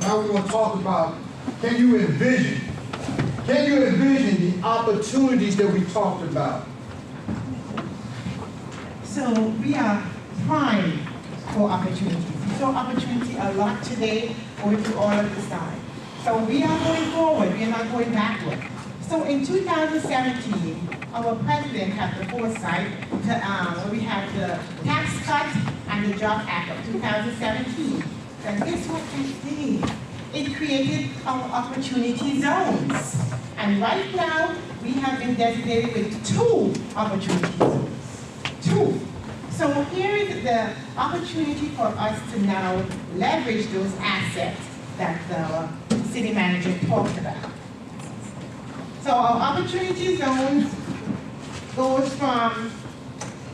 Now we're going to talk about, can you envision the opportunities that we talked about? So we are primed for opportunities. We saw opportunity a lot today going through all of this time. So we are going forward, we are not going backward. So in 2017, our president had the foresight to, where we had the Tax Cut and the Job Act of 2017. And guess what that did? It created our opportunity zones. And right now, we have been designated with 2 opportunity zones. 2. So here is the opportunity for us to now leverage those assets that the city manager talked about. So our opportunity zones goes from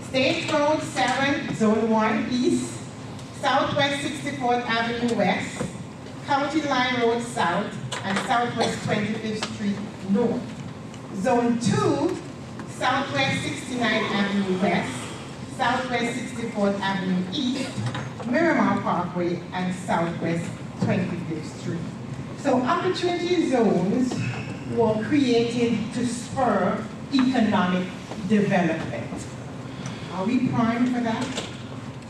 State Road 7, Zone 1 East, Southwest 64th Avenue West, County Line Road South, and Southwest 25th Street North. Zone 2, Southwest 69th Avenue West, Southwest 64th Avenue East, Miramar Parkway, and Southwest 25th Street. So opportunity zones were created to spur economic development. Are we primed for that?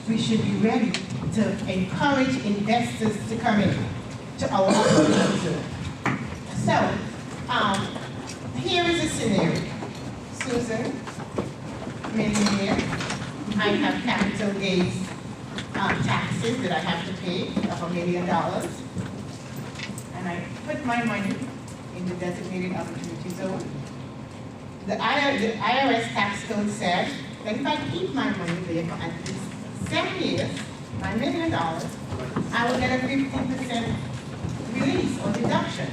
We should be ready to encourage investors to come in to our opportunity zone. So, here is a scenario. Susan, millionaire. I have capital gains taxes that I have to pay of $1 million. And I put my money in the designated opportunity zone. The IRS tax code said that if I keep my money there for at least 7 years, my $1 million, I will get a 50% release or deduction.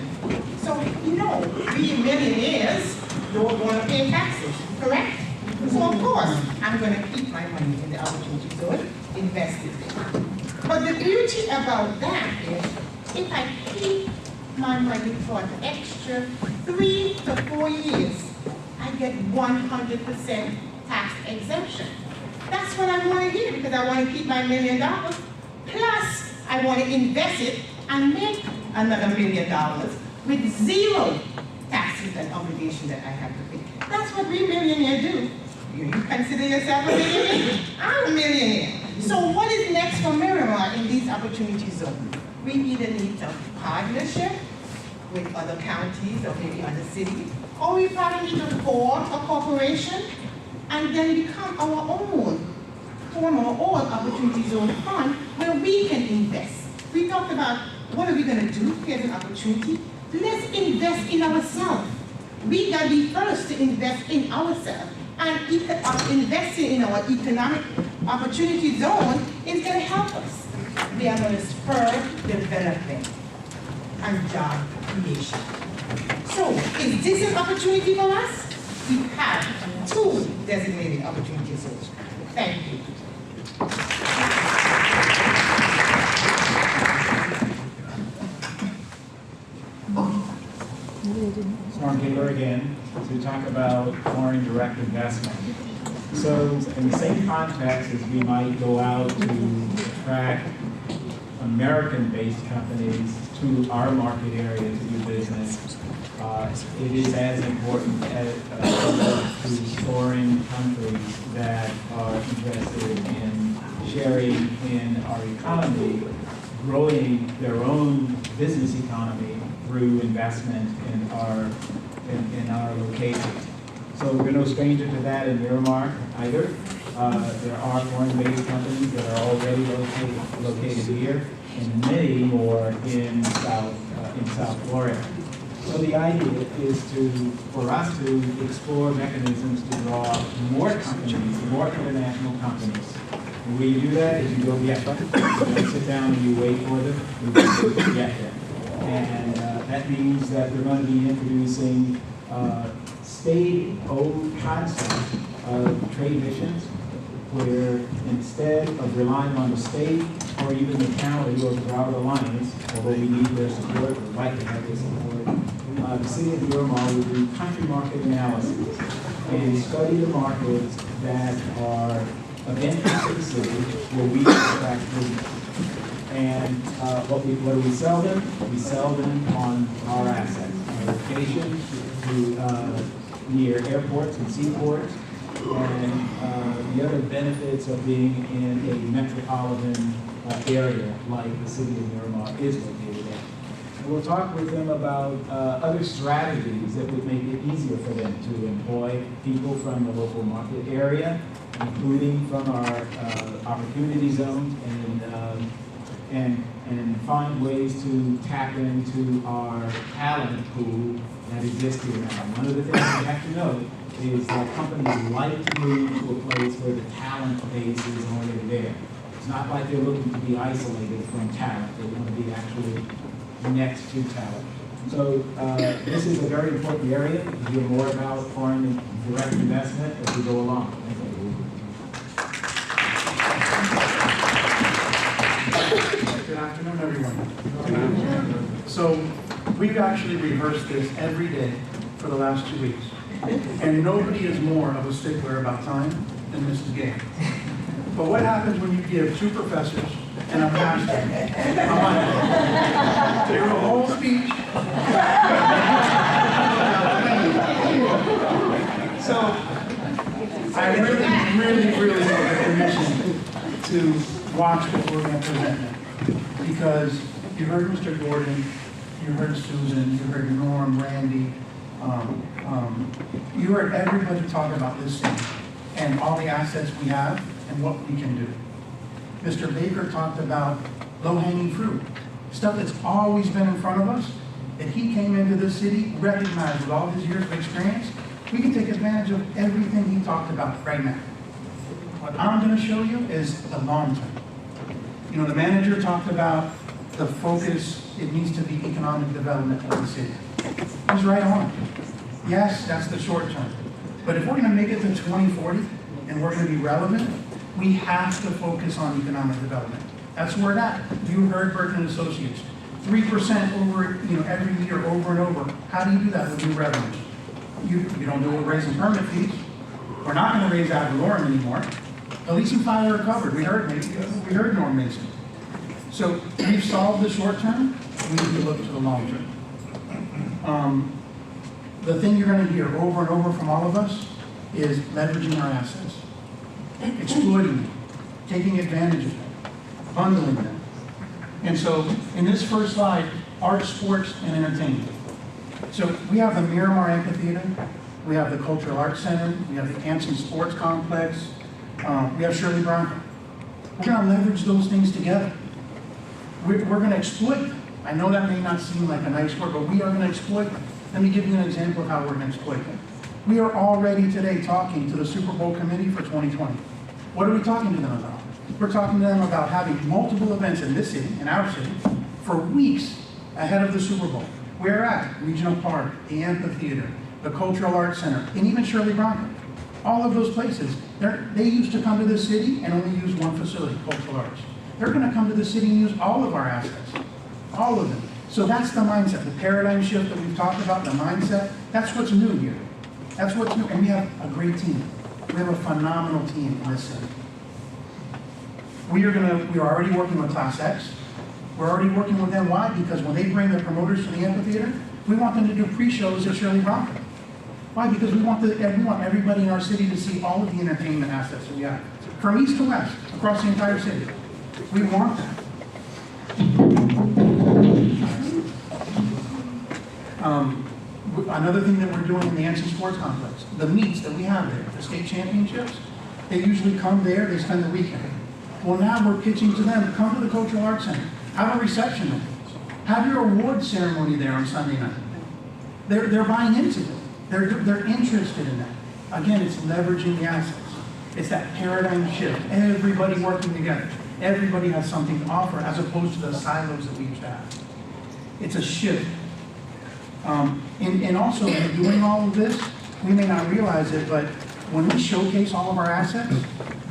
So, you know, we millionaires don't want to pay taxes, correct? So of course, I'm going to keep my money in the opportunity zone, invest it there. But the beauty about that is, if I keep my money for an extra 3 to 4 years, I get 100% tax exemption. That's what I want to hear, because I want to keep my $1 million, plus I want to invest it and make another $1 million with 0 taxes and obligation that I have to pay. That's what we millionaires do. You consider yourself a millionaire? I'm a millionaire. So what is next for Miramar in these opportunity zones? We either need a partnership with other counties or maybe other cities, or we probably need to form a corporation and then become our own, form our own opportunity zone fund where we can invest. We talked about what are we going to do? Here's an opportunity. Let's invest in ourselves. We got to be first to invest in ourselves. And investing in our economic opportunity zone is going to help us. We are going to spur development and job creation. So, is this an opportunity for us? We have 2 designated opportunity zones. Thank you. Mark Gaylor again to talk about foreign direct investment. So in the same context as we might go out to attract American-based companies to our market area to do business, it is as important as to foreign countries that are interested in sharing in our economy, growing their own business economy through investment in our locations. So we're no stranger to that in Miramar either. There are foreign-based companies that are already located here, and many more in South Florida. So the idea is for us to explore mechanisms to draw more companies, more international companies. The way you do that is you go get them, you don't sit down and you wait for them, you get them. And that means that we're going to be introducing state-owned concept of trade missions, where instead of relying on the state or even the county or the Drought Alliance, although we need their support, we'd like to have their support, the City of Miramar will do country market analysis and study the markets that are of interest to the city where we can attract business. And what do we sell them? We sell them on our assets, our location, near airports and seaports, and the other benefits of being in a metropolitan area like the City of Miramar is located in. And we'll talk with them about other strategies that would make it easier for them to employ people from the local market area, including from our opportunity zones, and find ways to tap into our talent pool that exists here now. One of the things we have to know is that companies like to move to a place where the talent base is already there. It's not like they're looking to be isolated from talent. They want to be actually next to talent. So this is a very important area. You'll hear more about foreign direct investment as we go along. Thank you. Good afternoon, everyone. So we've actually rehearsed this every day for the last 2 weeks. And nobody is more of a stickler about time than Mrs. Gay. But what happens when you give 2 professors and a pastor a mic? They do a whole speech. So I really want the commission to watch what we're going to present now. Because you heard Mr. Gordon, you heard Susan, you heard Norm, Randy, you heard everybody talk about this city and all the assets we have and what we can do. Mr. Baker talked about low-hanging fruit, stuff that's always been in front of us, that he came into this city, recognized with all his years of experience, we can take advantage of everything he talked about right now. What I'm going to show you is the long term. You know, the manager talked about the focus, it needs to be economic development of the city. He's right on. Yes, that's the short term. But if we're going to make it to 2040 and we're going to be relevant, we have to focus on economic development. That's where that. You heard Burton Associates. 3% over, every year, over and over. How do you do that with new revenues? You don't do it with raising permit fees. We're not going to raise ad valorem anymore. Police and fire are covered. We heard Norm Mason. So we've solved the short term. We need to look to the long term. The thing you're going to hear over and over from all of us is leveraging our assets, exploiting them, taking advantage of them, bundling them. And so in this first slide, art, sports, and entertainment. So we have the Miramar Amphitheater, we have the Cultural Arts Center, we have the Anson Sports Complex, we have Shirley Bronco. We're going to leverage those things together. We're going to exploit them. I know that may not seem like a nice word, but we are going to exploit them. Let me give you an example of how we're going to exploit them. We are already today talking to the Super Bowl committee for 2020. What are we talking to them about? We're talking to them about having multiple events in this city, in our city, for weeks ahead of the Super Bowl. We're at Regional Park, the Amphitheater, the Cultural Arts Center, and even Shirley Bronco. All of those places, they used to come to this city and only use one facility, Cultural Arts. They're going to come to the city and use all of our assets, all of them. So that's the mindset, the paradigm shift that we've talked about, the mindset, that's what's new here. That's what's new, and we have a great team. We have a phenomenal team in this city. We are already working with Class X. We're already working with them. Why? Because when they bring their promoters to the amphitheater, we want them to do pre-shows at Shirley Bronco. Why? Because we want everybody in our city to see all of the entertainment assets that we have, from east to west, across the entire city. We want that. Another thing that we're doing in the Anson Sports Complex, the meets that we have there, the state championships, they usually come there, they spend the weekend. Well, now we're pitching to them, come to the Cultural Arts Center, have a reception there, have your award ceremony there on Sunday night. They're buying into it. They're interested in that. Again, it's leveraging the assets. It's that paradigm shift. Everybody working together. Everybody has something to offer as opposed to the silos that we used to have. It's a shift. And also, in doing all of this, we may not realize it, but when we showcase all of our assets,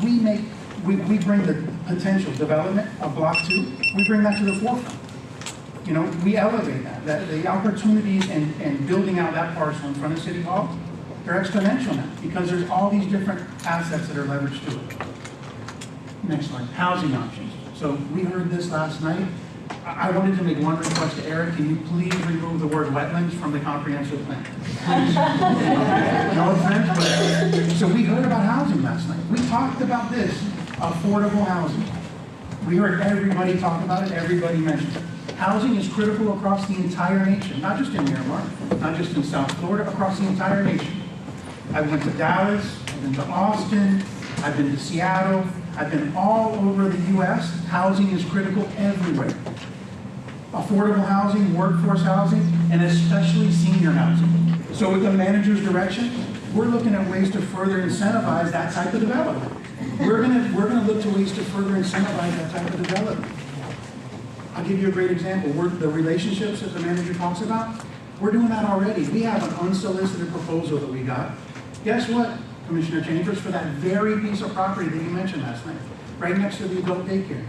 we bring the potential development of Block 2, we bring that to the forefront. You know, we elevate that the opportunities and building out that parcel in front of City Hall, they're exponential now because there's all these different assets that are leveraged to it. Next slide, housing options. So we heard this last night. I wanted to make one request to Eric. Can you please remove the word wetlands from the comprehensive plan? No offense, but so we heard about housing last night. We talked about this, affordable housing. We heard everybody talk about it, everybody mentioned it. Housing is critical across the entire nation, not just in Miramar, not just in South Florida, across the entire nation. I went to Dallas, I've been to Austin, I've been to Seattle, I've been all over the U.S. Housing is critical everywhere. Affordable housing, workforce housing, and especially senior housing. So with the manager's direction, we're looking at ways to further incentivize that type of development. We're gonna look to ways to further incentivize that type of development. I'll give you a great example. The relationships that the manager talks about, we're doing that already. We have an unsolicited proposal that we got. Guess what, Commissioner Chambers, for that very piece of property that you mentioned last night, right next to the adult daycare.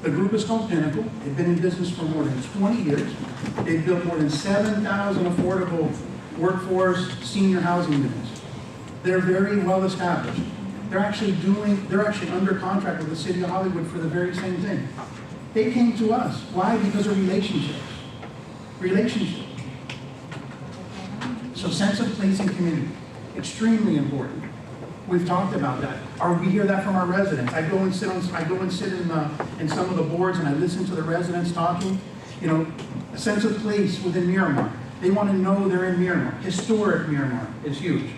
The group is called Pinnacle. They've been in business for more than 20 years. They've built more than 7,000 affordable workforce senior housing units. They're very well established. They're actually under contract with the City of Hollywood for the very same thing. They came to us. Why? Because of relationships. Relationships. So sense of place and community, extremely important. We've talked about that. We hear that from our residents. I go and sit in some of the boards and I listen to the residents talking. You know, a sense of place within Miramar. They want to know they're in Miramar. Historic Miramar is huge.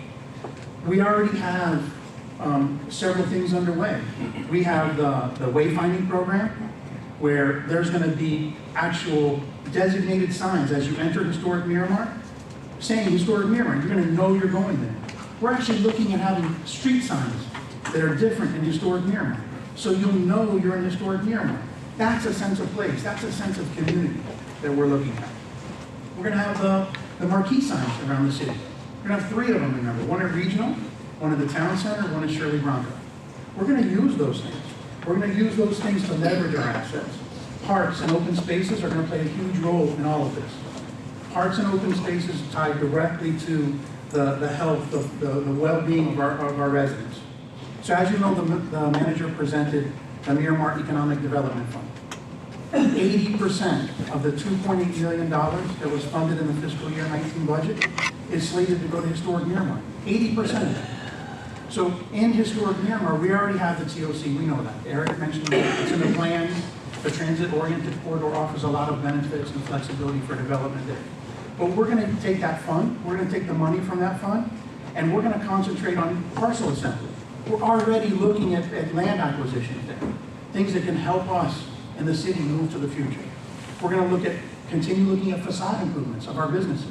We already have several things underway. We have the wayfinding program, where there's going to be actual designated signs as you enter historic Miramar, saying historic Miramar. You're going to know you're going there. We're actually looking at having street signs that are different in historic Miramar, so you'll know you're in historic Miramar. That's a sense of place. That's a sense of community that we're looking at. We're going to have the marquee signs around the city. We're going to have 3 of them, remember. One at Regional, one at the Town Center, one at Shirley Bronco. We're going to use those things. We're going to use those things to leverage our assets. Parks and open spaces are going to play a huge role in all of this. Parks and open spaces tied directly to the health, the well-being of our residents. So as you know, the manager presented the Miramar Economic Development Fund. 80% of the $2.8 million that was funded in the fiscal year 19 budget is slated to go to historic Miramar. 80% of it. So in historic Miramar, we already have the TOC, we know that. Eric mentioned that it's in the plan. The transit-oriented corridor offers a lot of benefits and flexibility for development there. But we're going to take that fund, we're going to take the money from that fund, and we're going to concentrate on parcel assembly. We're already looking at land acquisitions there, things that can help us and the city move to the future. We're going to continue looking at facade improvements of our businesses.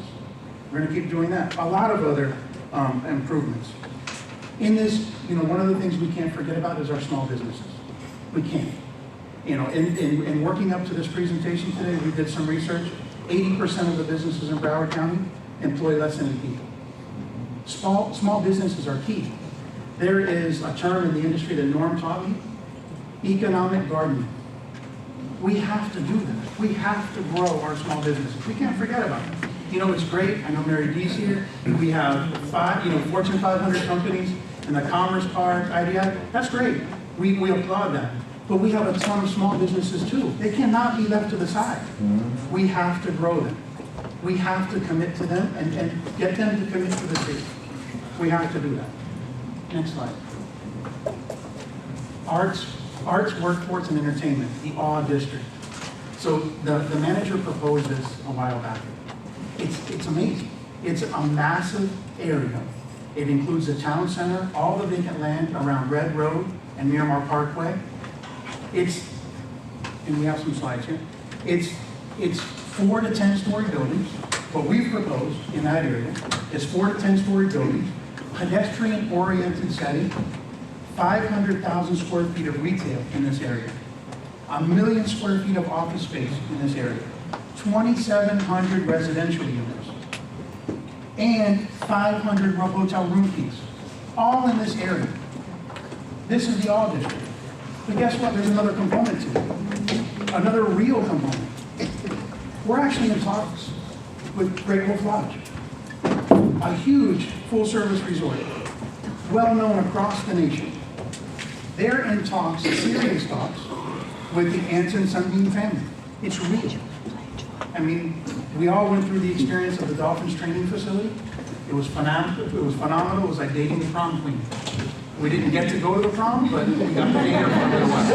We're going to keep doing that. A lot of other improvements. In this, you know, one of the things we can't forget about is our small businesses. We can't. You know, in working up to this presentation today, we did some research. 80% of the businesses in Broward County employ less than 8 people. Small businesses are key. There is a term in the industry that Norm taught me, economic gardening. We have to do that. We have to grow our small businesses. We can't forget about them. You know, it's great. I know Mary D's here. We have Fortune 500 companies in the Commerce Park, IDI. That's great. We applaud that. But we have a ton of small businesses too. They cannot be left to the side. We have to grow them. We have to commit to them and get them to commit to the city. We have to do that. Next slide. Arts, workforce, and entertainment, the AW district. So the manager proposed this a while back. It's amazing. It's a massive area. It includes the town center, all the vacant land around Red Road and Miramar Parkway. And we have some slides here. It's 4 to 10 story buildings. What we've proposed in that area is 4 to 10-story buildings, pedestrian-oriented setting, 500,000 square feet of retail in this area, 1 million square feet of office space in this area, 2,700 residential units, and 500 hotel room keys, all in this area. This is the all district. But guess what? There's another component to it. Another real component. We're actually in talks with Great Wolf Lodge, a huge full-service resort, well-known across the nation. They're in talks, serious talks, with the Anson Sunbeam family. It's real. I mean, we all went through the experience of the Dolphins training facility. It was phenomenal. It was phenomenal. It was like dating the prom queen. We didn't get to go to the prom, but we got to date her for a little while.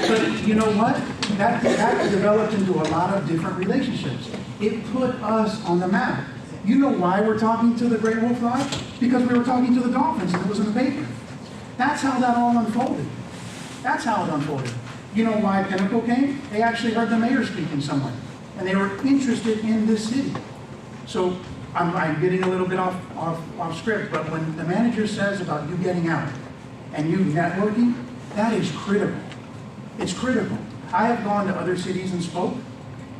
But you know what? That developed into a lot of different relationships. It put us on the map. You know why we're talking to the Great Wolf Lodge? Because we were talking to the Dolphins and it was in the paper. That's how that all unfolded. That's how it unfolded. You know why Pinnacle came? They actually heard the mayor speaking somewhere, and they were interested in this city. So I'm getting a little bit off script, but when the manager says about you getting out and you networking, that is critical. It's critical. I have gone to other cities and spoke.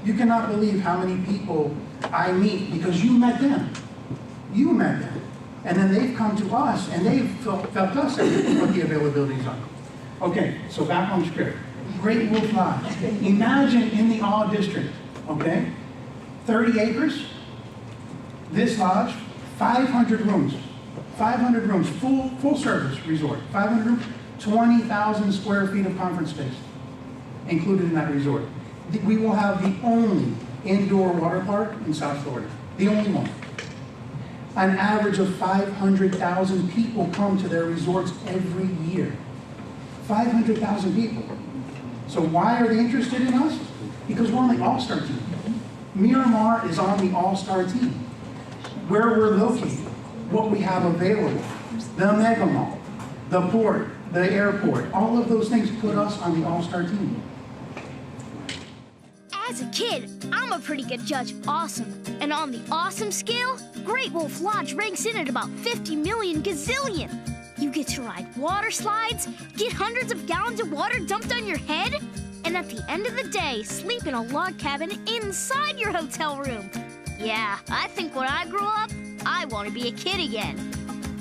You cannot believe how many people I meet because you met them. You met them. And then they've come to us and they've felt us and what the availabilities are. Okay, so back on script. Great Wolf Lodge. Imagine in the all district, okay? 30 acres. This lodge, 500 rooms. 500 rooms, full service resort. 500 rooms, 20,000 square feet of conference space included in that resort. We will have the only indoor water park in South Florida. The only one. An average of 500,000 people come to their resorts every year. 500,000 people. So why are they interested in us? Because we're on the all-star team. Miramar is on the all-star team. Where we're located, what we have available, the mega mall, the port, the airport, all of those things put us on the all-star team. As a kid, I'm a pretty good judge of awesome. And on the awesome scale, Great Wolf Lodge ranks in at about 50 million gazillion. You get to ride water slides, get hundreds of gallons of water dumped on your head, and at the end of the day, sleep in a log cabin inside your hotel room. Yeah, I think when I grow up, I want to be a kid again.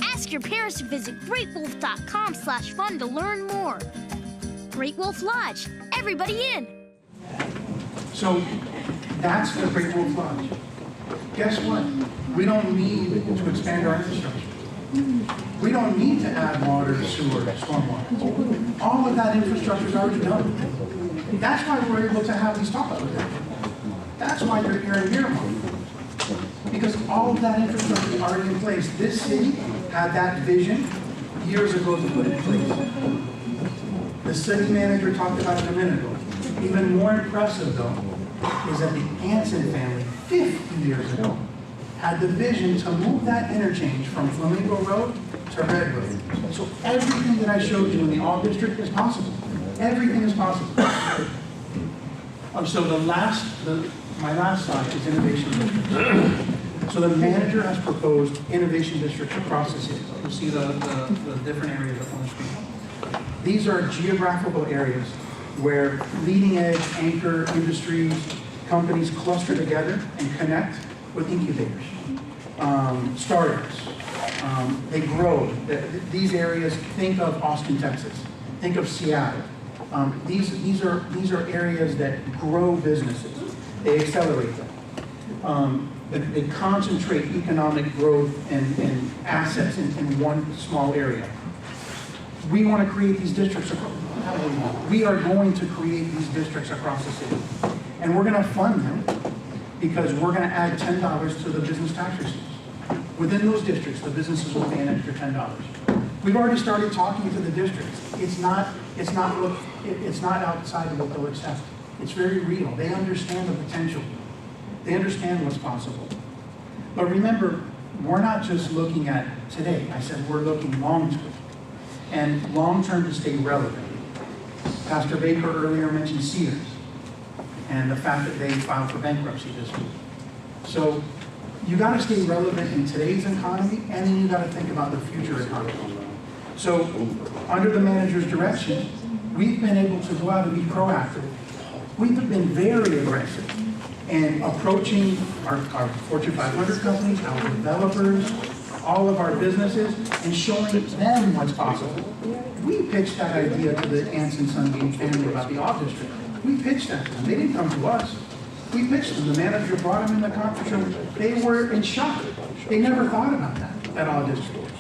Ask your parents to visit greatwolf.com/fun to learn more. Great Wolf Lodge, everybody in. So that's the Great Wolf Lodge. Guess what? We don't need to expand our infrastructure. We don't need to add water, sewer, stormwater. All of that infrastructure is already done. That's why we're able to have these talks with them. That's why you're here in Miramar. Because all of that infrastructure is already in place. This city had that vision years ago to put in place. The city manager talked about it a minute ago. Even more impressive, though, is that the Anson family, 50 years ago, had the vision to move that interchange from Flamingo Road to Red Road. So everything that I showed you in the all district is possible. Everything is possible. So my last slide is innovation districts. So the manager has proposed innovation districts across the city. You see the different areas up on the screen. These are geographical areas where leading edge anchor industries, companies cluster together and connect with incubators, startups. They grow. These areas, think of Austin, Texas. Think of Seattle. These are areas that grow businesses. They accelerate them. They concentrate economic growth and assets in one small area. We want to create these districts. We are going to create these districts across the city. And we're going to fund them because we're going to add $10 to the business tax receipts. Within those districts, the businesses will pay an extra $10. We've already started talking to the districts. It's not outside of what they'll accept. It's very real. They understand the potential. They understand what's possible. But remember, we're not just looking at today. I said we're looking long-term. And long-term to stay relevant. Pastor Baker earlier mentioned Sears and the fact that they filed for bankruptcy this week. So you gotta stay relevant in today's economy, and then you gotta think about the future economy. So under the manager's direction, we've been able to go out and be proactive. We've been very aggressive in approaching our Fortune 500 companies, our developers, all of our businesses, and showing them what's possible. We pitched that idea to the Anson Sunbeam family about the off district. We pitched that to them. They didn't come to us. We pitched them. The manager brought them in the conference room. They were in shock. They never thought about that off district.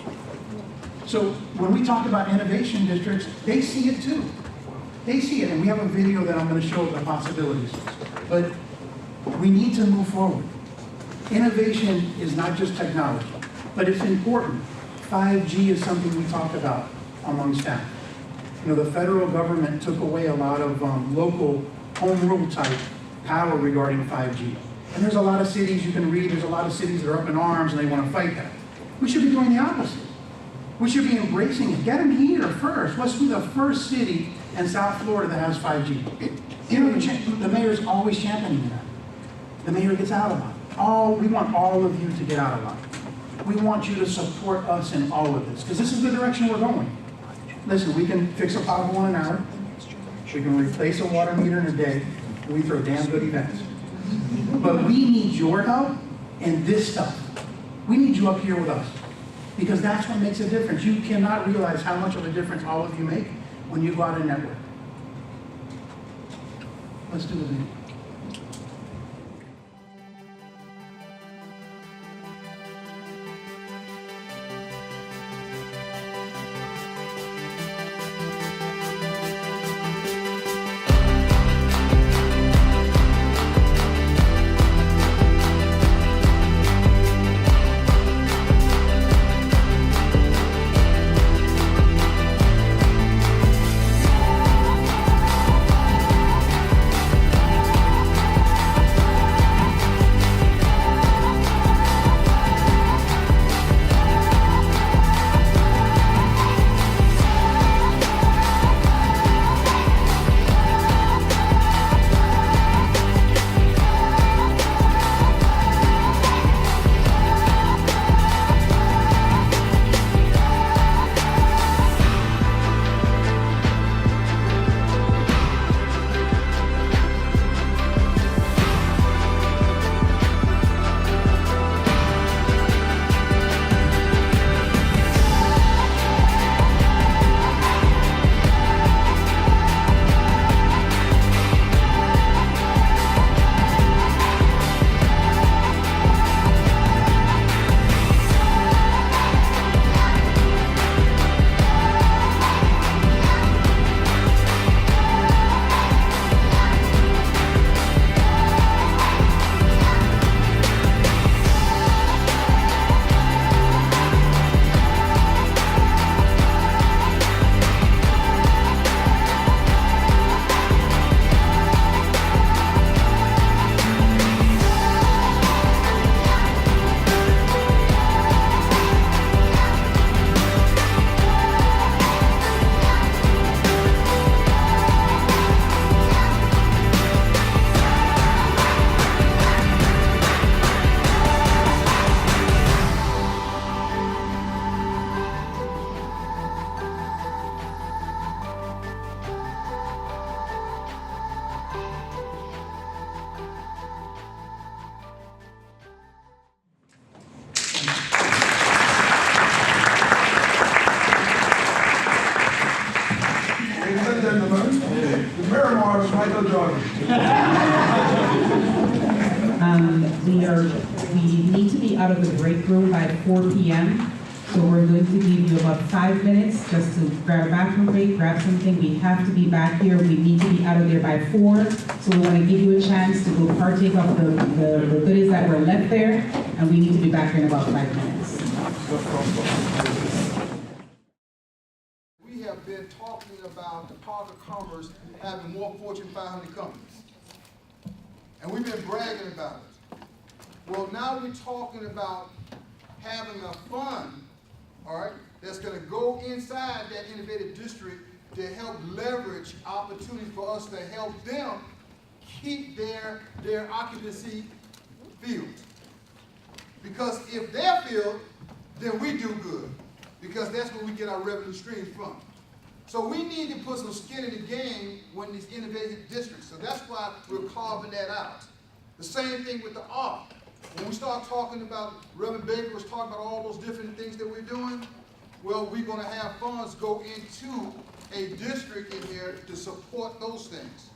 So when we talk about innovation districts, they see it too. They see it, and we have a video that I'm going to show of the possibilities. But we need to move forward. Innovation is not just technology, but it's important. 5G is something we talk about among staff. You know, the federal government took away a lot of local home rule type power regarding 5G. And there's a lot of cities you can read, there's a lot of cities that are up in arms and they want to fight that. We should be doing the opposite. We should be embracing it. Get them here first. Let's be the first city in South Florida that has 5G. You know, the mayor's always championing that. The mayor gets out of line. We want all of you to get out of line. We want you to support us in all of this, because this is the direction we're going. Listen, we can fix a pothole in an hour. We can replace a water meter in a day. We throw damn good events. But we need your help in this stuff. We need you up here with us, because that's what makes a difference. You cannot realize how much of a difference all of you make when you go out and network. Let's do the video. The Miramar is Michael Jordan. We need to be out of the break room by 4 p.m. So we're going to give you about 5 minutes just to grab a bathroom break, grab something. We have to be back here. We need to be out of there by 4. So we want to give you a chance to go partake of the goodies that were left there. And we need to be back here in about 5 minutes. We have been talking about the Park of Commerce having more Fortune 500 companies. And we've been bragging about it. Well, now we're talking about having a fund, all right, that's going to go inside that innovative district to help leverage opportunities for us to help them keep their occupancy fields. Because if they're filled, then we do good. Because that's where we get our revenue streams from. So we need to put some skin in the game when these innovative districts. So that's why we're carving that out. The same thing with the art. When we start talking about, Reverend Baker was talking about all those different things that we're doing, well, we're going to have funds go into a district in here to support those things.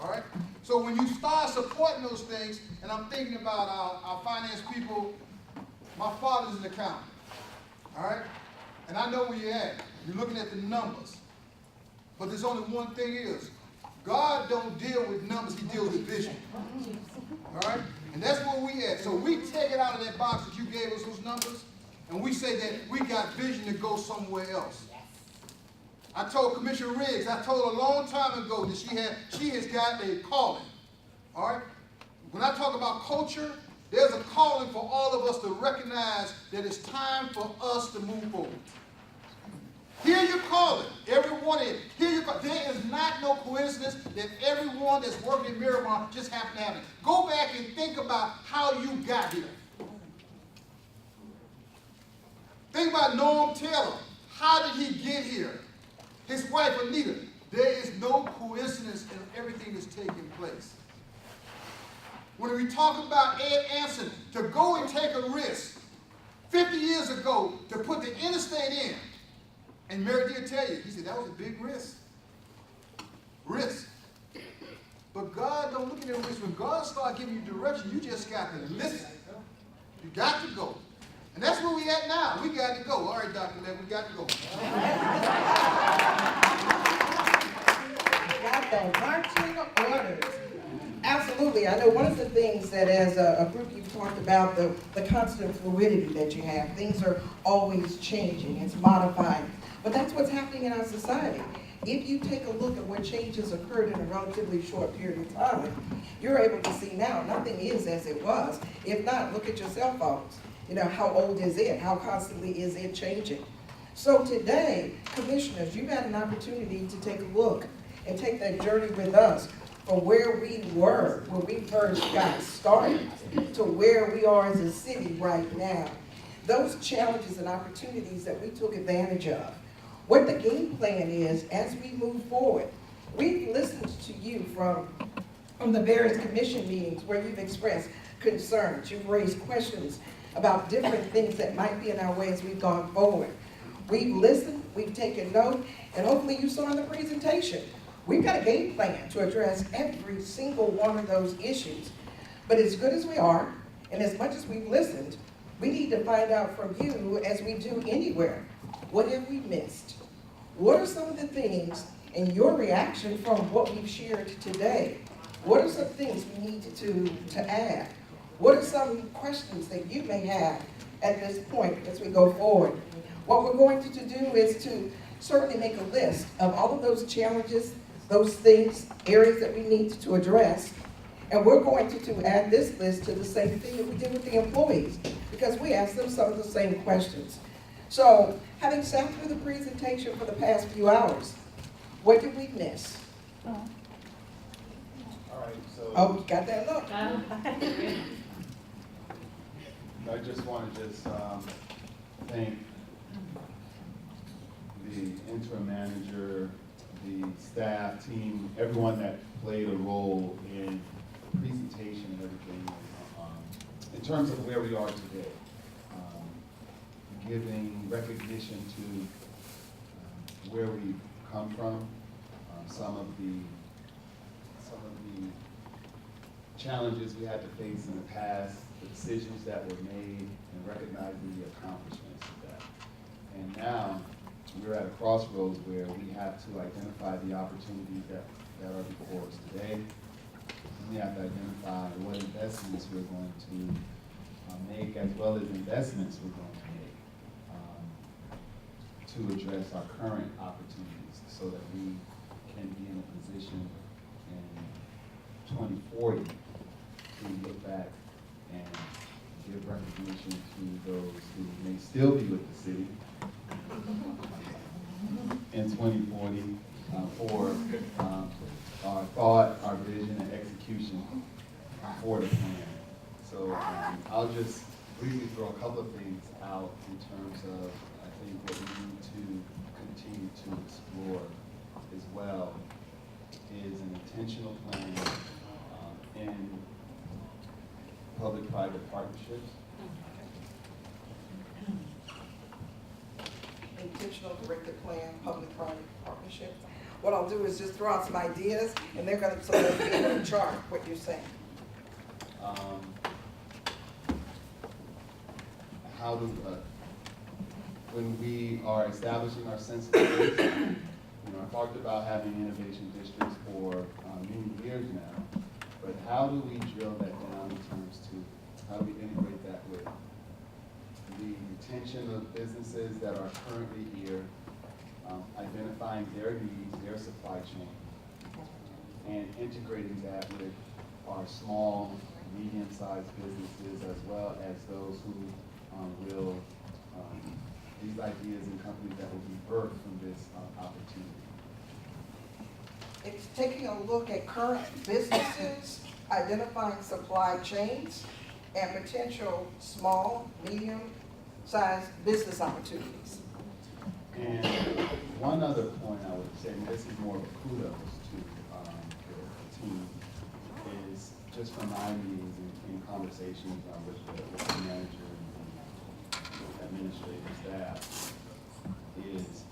All right? So when you start supporting those things, and I'm thinking about our finance people, my father's an accountant. All right? And I know where you're at. You're looking at the numbers. But there's only one thing is, God don't deal with numbers, he deals with vision. All right? And that's where we at. So we take it out of that box that you gave us those numbers, and we say that we got vision to go somewhere else. I told Commissioner Riggs, I told her a long time ago that she has got a calling. All right? When I talk about culture, there's a calling for all of us to recognize that it's time for us to move forward. Hear your calling, everyone. Hear your calling. There is not no coincidence that everyone that's working in Miramar just happened to have it. Go back and think about how you got here. Think about Norm Taylor. How did he get here? His wife Anita. There is no coincidence in everything that's taking place. When we talk about Ed Anson, to go and take a risk 50 years ago to put the interstate in, and Mary did tell you, he said that was a big risk. Risk. But God don't look at that risk. When God starts giving you direction, you just got to listen. You got to go. And that's where we at now. We got to go. All right, Dr. Lev, we got to go. Got the marching orders. Absolutely. I know one of the things that as a group you've talked about, the constant fluidity that you have. Things are always changing. It's modifying. But that's what's happening in our society. If you take a look at what changes occurred in a relatively short period of time, you're able to see now nothing is as it was. If not, look at your cell phones. You know, how old is it? How constantly is it changing? So today, commissioners, you've had an opportunity to take a look and take that journey with us from where we were when we first got started to where we are as a city right now. Those challenges and opportunities that we took advantage of. What the game plan is as we move forward. We've listened to you from the various commission meetings where you've expressed concerns. You've raised questions about different things that might be in our way as we've gone forward. We've listened, we've taken note, and hopefully you saw in the presentation, we've got a game plan to address every single one of those issues. But as good as we are, and as much as we've listened, we need to find out from you, as we do anywhere, what have we missed? What are some of the things in your reaction from what we've shared today? What are some things we need to add? What are some questions that you may have at this point as we go forward? What we're going to do is to certainly make a list of all of those challenges, those things, areas that we need to address. And we're going to add this list to the same thing that we did with the employees, because we asked them some of the same questions. So, having sat through the presentation for the past few hours, what did we miss? All right, so. Oh, you got that look. I just want to thank the interim manager, the staff team, everyone that played a role in the presentation and everything in terms of where we are today. Giving recognition to where we've come from, some of the challenges we had to face in the past, the decisions that were made, and recognizing the accomplishments of that. And now we're at a crossroads where we have to identify the opportunities that are before us today. And we have to identify what investments we're going to make, as well as investments we're going to make to address our current opportunities so that we can be in a position in 2040 to look back and give recognition to those who may still be with the city in 2040 for our thought, our vision, and execution for the plan. So I'll just briefly throw a couple of things out in terms of, I think, what we need to continue to explore as well is an intentional plan in public-private partnerships. Intentional directed plan, public-private partnership. What I'll do is just throw out some ideas, and they're going to sort of be able to chart what you're saying. How do, when we are establishing our sensibilities, I talked about having innovation districts for many years now, but how do we drill that down in terms to, how do we integrate that with the retention of businesses that are currently here, identifying their needs, their supply chain, and integrating that with our small, medium-sized businesses as well as those who will, these ideas and companies that will be birthed from this opportunity. It's taking a look at current businesses, identifying supply chains, and potential small, medium-sized business opportunities. And one other point I would say, and this is more of a kudos to the team, is just from my meetings and conversations with the manager and administrative staff, is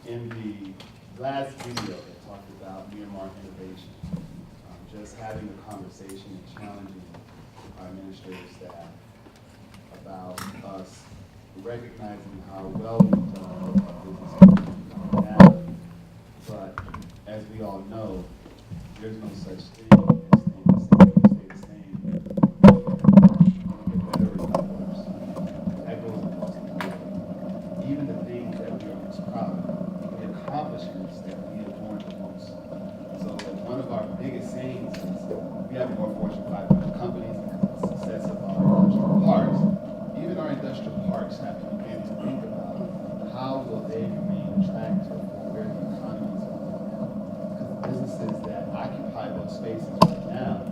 in the last video that talked about Miramar innovation, just having a conversation and challenging our administrative staff about us recognizing how well we've done with our business now, but as we all know, there's no such thing as stay the same. Get better is not worse. That goes across the board. Even the things that we are most proud of, the accomplishments that we adorn the most. So one of our biggest sayings is we have more Fortune 500 companies because of the success of our industrial parks. Even our industrial parks have to begin to think about how will they remain attractive for where the economy is going now. Because the businesses that occupy those spaces right now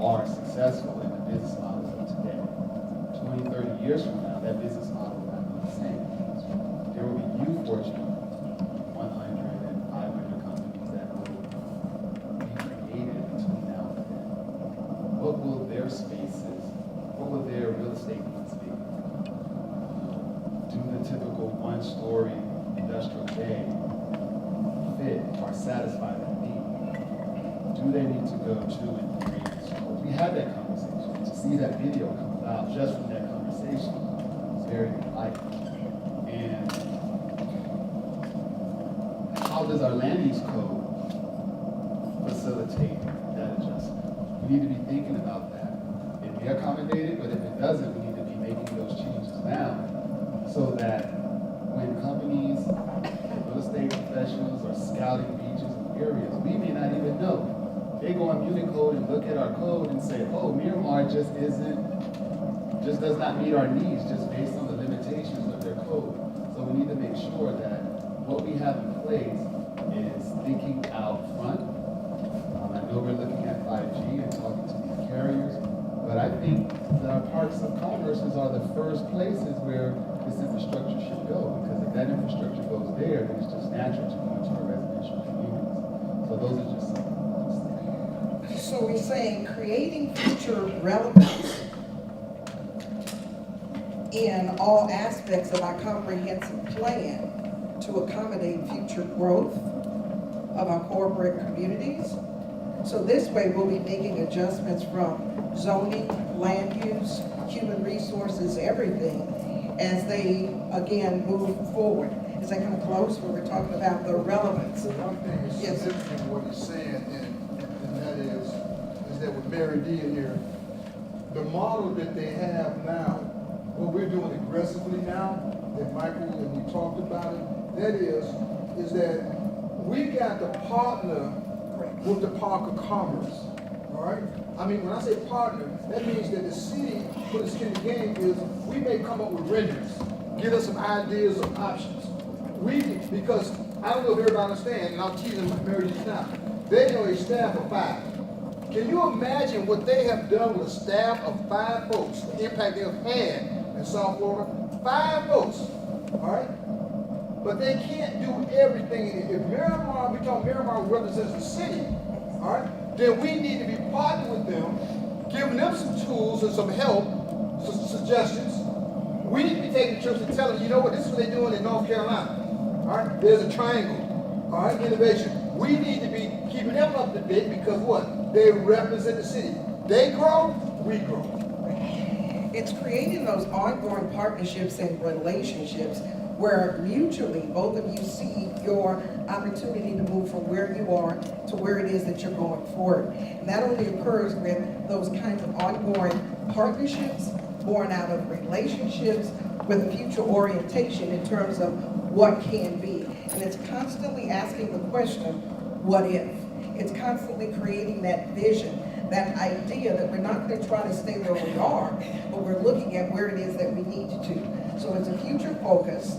are successful in the business models of today. 20, 30 years from now, that business model will not be the same. There will be new Fortune 100 and 500 companies that will be created between now and then. What will their spaces, what will their real estate needs be? Do the typical one-story industrial bay fit or satisfy that need? Do they need to go 2 and 3 stores? We had that conversation. To see that video come about just from that conversation was very enlightening. And how does our land use code facilitate that adjustment? We need to be thinking about that. It may accommodate it, but if it doesn't, we need to be making those changes now, so that when companies, real estate professionals are scouting beaches and areas, we may not even know. They go on Unicode and look at our code and say, oh, Miramar just does not meet our needs just based on the limitations of their code. So we need to make sure that what we have in place is thinking out front. I know we're looking at 5G and talking to these carriers, but I think that our parks of commerces are the first places where this infrastructure should go, because if that infrastructure goes there, then it's just natural to go into our residential communities. So those are just some things. So we're saying creating future relevance in all aspects of our comprehensive plan to accommodate future growth of our corporate communities. So this way we'll be making adjustments from zoning, land use, human resources, everything, as they, again, move forward. As I come close, where we're talking about the relevance. One thing is significant what he's saying, and that is that with Mary D in here, the model that they have now, what we're doing aggressively now, that Michael and we talked about it, that is that we got to partner with the Park of Commerce, all right? I mean, when I say partner, that means that the city, put the skin in the game, is we may come up with renders, give us some ideas of options. Because I don't know if everybody understands, and I'll tease them Mary just now, they know a staff of 5. Can you imagine what they have done with a staff of 5 folks, the impact they have had in South Florida? 5 folks, all right? But they can't do everything. If Miramar, we talk Miramar represents the city, all right? Then we need to be partnered with them, giving them some tools and some help, some suggestions. We need to be taking trips and telling them, you know what, this is what they're doing in North Carolina. All right, there's a triangle, all right, innovation. We need to be keeping them up to date because what? They represent the city. They grow, we grow. It's creating those ongoing partnerships and relationships where mutually both of you see your opportunity to move from where you are to where it is that you're going forward. And that only occurs with those kinds of ongoing partnerships born out of relationships with a future orientation in terms of what can be. And it's constantly asking the question, what if? It's constantly creating that vision, that idea that we're not going to try to stay where we are, but we're looking at where it is that we need to. So it's a future focus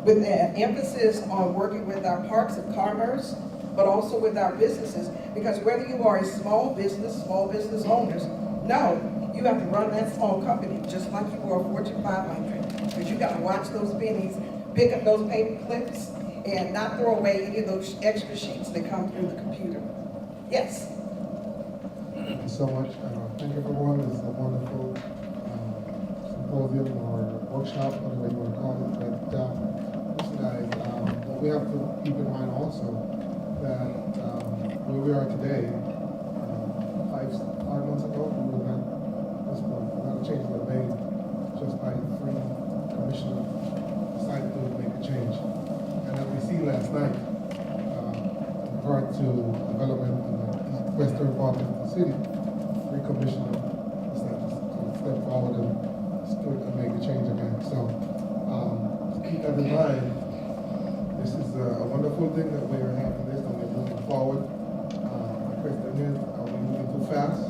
with an emphasis on working with our parks of commerce, but also with our businesses, because whether you are a small business owners, no, you have to run that small company just like you are a Fortune 500, because you got to watch those pennies, pick up those paper clips, and not throw away any of those extra sheets that come through the computer. Yes? Thank you so much. Thank everyone. This is a wonderful symposium or workshop, whatever you want to call it. But listen, guys, what we have to keep in mind also that where we are today, 5 months ago, we were not this point. A lot of changes were made just by 3 commissioners decided to make a change. And as we see last night, in regard to development in the western part of the city, 3 commissioners decided to step forward and make a change again. So keep that in mind. This is a wonderful thing that we're having this and we're moving forward. My question is, are we moving too fast? I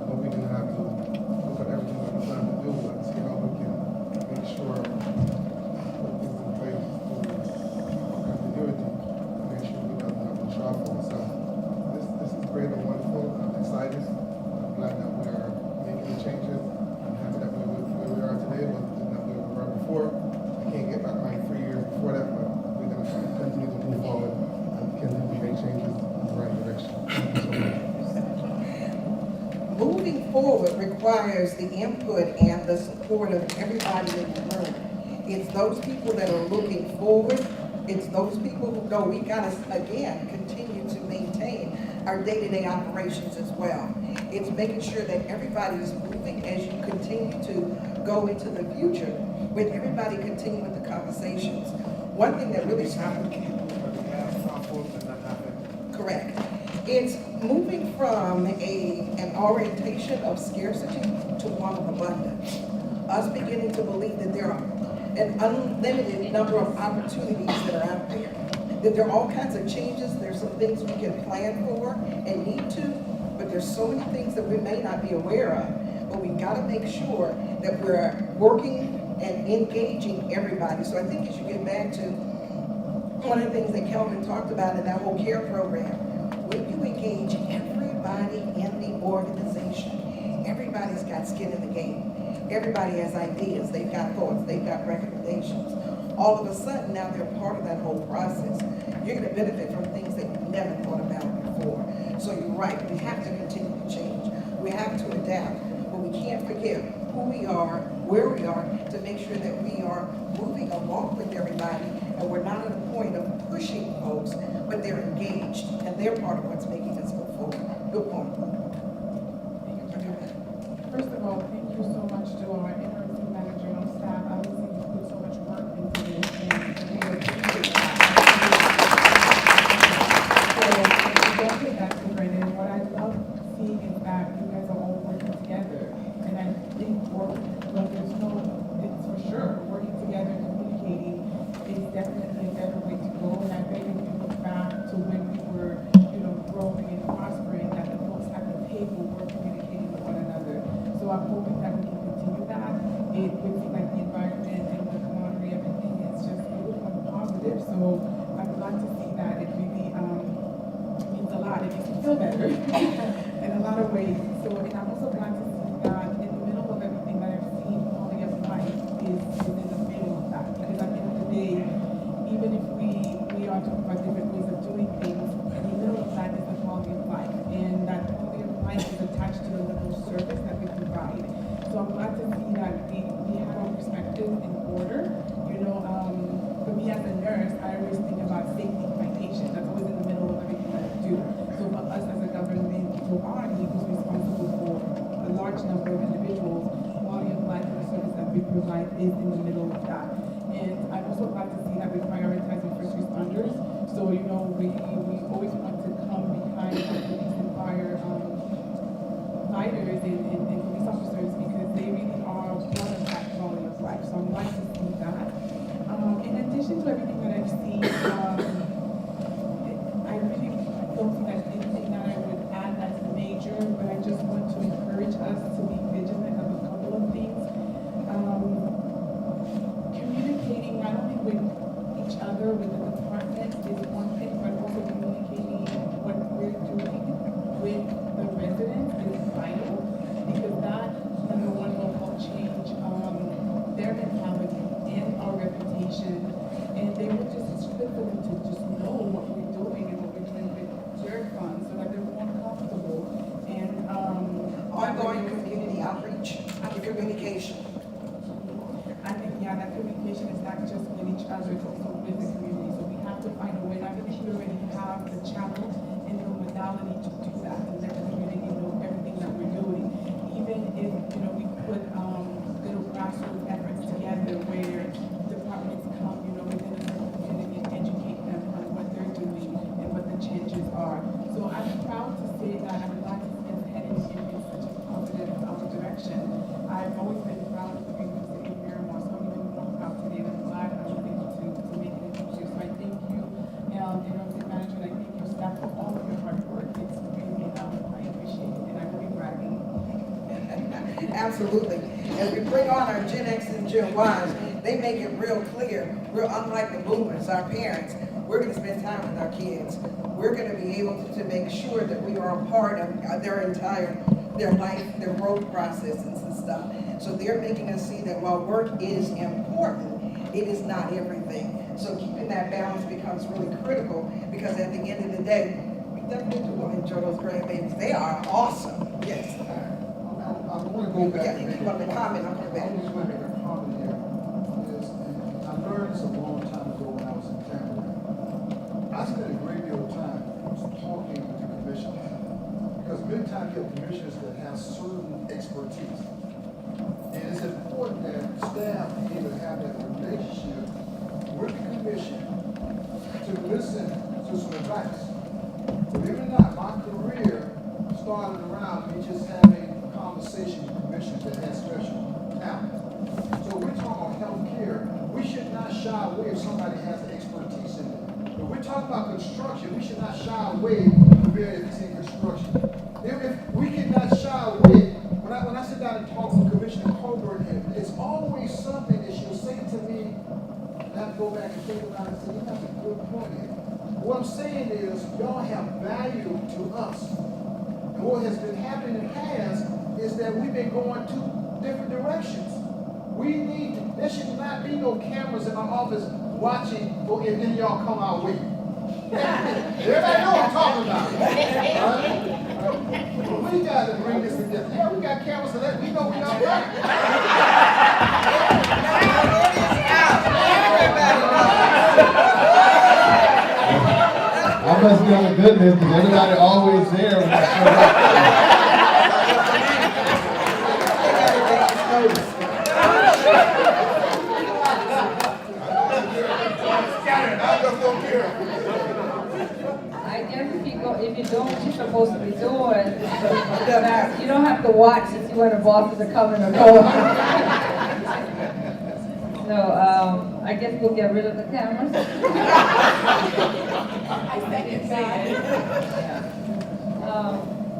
know we're going to have to look at everything that we're trying to do and see how we can make sure put things in place for continuity and make sure we don't have to shuffle. So this is great and wonderful. I'm excited. I'm glad that we are making the changes. I'm happy that we're where we are today, but not where we were before. I can't get back my 3 years before that, but we're going to continue to move forward and continue to make changes in the right direction. Thank you so much. Moving forward requires the input and the support of everybody in the room. It's those people that are looking forward. It's those people who know we got to, again, continue to maintain our day-to-day operations as well. It's making sure that everybody is moving as you continue to go into the future, with everybody continuing the conversations. One thing that really correct. It's moving from an orientation of scarcity to one of abundance. Us beginning to believe that there are an unlimited number of opportunities that are out there. That there are all kinds of changes. There's some things we can plan for and need to, but there's so many things that we may not be aware of. But we've got to make sure that we're working and engaging everybody. So I think as you get back to one of the things that Kelvin talked about in that whole care program, when you engage everybody in the organization, everybody's got skin in the game. Everybody has ideas, they've got thoughts, they've got recommendations. All of a sudden, now they're part of that whole process. You're going to benefit from things that you never thought about before. So you're right, we have to continue to change. We have to adapt, but we can't forget who we are, where we are, to make sure that we are moving along with everybody, and we're not at a point of pushing folks, but they're engaged, and they're part of what's making us go forward. Good point. First of all, thank you so much to our interim city manager and staff. Obviously, you put so much work into this, and we appreciate that. So, don't take that for granted. What I love seeing is that you guys are all working together, and I think it's for sure, working together, communicating is definitely a better way to go. And I bet if you look back to when we were, growing and prospering, that the folks at the table were communicating with one another. So I'm hoping that we can continue that. It would seem like the environment and the camaraderie, everything is just beautiful and positive. So I'm glad to see that. It really means a lot. It makes me feel better. see that we have our perspective in order. You know, for me as a nurse, I always think about safety of my patient. That's always in the middle of everything that I do. So for us as a government body who's responsible for a large number of individuals, quality of life and the service that we provide is in the middle of that. And I'm also glad to see that we're prioritizing first responders. So, you know, we always want to come behind the police and fire fighters and police officers because they really are part of that quality of life. So I'm glad to see that. In addition to everything that I've seen, I really don't think there's anything that I would add that's major, but I just want to encourage us to be vigilant of a couple of things. Communicating not only with each other, with the departments is one thing, but also communicating what we're doing with the residents is vital, because that, number one, will help change their mentality and our reputation, and they will just, it's good for them to just know what we're doing and what we're doing with their funds, so that they're more comfortable. And ongoing community outreach and communication. I think, yeah, that communication is not just with each other, it's also with the community. So we have to find a way, and I believe we already have the channel and the modality to do that, and let the community know everything that we're doing. Even if, you know, we put little grassroots efforts together where departments come, you know, within a certain community and educate them on what they're doing and what the changes are. So I'm proud to say that I'm glad to see us heading in such a positive direction. I've always been proud of being the City of Miramar, so I'm even more proud today, and I'm glad I was able to make it into this. So I thank you, Interim Manager, and I thank your staff for all of your hard work. It's really, I appreciate it, and I will be bragging. Absolutely. As we bring on our Gen X and Gen Ys, they make it real clear, we're unlike the boomers, our parents. We're going to spend time with our kids. We're going to be able to make sure that we are a part of their life, their growth processes and stuff. So they're making us see that while work is important, it is not everything. So keeping that balance becomes really critical, because at the end of the day, we definitely do want to enjoy those grandbabies. They are awesome. Yes. I want to go back. Yeah, you want to comment? I'll come back. I just want to make a comment here. I learned this a long time ago when I was in Canada. I spent a great deal of time talking with the commissioners, because many times you have commissioners that have certain expertise. And it's important that staff be able to have that relationship with the commission to listen to some advice. Believe it or not, my career started around me just having a conversation with commissioners that had special talent. So we're talking about healthcare. We should not shy away if somebody has expertise in it. If we're talking about construction, we should not shy away from various in construction. If we cannot shy away, when I sit down and talk with Commissioner Colbert, it's always something that she'll say to me, and I have to go back and think about it and say, you have a good point here. What I'm saying is, y'all have value to us. And what has been happening in the past is that we've been going two different directions. There should not be no cameras in our office watching for if any of y'all come our way. Everybody know what I'm talking about. Right? We got to bring this together. Yeah, we got cameras so that we know we all right. I must be on the good list, because everybody always there when I show up. I guess if you don't what you're supposed to be doing, you don't have to watch to see when the bosses are coming or going. So I guess we'll get rid of the cameras. I second that.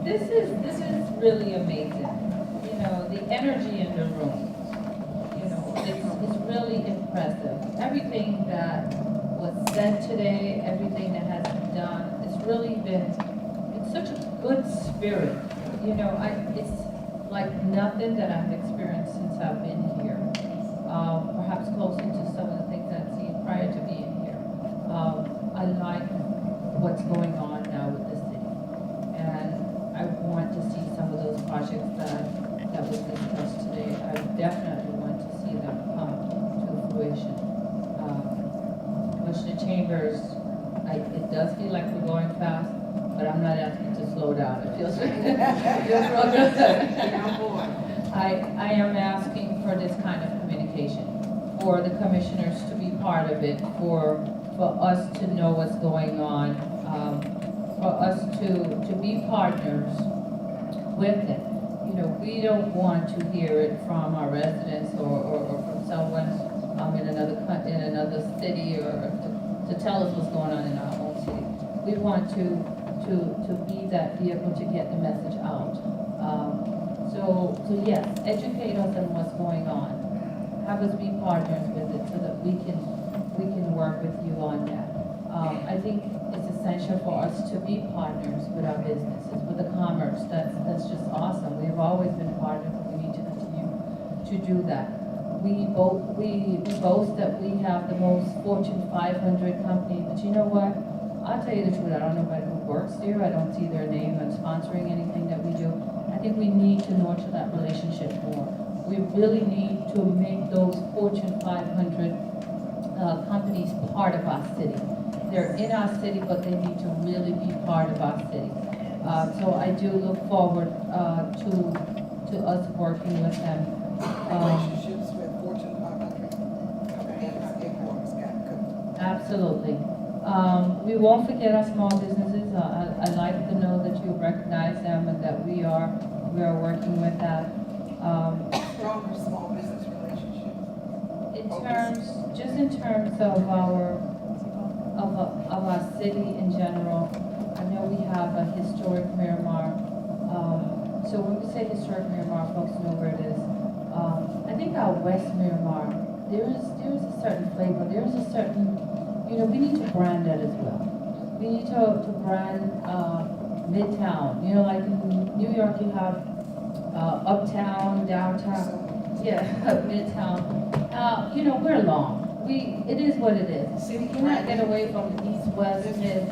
This is really amazing. You know, the energy in the room. You know, it's really impressive. Everything that was said today, everything that has been done, it's really been in such a good spirit. You know, it's like nothing that I've experienced since I've been here. Perhaps closer to some of the things I've seen prior to being here. I like what's going on now with the city, and I want to see some of those projects that was discussed today. I definitely slow down, it feels, it feels real good. I am asking for this kind of communication, for the commissioners to be part of it, for us to know what's going on, for us to be partners with it. You know, we don't want to hear it from our residents or from someone in another city or to tell us what's going on in our own city. We want to be that vehicle to get the message out. So yes, educate us on what's going on. Have us be partners with it so that we can work with you on that. I think it's essential for us to be partners with our businesses, with the commerce. That's just awesome. We've always been partners, and we need to continue to do that. We boast that we have the most Fortune 500 company, but you know what? I'll tell you the truth, I don't know anybody who works there. I don't see their name on sponsoring anything that we do. I think we need to nurture that relationship more. We really need to make those Fortune 500 companies part of our city. They're in our city, but they need to really be part of our city. So I do look forward to us working with them. Relationships with Fortune 500 companies. Absolutely. We won't forget our small businesses. I'd like to know that you recognize them and that we are working with that. Stronger small business relationships. In terms of our city in general, I know we have a historic Miramar. So when we say historic Miramar, folks know where it is. I think our West Miramar, there is a certain flavor. There is a certain, we need to brand that as well. We need to brand Midtown. Like in New York, you have uptown, downtown, Midtown. We're long. It is what it is. We cannot get away from the east, west, mid.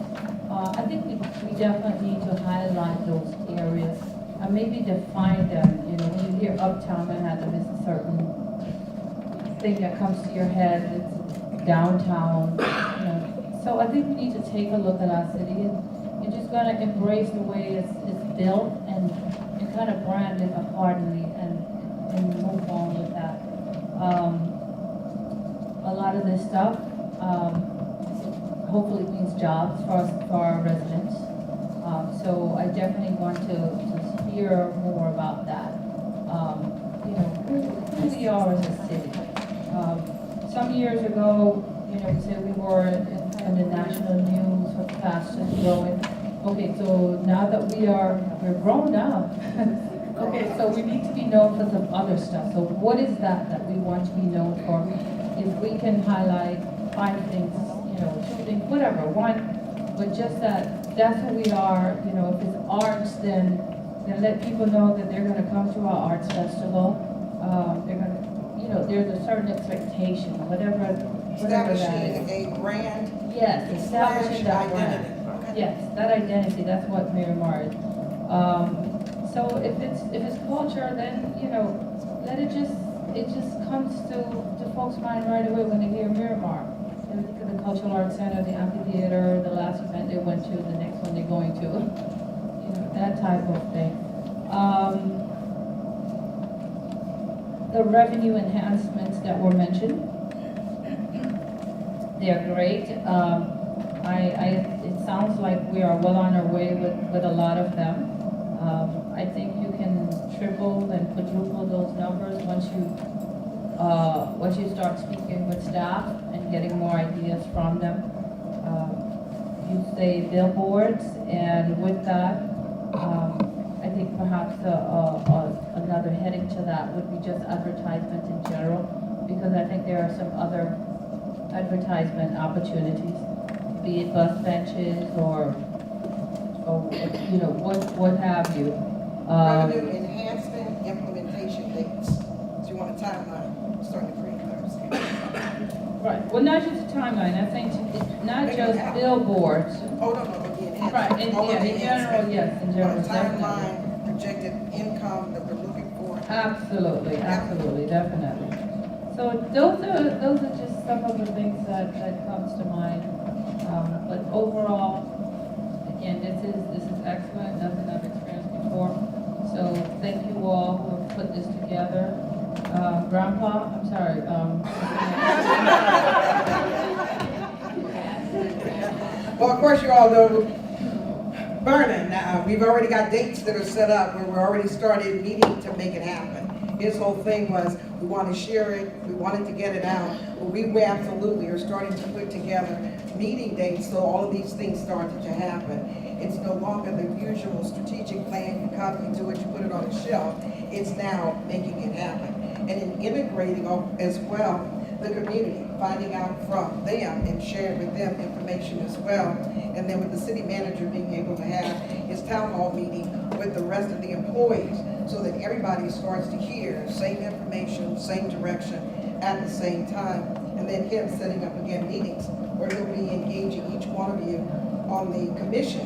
I think we definitely need to highlight those areas and maybe define them. When you hear uptown Manhattan, there's a certain thing that comes to your head. It's downtown. So I think we need to take a look at our city and just gonna embrace the way it's built and kind of brand it accordingly and move on with that. A lot of this stuff hopefully means jobs for our residents. So I definitely want to hear more about that. Who we are as a city. Some years ago, we said we were in the national news for fastest growing. Okay, so now that we're grown up. Okay, so we need to be known for some other stuff. So what is that we want to be known for? If we can highlight 5 things, 2 things, whatever, one, but just that's who we are. If it's arts, then let people know that they're going to come to our arts festival. They're going to, there's a certain expectation, whatever that is. Establishing a brand. Yes, establishing that brand. Okay. Yes, that identity. That's what Miramar is. So if it's culture, then it just comes to folks' mind right away when they hear Miramar. They think of the Cultural Arts Center, the amphitheater, the last event they went to, the next one they're going to, that type of thing. The revenue enhancements that were mentioned, they're great. It sounds like we are well on our way with a lot of them. I think you can triple and quadruple those numbers once you start speaking with staff and getting more ideas from them. You say billboards, and with that, I think perhaps another heading to that would be just advertisement in general, because I think there are some other advertisement opportunities, be it bus benches or what have you. Revenue enhancement implementation dates. So you want a timeline starting to bring those. Right. Well, not just a timeline. I think it's not just billboards. Oh, no, again. Right. In general, yes. In general, timeline, projected income that we're looking for. Absolutely, definitely. So those are just some of the things that comes to mind. But overall, Again, this is excellent, nothing I've experienced before. So thank you all who have put this together. Grandpa, I'm sorry. Well, of course, you all know Vernon. We've already got dates that are set up where we're already started meeting to make it happen. His whole thing was, we want to share it, we wanted to get it out, but we absolutely are starting to put together meeting dates so all of these things started to happen. It's no longer the usual strategic plan, you come, you do it, you put it on the shelf. It's now making it happen. And in integrating as well the community, finding out from them and sharing with them information as well. And then with the city manager being able to have his town hall meeting with the rest of the employees so that everybody starts to hear same information, same direction at the same time. And then him setting up again meetings where he'll be engaging each one of you on the commission,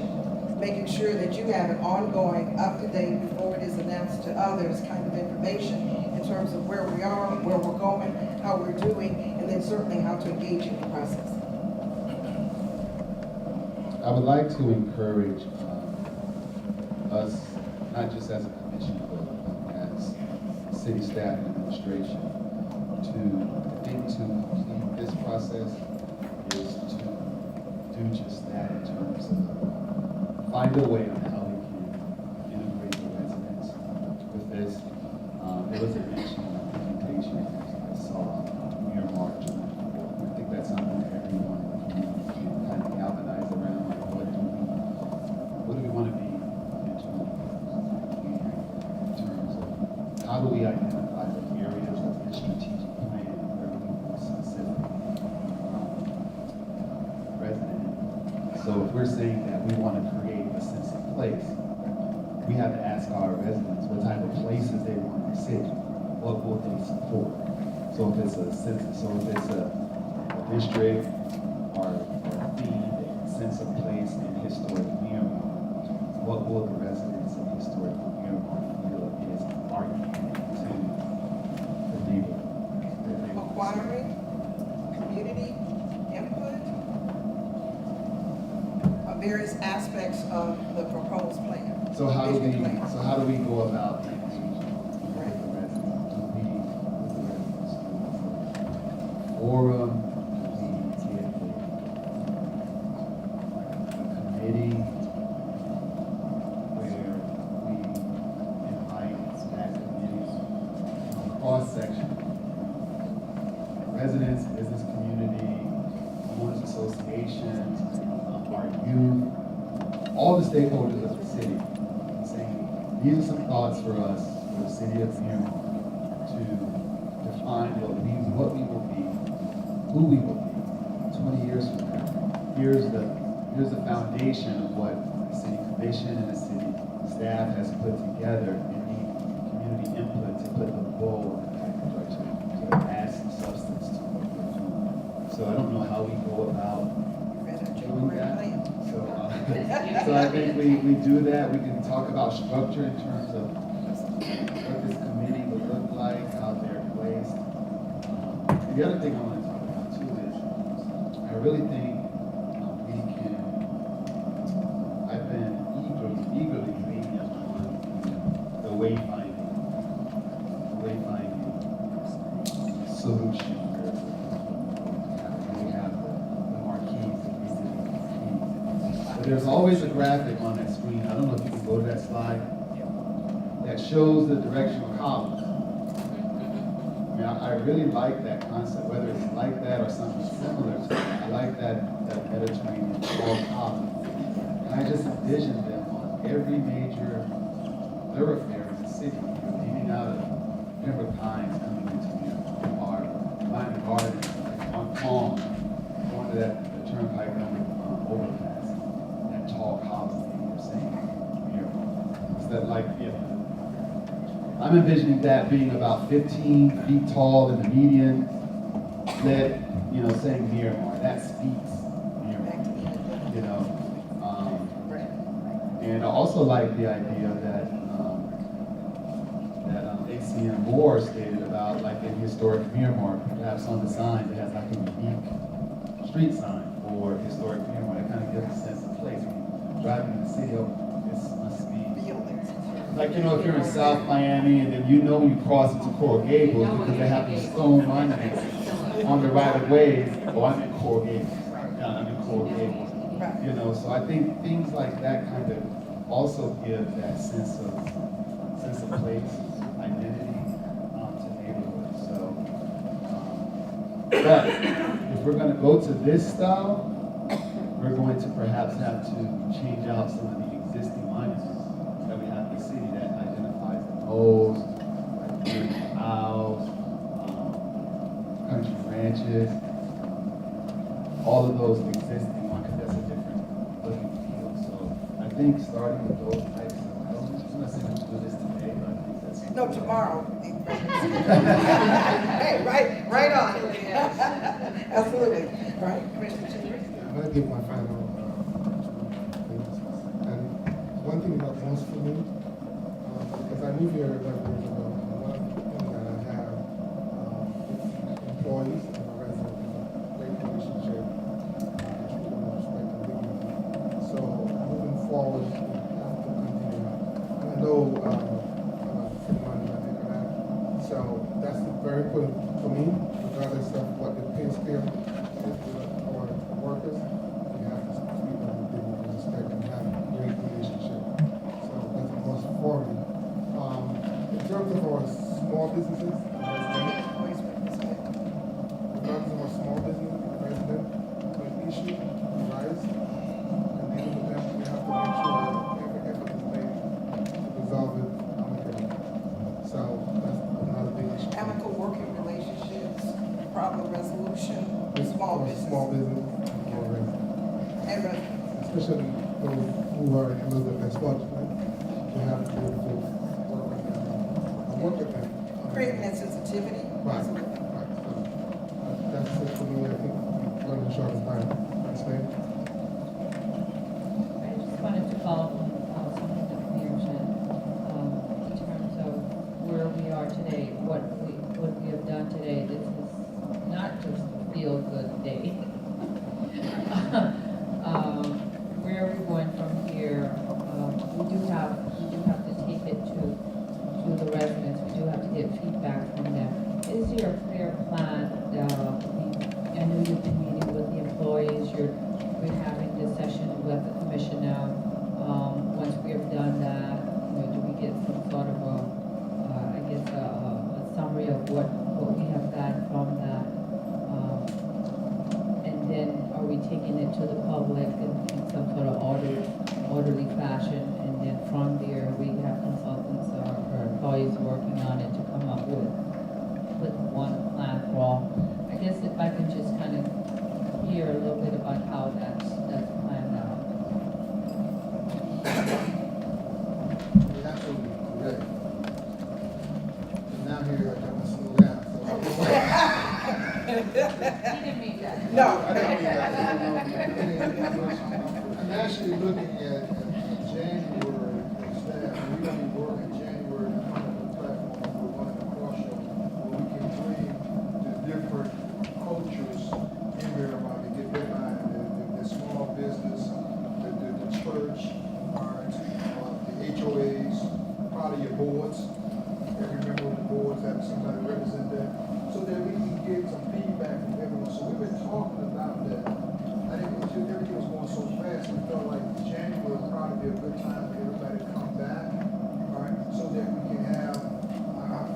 making sure that you have an ongoing, up-to-date, before it is announced to others, kind of information in terms of where we are, where we're going, how we're doing, and then certainly how to engage in the process. I would like to encourage us, not just as a commission, but as city staff and administration, to complete this process is to do just that in terms of find a way on how we can integrate the residents with this. There was a mention of implementation. I saw Miramar. I think that's something that everyone can kind of galvanize around. Like, what do we want to be in 20 years? In terms of how do we identify the areas of the strategic plan where we want specific resident. So if we're saying that we want to create a sense of place, we have to ask our residents what type of places they want in the city. What will they support? So if it's a census, so if it's a district or a theme, sense of place in historic Miramar, what will the residents of historic Miramar feel is arguing to the neighborhood? Acquiring community input on various aspects of the proposed plan. So how do we go about engaging with the residents? Do we forum? Do we get a committee where we invite that committee cross section? Residents, business community, homeowners associations, our youth, all the stakeholders of the city. These are some thoughts for us, for the city of Miramar, to define what we will be, who we will be 20 years from now. Here's the foundation of what the city commission and the city staff has put together and need community input to put the bow on the package, right, to add some substance to what we're doing. So I don't know how we go about doing that. So I think we do that. We can talk about structure in terms of what this committee would look like, how they're placed. The other thing I want to talk about too is I really think we can. I've been eagerly waiting on the wayfinding solution where we have the marquees. But there's always a graphic on that screen. I don't know if you can go to that slide that shows the directional columns. I mean, I really like that concept, whether it's like that or something similar to that. I like that Mediterranean tall column. And I just envision them on every major thoroughfare in the city. You're leaving out of Pembroke Pines coming into our Miami Gardens, like on Palm, going to that the turnpike overpass, that tall column that you're saying here. Is that like, I'm envisioning that being about 15 feet tall in the median, that, saying Miramar, that speaks Miramar, and I also like the idea that ACM Moore stated about, like in historic Miramar, perhaps on the sign, it has like a unique street sign for historic Miramar. That kind of gives a sense of place. driving in the city, this must be. Like, you know, if you're in South Miami and then you know you cross into Coral Gables because they have these stone monuments on the right of ways. Oh, I'm in Coral Gables. Yeah, I'm in Coral Gables. You know, so I think things like that kind of also give that sense of place, identity to neighborhoods. So, but if we're going to go to this style, we're going to perhaps have to change out some of the existing monuments that we have in the city that identifies the moles, like beautiful owls, country ranches, all of those existing ones, because that's a different looking feel. So I think starting with those types of elements, I'm not saying we do this today, but I think that's... No, tomorrow. Hey, right on. Absolutely. Right. I'm going to give my final things. And one thing that was for me, because I moved here 11 years ago, and one thing that I have with employees and my residents is a great relationship, respect and dignity. So moving forward, we have to continue. And I know city manager, I think of that. So that's very important for me, regardless of what the pay scale is for workers. We have to treat them with dignity and respect and have a great relationship. So that's the most for me. In terms of our small businesses, regardless of our small businesses, resident, when issue arise, and dealing with them, we have to make sure that every effort is made to resolve it amicably. So that's another big issue. Amicable working relationships, problem resolution, small business. Small business, small residents. And residents. Especially those who are a little bit less fortunate, we have to be able to work with them. Work with them. Creating that sensitivity. Right. So that's it for me. I think we're running short of time. Thanks, ma'am. I just wanted to follow up on something that the mayor said, in terms of where we are today, what we have done today. This is not just a feel-good day. Where are we going from here? We do have to take it to the residents. We do have to get feedback from them. Is there a clear plan? I know you've been meeting with the employees. We're having this session with the commission now. Once we have done that, do we get some sort of a summary of what we have gotten from that? And then are we taking it to the public in some sort of orderly fashion? And then from there, we have consultants or employees working on it to come up with one plan for all. I guess if I can just kind of hear a little bit about how that's planned out. Absolutely correct. And now here I got to slow down. He didn't mean that. No. I didn't mean that. I'm actually looking at January staff. We're going to be working January to come up with a platform for one of the cross shows where we can bring the different cultures in Miramar to get behind the small business, the church, the HOAs, part of your boards. Every member of the boards have somebody represent that, so that we can get some feedback from everyone. So we've been talking about that. I think everything was going so fast, we felt like January would probably be a good time for everybody to come back, all right, so that we can have, I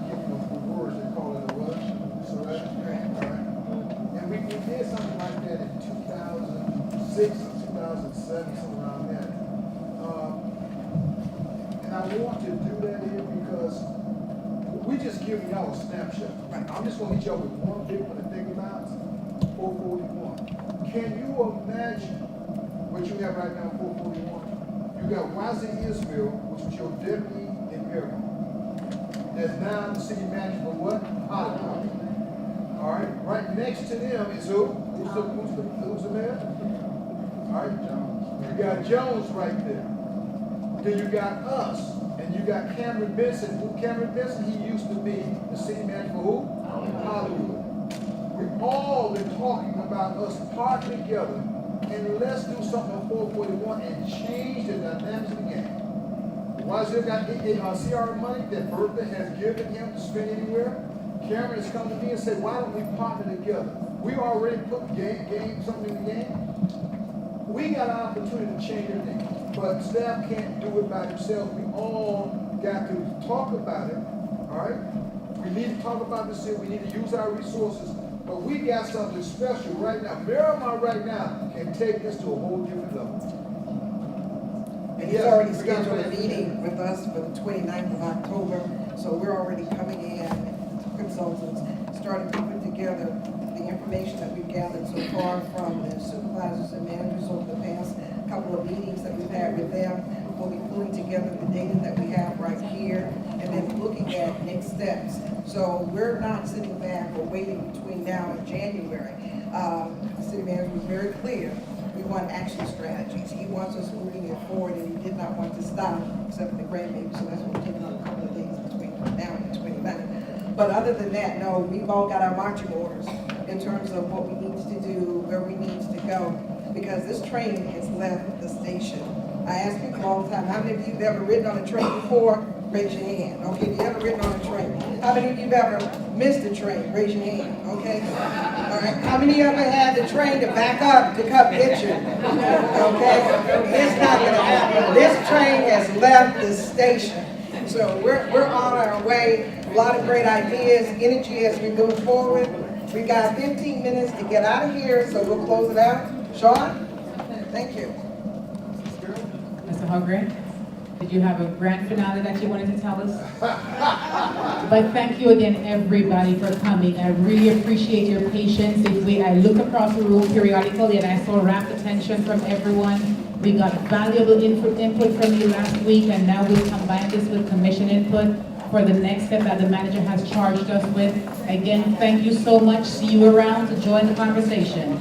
can't remember the words, they call it a rush, all right? And we did something like that in 2006 or 2007, something around that. And I want to do that here because we just giving y'all a snapshot. Right. I'm just going to hit y'all with one big one to think about, 441. Can you imagine what you have right now, 441? You got Wazi Ismail, which was your deputy in Miramar. That's now the city manager for what? Hollywood. All right. Right next to them is who? Who's the mayor? All right. You got Jones right there. Then you got us, and you got Cameron Benson. Cameron Benson, he used to be the city manager for who? Hollywood. We've all been talking about us partnering together and let's do something on 441 and change the dynamics of the game. Wazir got CR money that Bertha has given him to spend anywhere. Cameron has come to me and said, why don't we partner together? We already put something in the game. We got an opportunity to change everything, but staff can't do it by themselves. We all got to talk about it, all right? We need to talk about this here. We need to use our resources, but we got something special right now. Miramar right now can take this to a whole different level. And he's already scheduled a meeting with us for the 29th of October, so we're already coming in, consultants, starting to put together the information that we've gathered so far from the supervisors and managers over the past couple of meetings that we've had with them. We'll be pulling together the data that we have right here and then looking at next steps. So we're not sitting back or waiting between now and January. The city manager was very clear. We want action strategies. He wants us moving it forward, and he did not want to stop, except for the grandbaby, so that's what we're taking on a couple of days between now and the 29th. But other than that, no, we've all got our marching orders in terms of what we need to do, where we need to go, because this train has left the station. I ask people all the time, how many of you have ever ridden on a train before? Raise your hand. Okay, have you ever ridden on a train? How many of you have ever missed a train? Raise your hand. Okay? All right. How many of you ever had the train to back up to come get you? Okay? It's not going to happen. This train has left the station. So we're on our way. A lot of great ideas, energy as we move forward. We got 15 minutes to get out of here, so we'll close it out. Sean? Thank you. Mr. Holmgren, did you have a grand finale that you wanted to tell us? But thank you again, everybody, for coming. I really appreciate your patience. I look across the room periodically and I saw rapt attention from everyone. We got valuable input from you last week, and now we'll combine this with commission input for the next step that the manager has charged us with. Again, thank you so much. See you around to join the conversation.